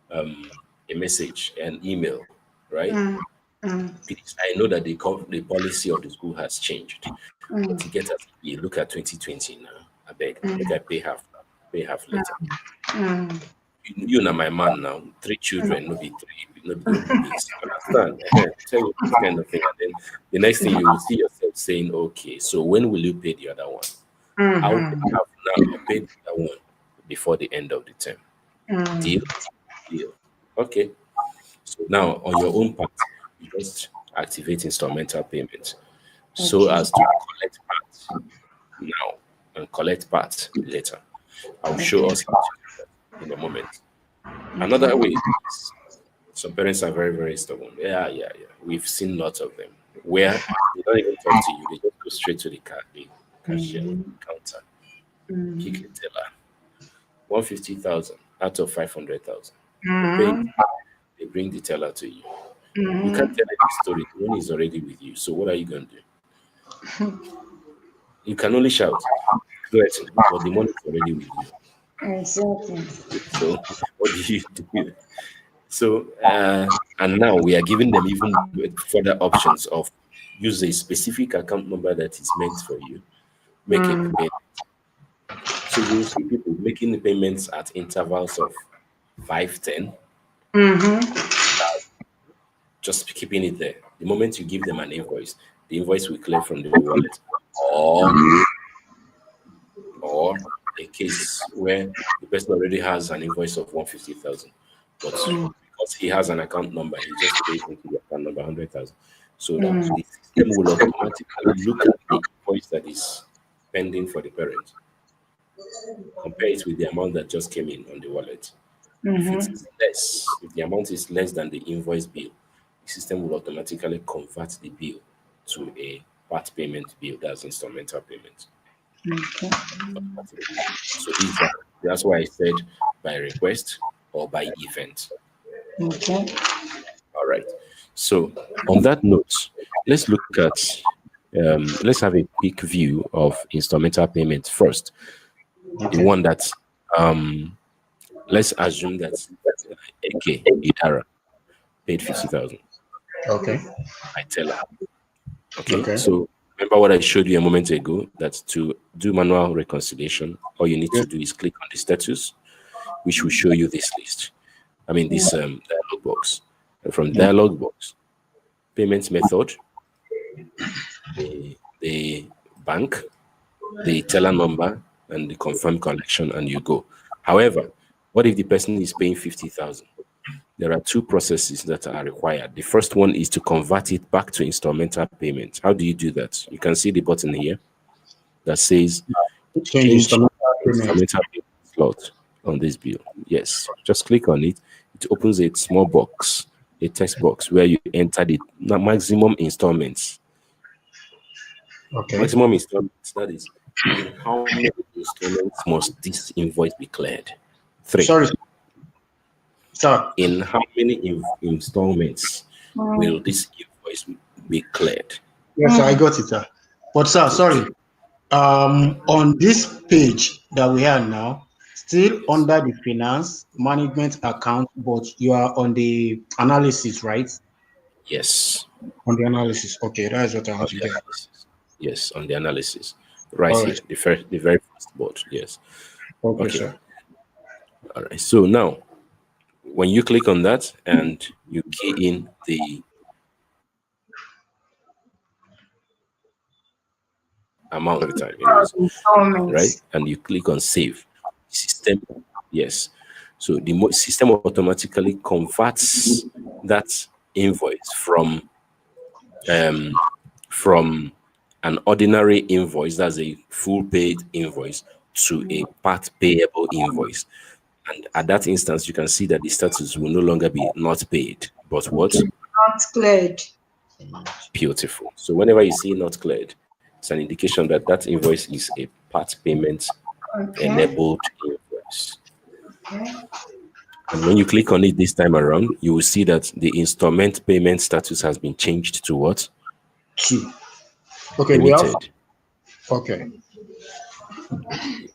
a message, an email, right? Please, I know that the policy of the school has changed. But to get us, you look at 2020 now. I beg, make I pay half later. You know my man now, 3 children, no be 3, no be this. Understand? Tell you this kind of thing, and then the next thing you will see yourself saying, okay, so when will you pay the other one? I will have now paid the other one before the end of the term. Deal? Okay. So now on your own part, you just activate installmental payments so as to collect part now and collect part later. I'll show us how to do that in a moment. Another way is some parents are very, very stubborn. Yeah. We've seen lots of them where they don't even talk to you, they just go straight to the cashier counter, pick a teller. 150,000 out of 500,000. They bring the teller to you. You can't tell any story. The money is already with you. So what are you going to do? You can only shout, threaten, but the money is already with you. Exactly. So what do you do? So and now we are giving them even further options of use a specific account number that is meant for you, make a payment. So you will see people making the payments at intervals of 5, 10, just keeping it there. The moment you give them an invoice, the invoice will clear from the wallet. Or a case where the person already has an invoice of 150,000, but because he has an account number, he just pays into the account number 100,000. So now the system will automatically look at the invoice that is pending for the parent, compare it with the amount that just came in on the wallet. If it is less, if the amount is less than the invoice bill, the system will automatically convert the bill to a part payment bill, that's instrumental payment. So that's why I said by request or by event. Okay. All right. So on that note, let's look at let's have a quick view of instrumental payment first. The one that let's assume that AK Idara paid 50,000. Okay. I tell her. Okay. So remember what I showed you a moment ago, that to do manual reconciliation, all you need to do is click on the status, which will show you this list. I mean, this dialog box. And from dialog box, payment method, the bank, the teller number, and the confirmed collection, and you go. However, what if the person is paying 50,000? There are two processes that are required. The first one is to convert it back to instrumental payment. How do you do that? You can see the button here that says Change change payment. instrumental payment slot on this bill. Yes, just click on it. It opens a small box, a text box, where you enter the maximum installments. Okay. Maximum installments, that is, in how many installments must this invoice be cleared? 3. Sorry. Sir. In how many installments will this invoice be cleared? Yes, sir, I got it, sir. But sir, sorry. On this page that we have now, still under the finance management account, but you are on the analysis, right? Yes. On the analysis. Okay, that is what I On want to the get. analysis. Yes, on the analysis. Right All here, right. the very first board. Yes. Okay, Okay. sir. All right. So now, when you click on that and you key in the amount every time, right? Installments. And you click on save, system, yes. So the system automatically converts that invoice from an ordinary invoice, that's a full paid invoice, to a part payable invoice. And at that instance, you can see that the status will no longer be not paid, but what? Not cleared. Beautiful. So whenever you see not cleared, it's an indication that that invoice is a part payment Okay. enabled invoice. Okay. And when you click on it this time around, you will see that the installment payment status has been changed to what? 2. Okay, we have. Limited. Okay.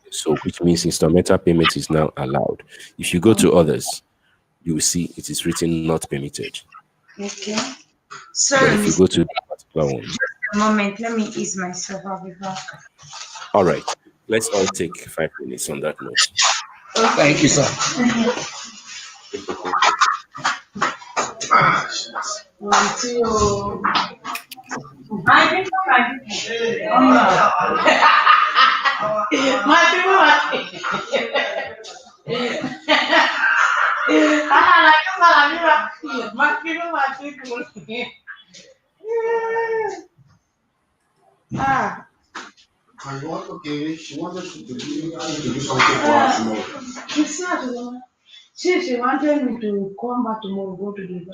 So which means instrumental payment is now allowed. If you go to others, you will see it is written not permitted. Okay. But Sorry, if you Miss. go to that particular one, Just a moment. Let me ease myself. I'll be back. all right, let's all take 5 minutes on that note. Thank you, sir. Okay, she wanted to do something for us tomorrow. She wanted me to come back tomorrow, go to the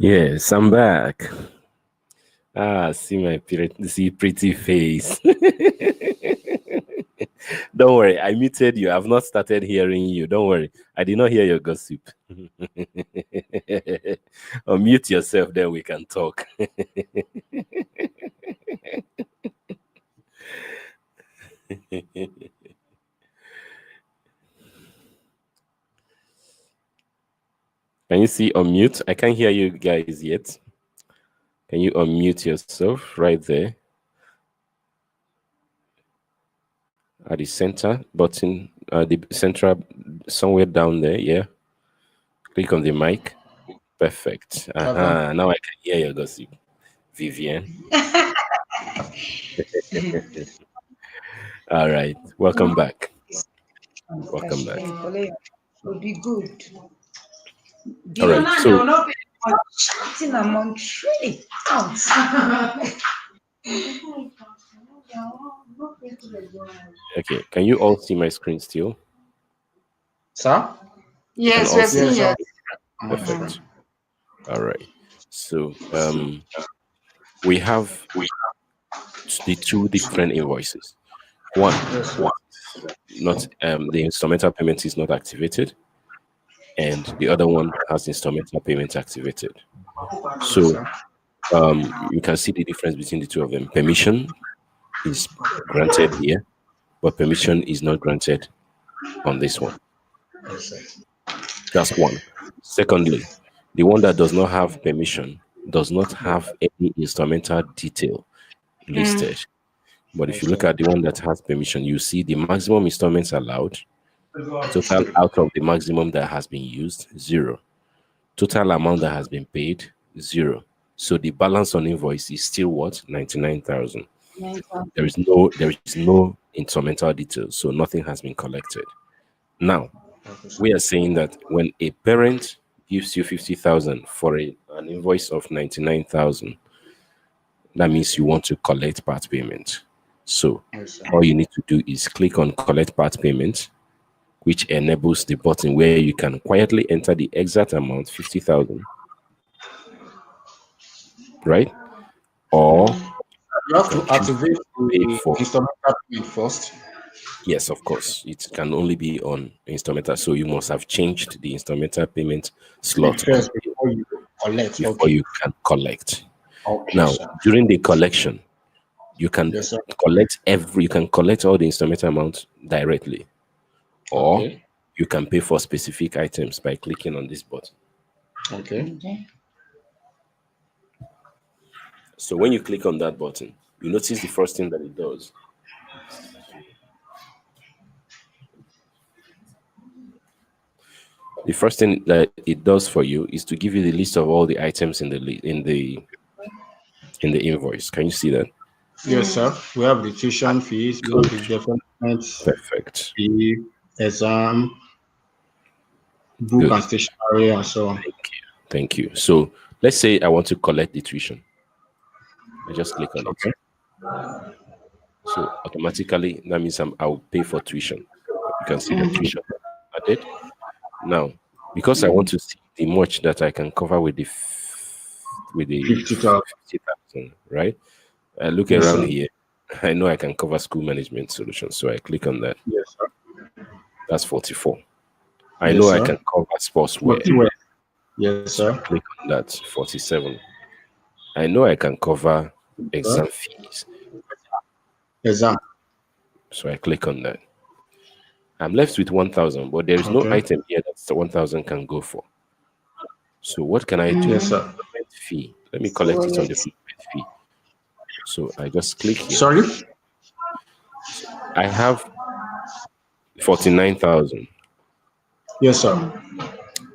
Yes, I'm back. See my pretty face. Don't worry, I muted you. I've not started hearing you. Don't worry, I did not hear your gossip. Unmute yourself, then we can talk. Can you see unmute? I can't hear you guys yet. Can you unmute yourself right there? At the center button, the central, somewhere down there, yeah. Click on the mic. Perfect. Now I can hear your gossip, Vivian. All right. Welcome back. Welcome back. Will be good. All right. So Chatting among really counts. okay, can you all see my screen still? Sir? Yes, all we're see seeing it. Perfect. All right. So we have the two different invoices. One, not the instrumental payment is not activated, and the other one has instrumental payment activated. So you can see the difference between the two of them. Permission is granted here, but permission is not granted on this one. That's one. Secondly, the one that does not have permission does not have any instrumental detail listed. But if you look at the one that has permission, you see the maximum installments allowed, total out of the maximum that has been used, 0. Total amount that has been paid, 0. So the balance on invoice is still what? 99,000. There is no instrumental details, so nothing has been collected. Now, we are saying that when a parent gives you 50,000 for an invoice of 99,000, that means you want to collect part payment. So all you need to do is click on collect part payment, which enables the button where you can quietly enter the exact amount, 50,000, right? Or You have to activate the for instrumental payment first. yes, of course. It can only be on instrumental, so you must have changed the instrumental payment slot First before you collect. before you can collect. Okay, Now, sir. during the collection, you can Yes, sir. collect all the instrumental amount directly, or Okay. you can pay for specific items by clicking on this button. Okay. So when you click on that button, you notice the first thing that it does. The first thing that it does for you is to give you the list of all the items in the invoice. Can you see that? Yes, sir. We have the tuition fees, we have the development Perfect. fee, exam, book Good. and stationery, and so on. Thank you. So let's say I want to collect the tuition. I just click on Okay. it. So automatically, that means I'll pay for tuition. You can see the tuition added. Now, because I want to see the much that I can cover with the 50,000. 50,000, right? I look Yes, around sir. here. I know I can cover school management solutions, so I click on that. Yes, sir. That's 44. I Yes, know I sir. can cover sportswear. Yes, So I sir. click on that. 47. I know I can cover exam fees. Exam. So I click on that. I'm left with 1,000, but there is no Okay. item here that 1,000 can go for. So what can I do? Yes, sir. Development fee. Let me collect it on the development fee. So I just click here. Sorry? I have 49,000. Yes, sir.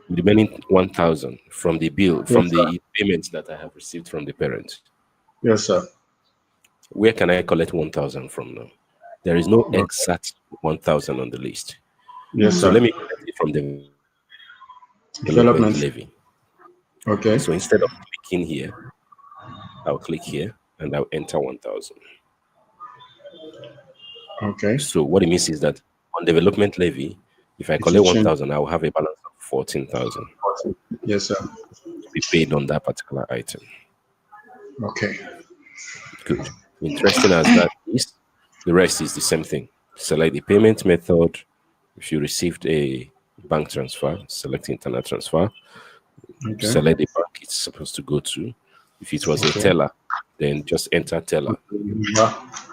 The remaining 1,000 from the bill, from Yes, the payments that I have received from the parent. Yes, sir. Where can I collect 1,000 from now? There is no exact 1,000 on the list. Yes, So sir. let me collect it from the development Development. levy. Okay. So instead of clicking here, I'll click here and I'll enter 1,000. Okay. So what it means is that on development levy, if I It collect will change. 1,000, I will have a balance of 14,000 Yes, sir. to be paid on that particular item. Okay. Good. Interesting as that is, the rest is the same thing. Select the payment method. If you received a bank transfer, select internal transfer. Okay. Select the bank it's supposed to go to. If it was a teller, then just enter teller.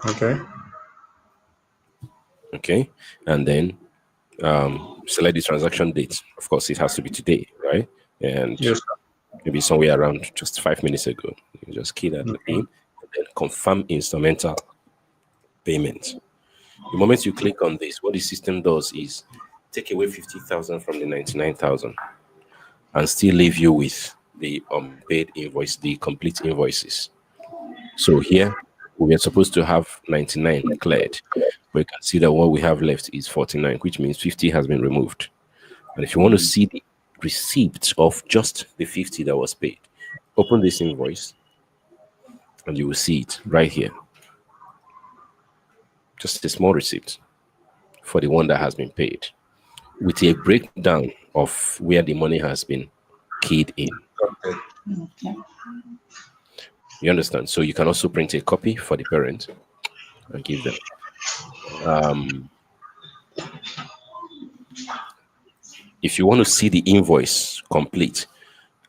Okay. Okay. And then select the transaction date. Of course, it has to be today, right? And Yes. maybe somewhere around just 5 minutes ago. You just key that in and then confirm instrumental payment. The moment you click on this, what the system does is take away 50,000 from the 99,000 and still leave you with the unpaid invoice, the complete invoices. So here we are supposed to have 99 cleared. We can see that what we have left is 49, which means 50 has been removed. And if you want to see the receipt of just the 50 that was paid, open this invoice and you will see it right here. Just a small receipt for the one that has been paid with a breakdown of where the money has been keyed in. You understand? So you can also print a copy for the parent and give them. If you want to see the invoice complete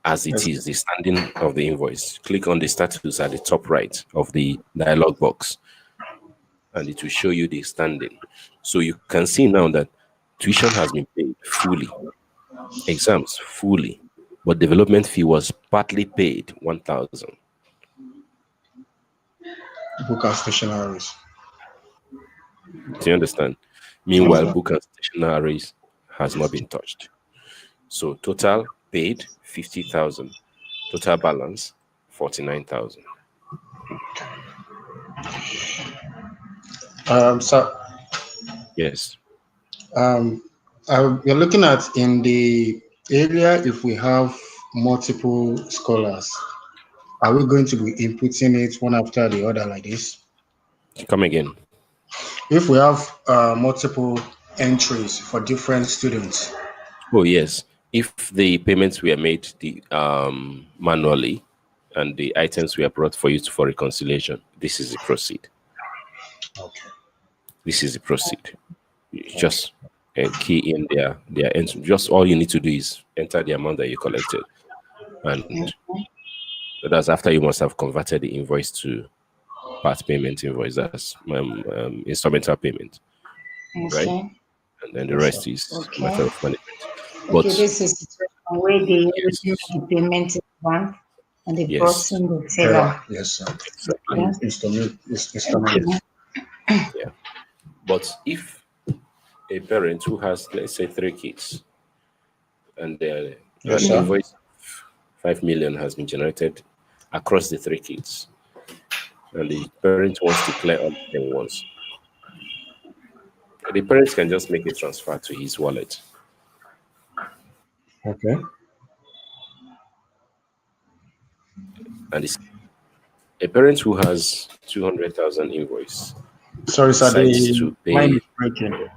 as it is, the standing of the invoice, click on the status at the top right of the dialog box and it will show you the standing. So you can see now that tuition has been paid fully, exams fully, but development fee was partly paid 1,000. Book and stationaries. Do you understand? Meanwhile, book and stationaries has not been touched. So total paid 50,000, total balance 49,000. So Yes. we're looking at in the area if we have multiple scholars, are we going to be inputting it one after the other like this? Come again. If we have multiple entries for different students. Oh yes. If the payments were made manually and the items were brought for you for reconciliation, this is the proceed. Okay. This is the proceed. You just key in their entry. Just all you need to do is enter the amount that you collected, and that's after you must have converted the invoice to part payment invoice. That's instrumental payment, right? And then the rest is method of management. But Okay, this is the situation where they yes, do the payment in bank and they brought yes, in the teller. Yes, sir. exactly. Instrument. Yeah. But if a parent who has, let's say, 3 kids, and an invoice of 5 million has been generated across the 3 kids, and the parent wants to clear all of them once, the parents can just make a transfer to his wallet. Okay. And a parent who has 200,000 invoice Sorry, sir. decides The to line pay. is breaking.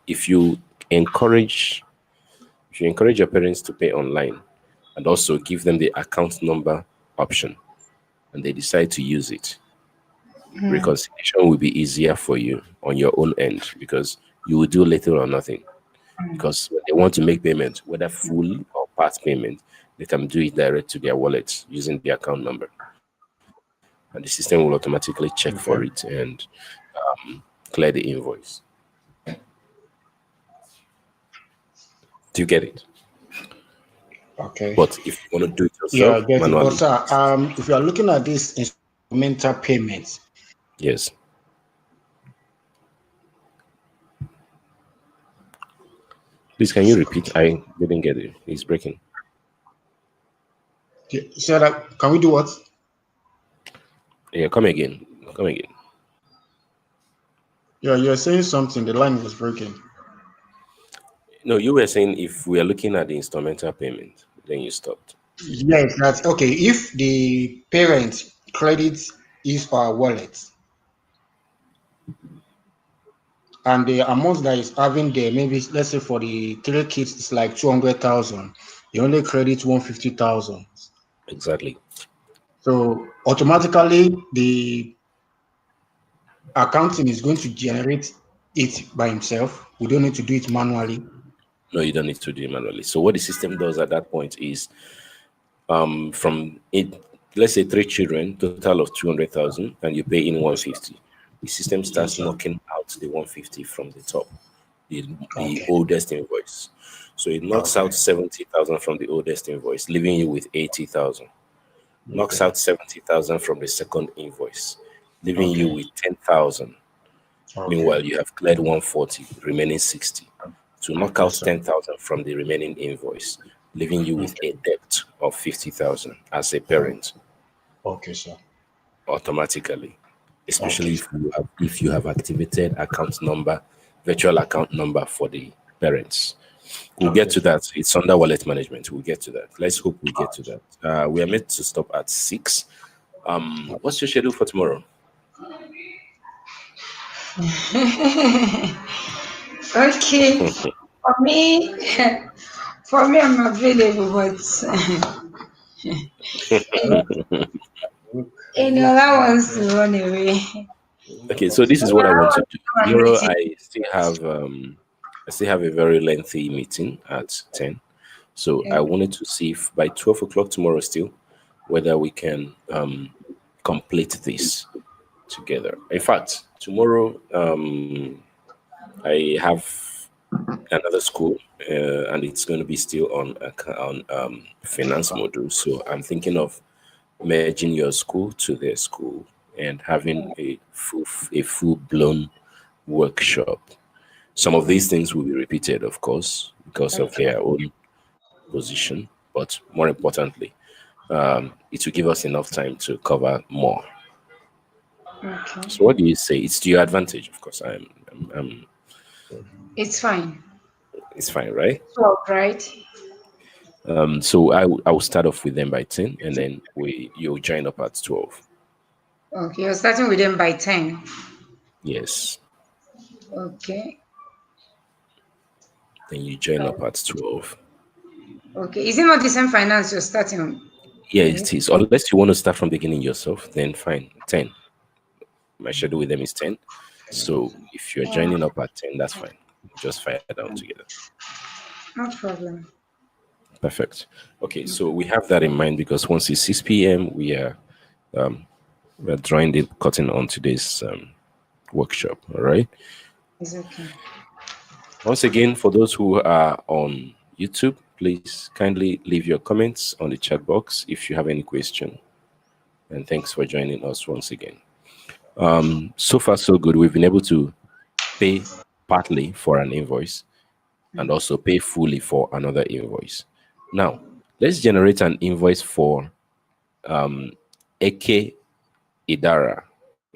If you encourage your parents to pay online and also give them the account number option and they decide to use it, reconciliation will be easier for you on your own end because you will do little or nothing. Because when they want to make payment, whether full or part payment, they can do it direct to their wallet using the account number. And the system will automatically check for it and clear the invoice. Do you get it? Okay. But if you want to do it Yeah, I yourself get it. manually, But sir, if you are looking at this instrumental payments, yes. Please, can you repeat? I didn't get it. It's breaking. so that can we do what? Yeah, come again. Come again. Yeah, you're saying something. The line was breaking. No, you were saying if we are looking at the instrumental payment, then you stopped. Yes, that's okay. If the parent credits his or her wallet and the amount that is having there, maybe let's say for the 3 kids, it's like 200,000. you only credit 150,000. Exactly. So automatically the accounting is going to generate it by himself. We don't need to do it manually. No, you don't need to do it manually. So what the system does at that point is from it, let's say 3 children, total of 200,000, and you pay in Yes, sir. 150. The system Yes, starts sir. knocking out the 150 from the top, the Okay. oldest invoice. So it knocks Okay. out 70,000 from the oldest invoice, leaving you with 80,000. Knocks Okay. out 70,000 from the second invoice, leaving you Okay. with 10,000. Okay. Meanwhile, you have cleared 140, remaining 60. To knock Yes, out sir. 10,000 from the remaining invoice, leaving you with Okay. a debt of 50,000 as a parent Okay, sir. automatically. Okay, Especially sir. if you have activated account number, virtual account number for the parents. We'll get Okay, to sir. that. It's under wallet management. We'll get to that. Let's hope we get to that. We are meant to stop at 6. What's your schedule for tomorrow? Okay. For me, for me, I'm available, but Eniola wants to run away. Okay, so this is what I Eniola want to wants do. to come and Tomorrow meet you. I still have a very lengthy meeting at 10. So I Okay. wanted to see if by 12 o'clock tomorrow still whether we can complete this together. In fact, tomorrow I have another school, and it's going to be still on finance module. So I'm thinking of merging your school to their school and having a full blown workshop. Some of these things will be repeated, of course, because of Okay. their own position, but more importantly, it will give us enough time to cover more. Okay. So, what do you say? It's to your advantage, of course. It's fine. It's fine, right? 12, right? So I will start off with them by 10, and then you'll join up at 12. Okay. You're starting with them by 10. Yes, Okay. then you join up at 12. Okay. Is it not the same finance you're starting Yeah, it with? is. Unless you want to start from the beginning yourself, then fine. 10. My schedule with them is 10. So if you're joining up at 10, that's fine. Just fire down together. No problem. Perfect. Okay, so we have that in mind because once it's 6 p.m., we're drawing the curtain on today's workshop. All right. It's okay. Once again, for those who are on YouTube, please kindly leave your comments on the chat box if you have any question. And thanks for joining us once again. So far, so good. We've been able to pay partly for an invoice and also pay fully for another invoice. Now, let's generate an invoice for Eke Idara.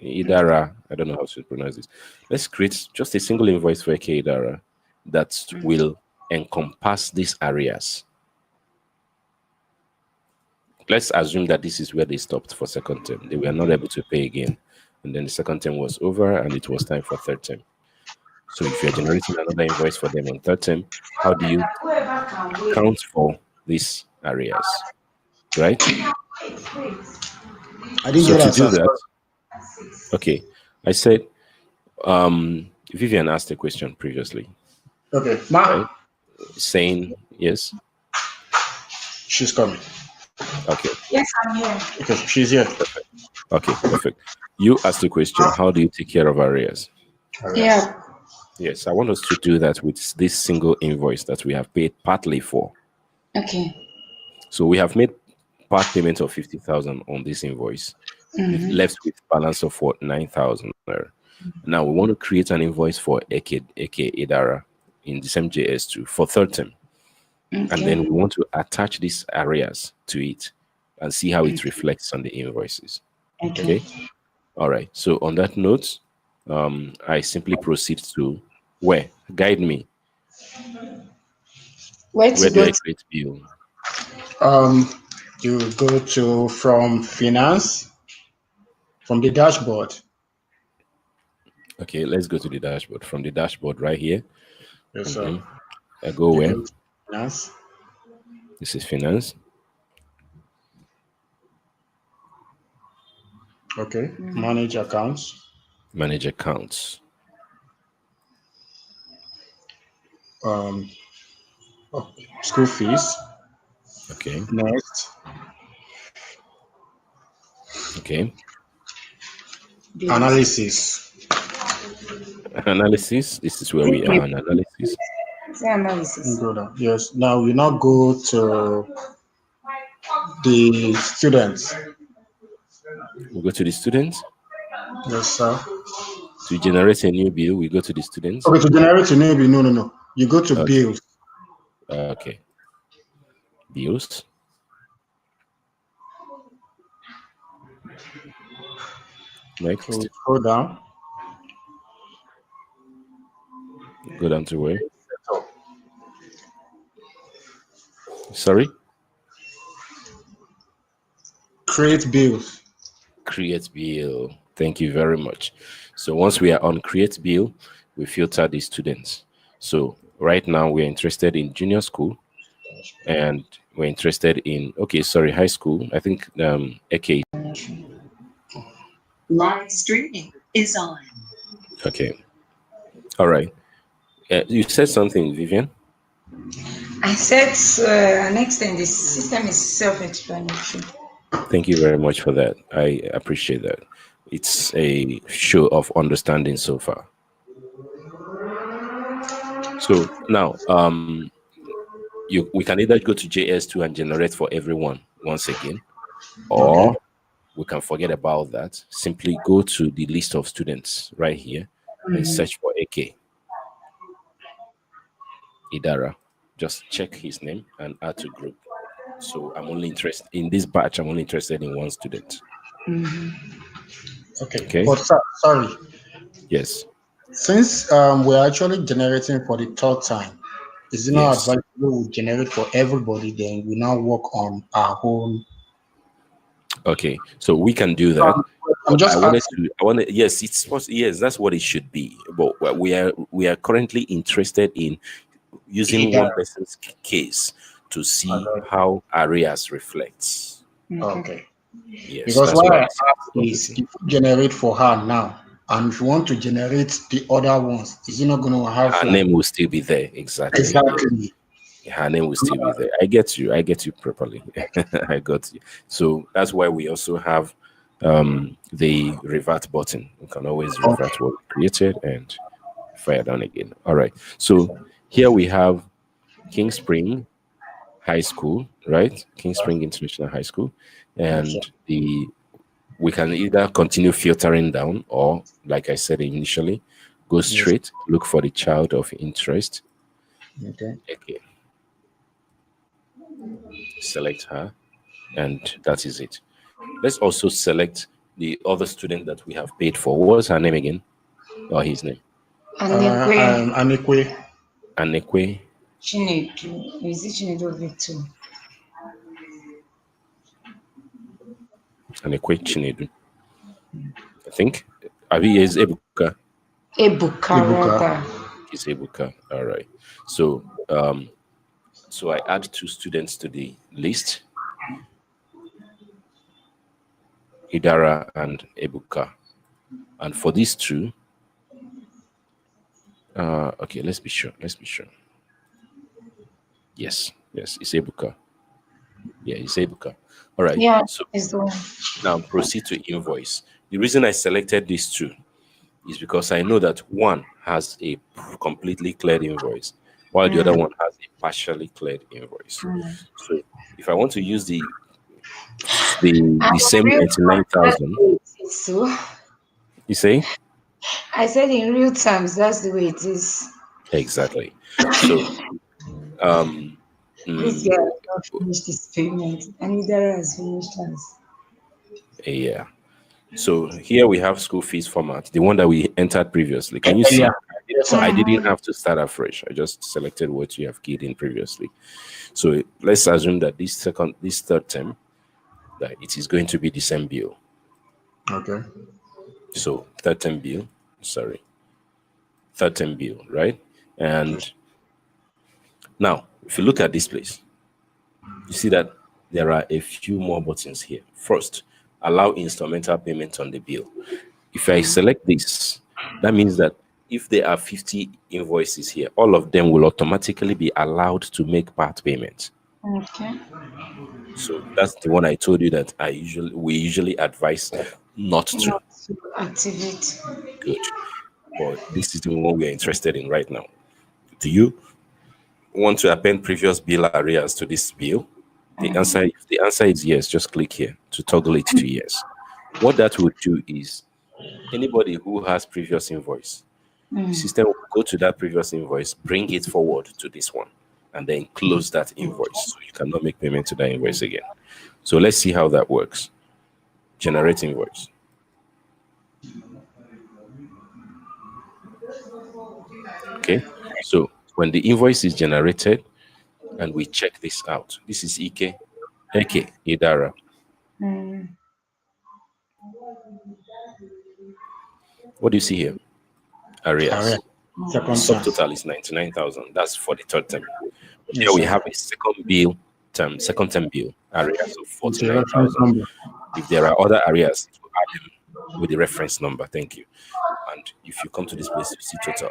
Idara, I don't know how to pronounce this. Let's create just a single invoice for Eke Idara that will encompass these areas. Let's assume that this is where they stopped for second term. They were not able to pay again. And then the second term was over and it was time for third term. So if you're generating another invoice for them on third term, how do you Whoever can wait. account for these areas? Right? Wait. I didn't So get to that, do sir. that, Sorry. okay, I said Vivian asked a question previously, Okay, Ma, right? Saying yes. she's coming. Okay, Yes, I'm here. Okay, she's here. perfect. Okay, perfect. You asked the question, how do you take care of arrears? All right. Yeah. Yes, I want us to do that with this single invoice that we have paid partly for. Okay. So we have made part payment of 50,000 on this invoice, left with balance of what 9,000. Now we want to create an invoice for AK Idara in the same JS2 for third term. And then Okay. we want to attach these areas to it and see how it reflects on the invoices. Okay. Okay. All right. So on that note, I simply proceed to where? Guide me. Where Where to do go I to? create bill? Um, you go to from finance, from the dashboard. Okay, let's go to the dashboard. From the dashboard right here, Yes, sir. I go You where? go to finance. This is finance. Okay. Manage accounts. Manage accounts. Um, School fees. Okay. Next. Okay. Analysis. Analysis. This is where we are on analysis. Analysis. Go down. Yes. Now we now go to the students. We go to the students. Yes, sir. To generate a new bill, we go to the students. Okay, to generate a new bill. No. You go to Okay. bills. Okay. Bills. Next. So we scroll down. Go down to where? Sorry? Create bills. Create bill. Thank you very much. So once we are on create bill, we filter the students. So right now we're interested in junior school and we're interested in, high school. I think AK. Live streaming is on. Okay. All right. You said something, Vivian? I said an extent the system is self-explanatory. Thank you very much for that. I appreciate that. It's a show of understanding so far. So now, we can either go to JS2 and generate for everyone once again, or we can forget about that. Simply go to the list of students right here and search for AK. Idara. Just check his name and add to group. So I'm only interested in this batch. I'm only interested in one student. Okay. But sorry. Yes. Since we're actually generating for the third time, is it not Yes. advisable we generate for everybody? Then we now work on our own. Okay, so we can do that. I'm just Yes, it's supposed. Yes, that's what it should be. But we are currently interested in using one person's case to see how areas reflects. Okay. Yes, Because that's what why I ask is, if you generate for her now, and if you want to generate the other ones, is it not going to have her name will still be there. Exactly. Exactly. Her name will still be there. I get you properly. I got you. So that's why we also have the revert button. We can always revert what we created and fire down again. All right. So here we have King Spring High School, right? King Spring International High School. And we can either continue filtering down or, like I said initially, go straight, look for the child of interest. Okay. Select her, and that is it. Let's also select the other student that we have paid for. What was her name again? Or his name? Anekwe. Anekwe. Chinedu. Is it Chinedu Victor? Anekwe Chinedu. I think. Abi is Ebuka. Ebuka. It's Ebuka. All right. So so I add two students to the list. Idara and Ebuka. And for these two, okay, let's be sure. Yes, it's Ebuka. Yeah, it's Ebuka. All right. Yeah, so it's the one. now proceed to invoice. The reason I selected these two is because I know that one has a completely cleared invoice, while the other one has a partially cleared invoice. So if I want to use the same 99,000, you say? I said in real terms, that's the way it is. Exactly. So this guy has not finished his payment, and Idara has finished hers. Yeah. So here we have school fees format, the one that we entered previously. Can you see? I didn't have to start afresh. I just selected what you have keyed in previously. So let's assume that this third term, that it is going to be the same bill. Okay. So third term bill, right? And now, if you look at this place, You see that there are a few more buttons here. First, allow instrumental payment on the bill. If I select this, that means that if there are 50 invoices here, all of them will automatically be allowed to make part payment. Okay. So that's the one I told you that we usually advise not to. Not to activate. Good. But this is the one we are interested in right now. Do you want to append previous bill arrears to this bill? If the answer is yes, just click here to toggle it to yes. What that would do is anybody who has previous invoice, the system will go to that previous invoice, bring it forward to this one, and then close that invoice. So you cannot make payment to that invoice again. So let's see how that works. Generate invoice. Okay. So when the invoice is generated and we check this out, this is Eke Idara. What do you see here? Area. Arrears. The Second time. subtotal is 99,000. That's for the third term. But here Yes, we sir. have a second term bill, arrears of With the reference 49,000. number. If there are other arrears, you add them with the reference number. Thank you. And if you come to this place, you see total.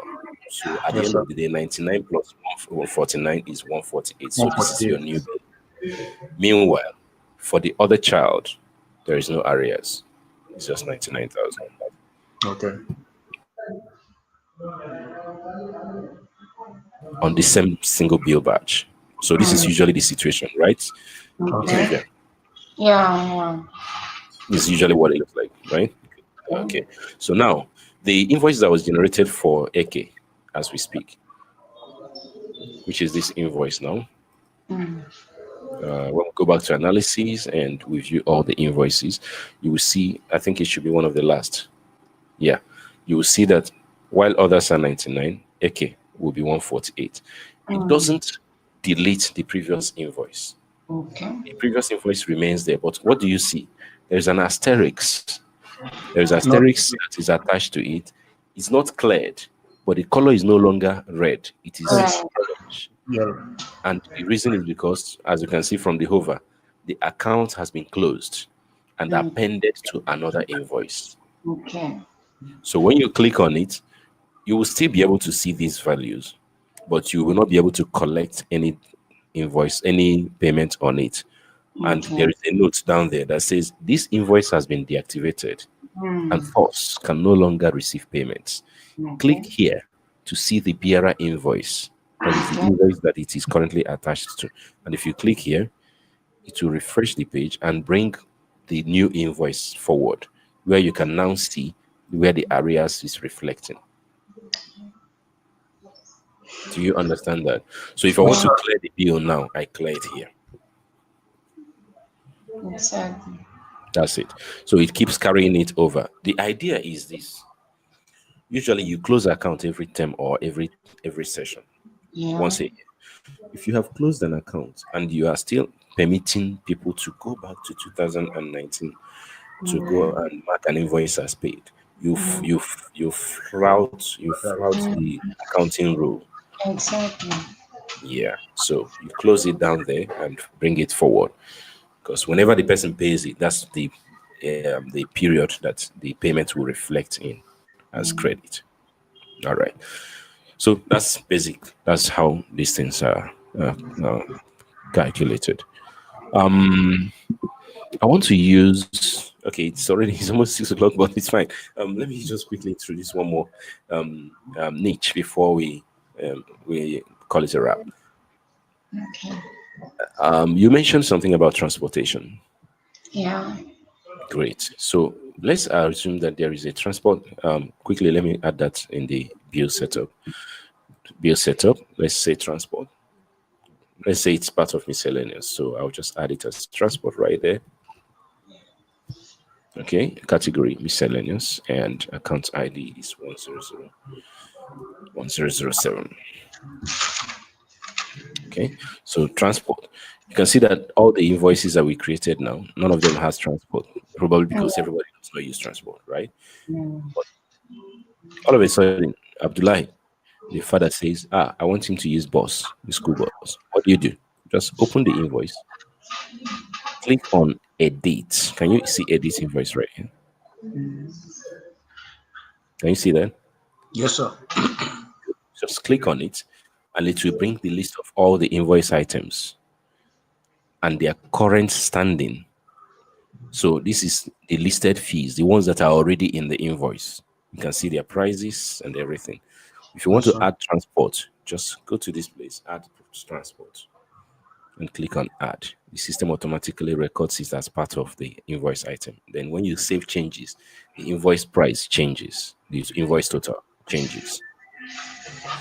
So at the Yes, end sir. of the day, 99 plus 149 is 148. So this is 148. your new bill. Meanwhile, for the other child, there is no arrears. It's just 99,000 Okay. on the same single bill batch. So this is usually the situation, right? Okay. Olivia, Yeah. this is usually what it looks like, right? Okay. So now the invoice that was generated for Eke as we speak, which is this invoice now. When we go back to analysis and we view all the invoices, you will see, I think it should be one of the last. Yeah. You will see that while others are 99, Eke will be 148. It doesn't delete the previous invoice. Okay. The previous invoice remains there. But what do you see? There's an asterisk. There's Not asterisk that is attached to it. It's not cleared, but the color is no longer red. It is red. Right. orange. Yellow. And the reason is because, as you can see from the hover, the account has been closed and appended to another invoice. Okay. So when you click on it, you will still be able to see these values, but you will not be able to collect any invoice, any payment on it. And there is a note down there that says this invoice has been deactivated and thus can no longer receive payments. Click here to see the bearer invoice. That is the invoice that it is currently attached to. And if you click here, it will refresh the page and bring the new invoice forward, where you can now see where the arrears is reflecting. Do you understand that? So if I want to clear the bill now, I clear it here. Exactly. That's it. So it keeps carrying it over. The idea is this. Usually you close account every term or every session, Yeah. once a year. If you have closed an account and you are still permitting people to go back to 2019 to go and mark an invoice as paid, you flout the accounting rule. Exactly. Yeah. So you close it down there and bring it forward. Because whenever the person pays it, that's the period that the payment will reflect in as credit. All right. So that's basic. That's how these things are calculated. I want to use. Okay, it's almost 6 o'clock, but it's fine. Let me just quickly introduce one more niche before we call it a wrap. Okay. You mentioned something about transportation. Yeah. Great. So let's assume that there is a transport. Quickly, let me add that in the bill setup. Bill setup. Let's say transport. Let's say it's part of miscellaneous. So I'll just add it as transport right there. Okay. Category miscellaneous and account ID is 1001007. Okay. So transport. You can see that all the invoices that we created now, none of them has transport. Probably because everybody does not use transport, right? But all of a sudden, Abdullah, the father says, I want him to use bus, the school bus. What do you do? Just open the invoice, click on edit. Can you see edit invoice right here? Can you see that? Yes, sir. Just click on it, and it will bring the list of all the invoice items and their current standing. So this is the listed fees, the ones that are already in the invoice. You can see their prices and everything. If you want Yes, to sir. add transport, just go to this place, add transport, and click on add. The system automatically records it as part of the invoice item. Then when you save changes, the invoice price changes, the invoice total changes.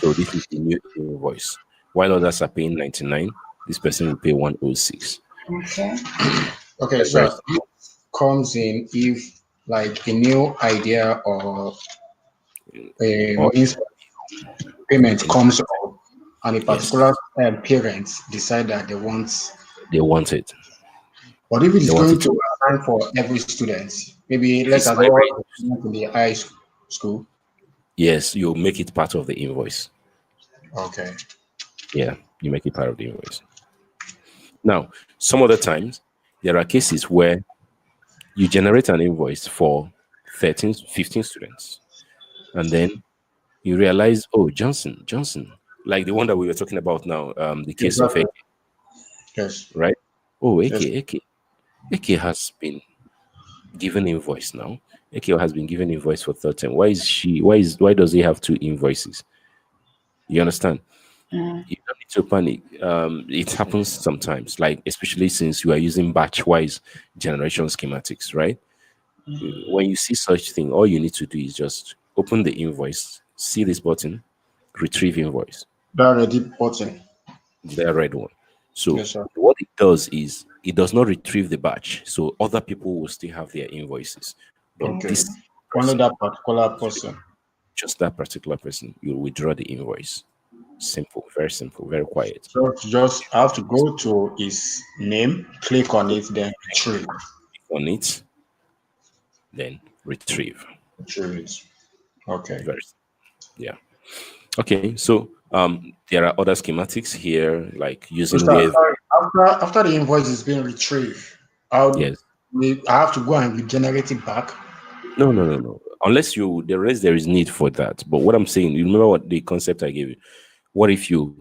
So this is the new invoice. While others are paying 99, this person will pay 106. Okay. Okay, Very so this comes in if like a new idea or a or means payment in- comes up and a yes, particular parent decide that they want, they want it. but if it They is want going it to to assign for every student, maybe if let's it's assume my all rate. the students in the high school. Yes, you make it part of the invoice. Okay. Yeah, you make it part of the invoice. Now, some other times there are cases where you generate an invoice for 13, 15 students, and then you realize, oh, Johnson, like the one that we were talking about now, the case of Exactly. Eke, Yes. right? Oh, Yes. Eke has been given invoice now. Eke has been given invoice for 13. Why does he have two invoices? You understand? You don't need to panic. It happens sometimes, like especially since you are using batch-wise generation schematics, right? When you see such thing, all you need to do is just open the invoice, see this button, retrieve invoice, That ready button. the red one. So Yes, sir. what it does is it does not retrieve the batch, so other people will still have their invoices, but Okay. this Only person, that particular person. just that particular person, you withdraw the invoice. Simple, very quiet. So just have to go to his name, click on it, then retrieve. Click on it, then retrieve. Retrieve it. Okay. Very yeah. Okay, so there are other schematics here, like So using sir, wave. sorry, after the invoice is being retrieved, how Yes. I have to go and regenerate it back. No. Unless there is need for that. But what I'm saying, you remember what the concept I gave you? What if you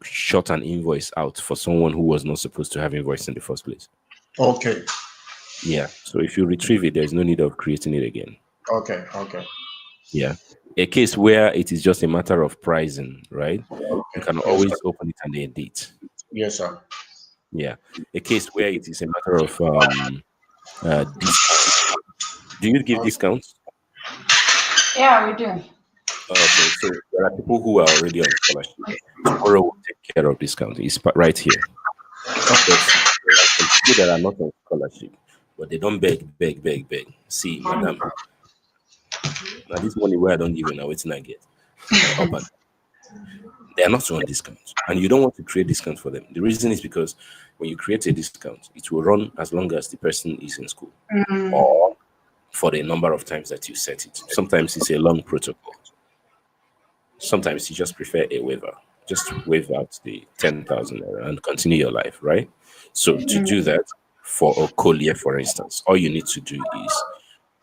shot an invoice out for someone who was not supposed to have invoice in the first place? Okay. Yeah. So if you retrieve it, there's no need of creating it again. Okay. Okay. Yeah. A case where it is just a matter of pricing, right? You Okay. can Yes, sir. always open it and edit. Yes, sir. Yeah. A case where it is a matter of discount. Do you give discounts? Yeah, we do. Okay, so there are people who are already on scholarship. Tomorrow will take care of discount. It's right here. But there are some people that are not on scholarship, but they don't beg. See, madam, now this money where I don't give you now, waiting I get. My up and they are not on discount. And you don't want to create discount for them. The reason is because when you create a discount, it will run as long as the person is in school or for the number of times that you set it. Sometimes it's a long protocol. Sometimes you just prefer a waiver. Just waive out the 10,000 and continue your life, right? So to do that for a collier, for instance, all you need to do is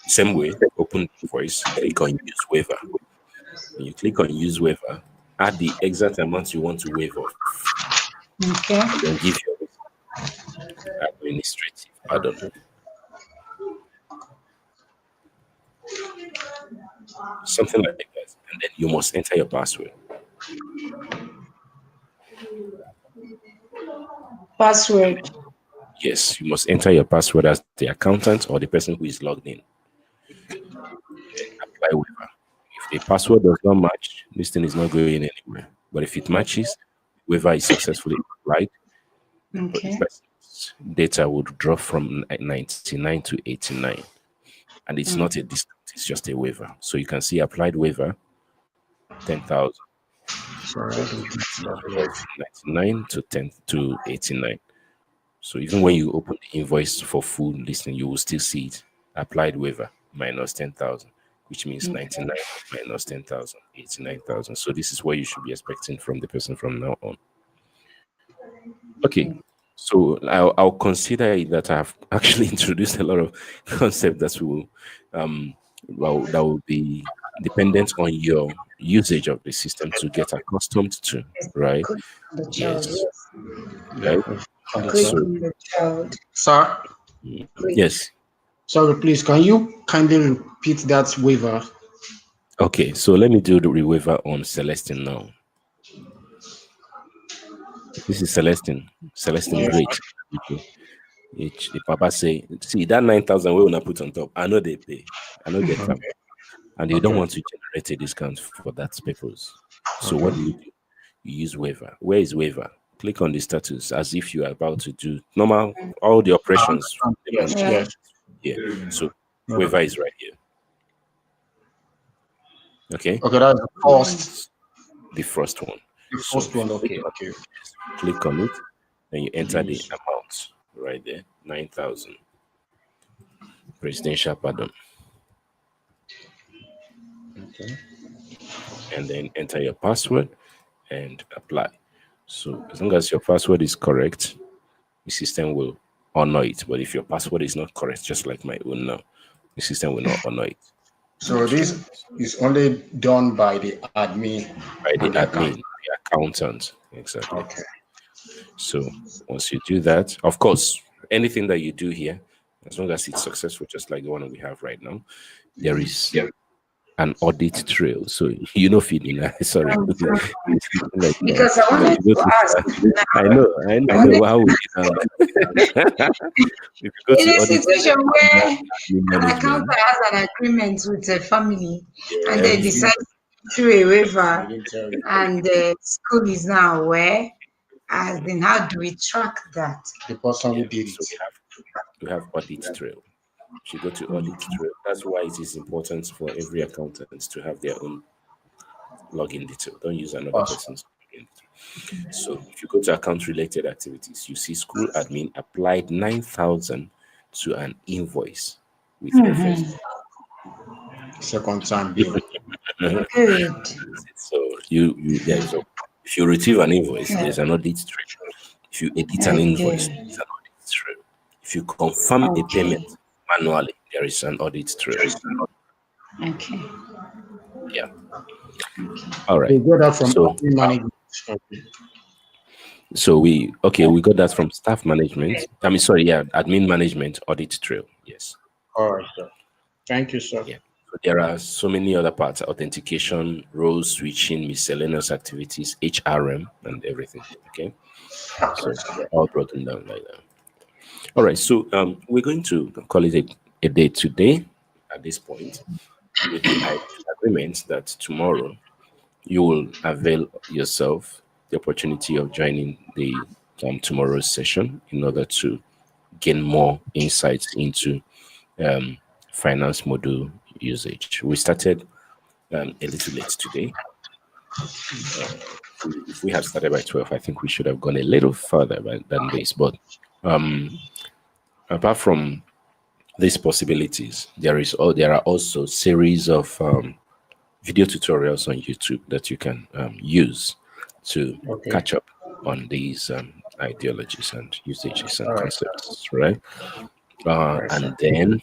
same way, open the invoice, click on use waiver. When you click on use waiver, add the exact amount you want to waive off, Okay. and then give your administrative pardon. Something like that. And then you must enter your password. Password. Yes, you must enter your password as the accountant or the person who is logged in. Then apply waiver. If the password does not match, this thing is not going anywhere. But if it matches, waiver is successfully applied, the Okay. person's data would drop from 99 to 89. And it's not a discount, it's just a waiver. So you can see applied waiver 10,000. Sorry, I don't think that From works. 99 to 10 to 89. So even when you open the invoice for full listing, you will still see it. Applied waiver minus 10,000, which means 99 minus 10,000, 89,000. So this is what you should be expecting from the person from now on. Okay, so I'll consider it that I've actually introduced a lot of concepts that will that will be dependent on your usage of the system to get accustomed to, right? Click on the child, Yes, Yeah. right. click So on the child, Sir, click. yes, sorry, please, can you kindly repeat that waiver? okay. So let me do the waiver on Celestine now. This is Celestine. Celestine, Yes. great. Okay. The papa say, see that 9,000 we will not put on top. I know they pay. I know get them. And you don't Okay. want to generate a discount for that purpose. So what Okay. do? You use waiver. Where is waiver? Click on the status as if you are about to do normal, all the operations. Yes, Yeah. yes. Here. So Okay, waiver is right here. Okay. okay, that's The first one. the So first if you one. Okay, okay. click on it, then you enter the Use. amount right there, 9,000. Presidential pardon. Okay. And then enter your password and apply. So as long as your password is correct, the system will honor it. But if your password is not correct, just like my own now, the system will not honor it. So this is only done by the admin By the and the account. admin, the accountant. Exactly. Okay. So once you do that, of course, anything that you do here, as long as it's successful, just like the one we have right now, there is an audit trail. So you know, feeding. Sorry, it's looking like Because I if wanted you go to to ask now, I know, I but wanted how would you handle it? If you go in to a audit situation where an accountant management, has an agreement with a family and they yes, decide to do a waiver I didn't tell you. and the school is now aware, as then how do we track that? The person yeah. who did So it. we have audit trail. If you go to audit trail, that's why it is important for every accountant to have their own login detail. Don't use another Awesome. person's login detail. So if you go to account related activities, you see school admin applied 9,000 to an invoice with reference. Second time bill. Good. So there's a if you retrieve an invoice, Yeah. there's an audit trail. If you edit an invoice, Okay. there's an audit trail. If you confirm a Okay. payment manually, there is an audit trail. Okay. Yeah. All We right. got that from So admin management. Okay. we got that from staff management. I mean, sorry, yeah, admin management audit trail. Yes. All right, sir. Thank you, sir. Yeah. So there are so many other parts: authentication, role switching, miscellaneous activities, HRM, and everything. Okay. So they're all broken down like that. All right. So we're going to call it a day today at this point with the agreement that tomorrow you will avail yourself the opportunity of joining the tomorrow's session in order to gain more insights into um, finance module usage. We started a little late today. If we had started by 12, I think we should have gone a little further than this. But apart from these possibilities, there are also series of video tutorials on YouTube that you can use to Okay. catch up on these ideologies and usages and All right, sir. concepts, right? All right, sir. And then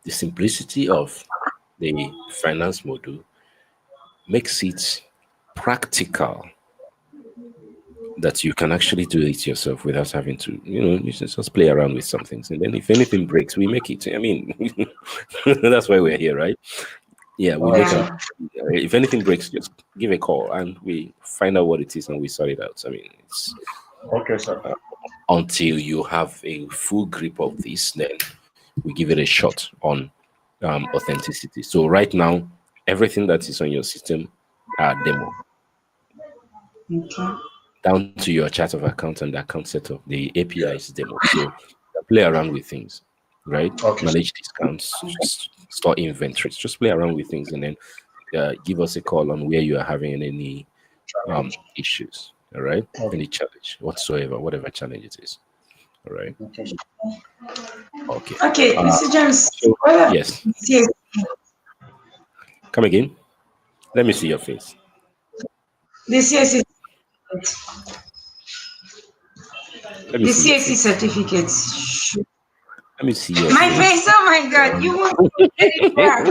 the simplicity of the finance module makes it practical that you can actually do it yourself without having to, you just play around with some things. And then if anything breaks, we make it. I mean, that's why we're here, right? Yeah, we All right, make sir. an. If anything breaks, just give a call and we find out what it is and we sort it out. I mean, it's Okay, sir. until you have a full grip of this, then we give it a shot on authenticity. So right now, everything that is on your system are demo, Okay. down to your chart of account and the account setup. The API is demo, so play around with things, right? Okay, sir. Manage discounts, store inventories, just play around with things, and then give us a call on where you are having any issues. All right, Okay. any challenge whatsoever, whatever challenge it is. All right. Okay, sir. Okay. Okay, Mr. James. So What are yes, yes, come again. Let me see your face. this yes is Let me The see your CAC face. certificates. Let me see your My face. face, oh my God, you want to get it back.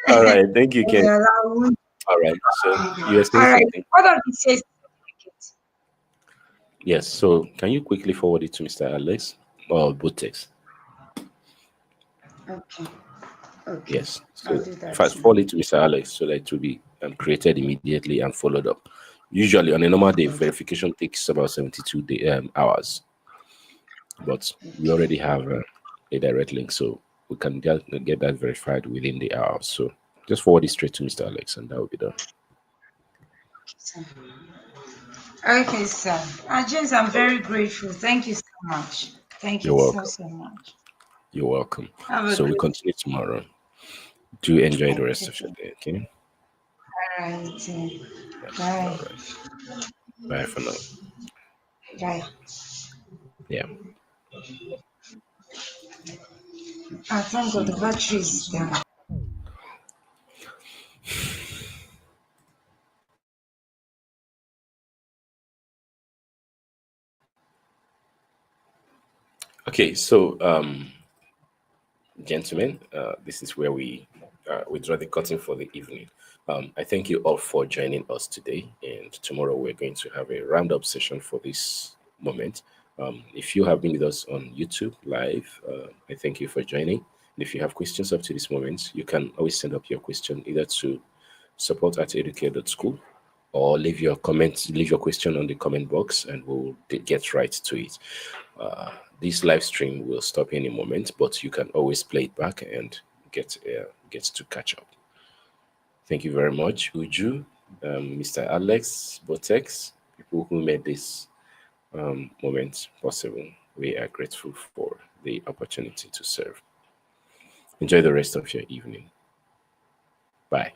All right. Thank you, Ken. Yeah, that one. All right. So you were saying All right. something? What are the CAC certificates? Yes. So can you quickly forward it to Mr. Alex or Botex? Okay. Okay. Yes. I'll So do that first now. forward it to Mr. Alex so that it will be created immediately and followed up. Usually on a normal day, verification takes about 72 hours, but we already have a direct link, so we can get that verified within the hour. So just forward it straight to Mr. Alex, and that will be done. Okay, sir. James, I'm very grateful. Thank you so much. Thank You're you so, welcome. so much. You're welcome. Have a So we great continue tomorrow. Do enjoy the rest day. of your day, okay? All right. Yes. All Bye. right. Bye for now. Bye. Yeah. Thank God the battery is down. Okay. So, gentlemen, this is where we draw the curtain for the evening. I thank you all for joining us today, and tomorrow we're going to have a roundup session for this moment. If you have been with us on YouTube live, I thank you for joining. And if you have questions up to this moment, you can always send up your question either to support@educare.school or leave your question on the comment box and we'll get right to it. This live stream will stop any moment, but you can always play it back and get to catch up. Thank you very much, Uju, Mr. Alex, Botex, people who made this moment possible. We are grateful for the opportunity to serve. Enjoy the rest of your evening. Bye.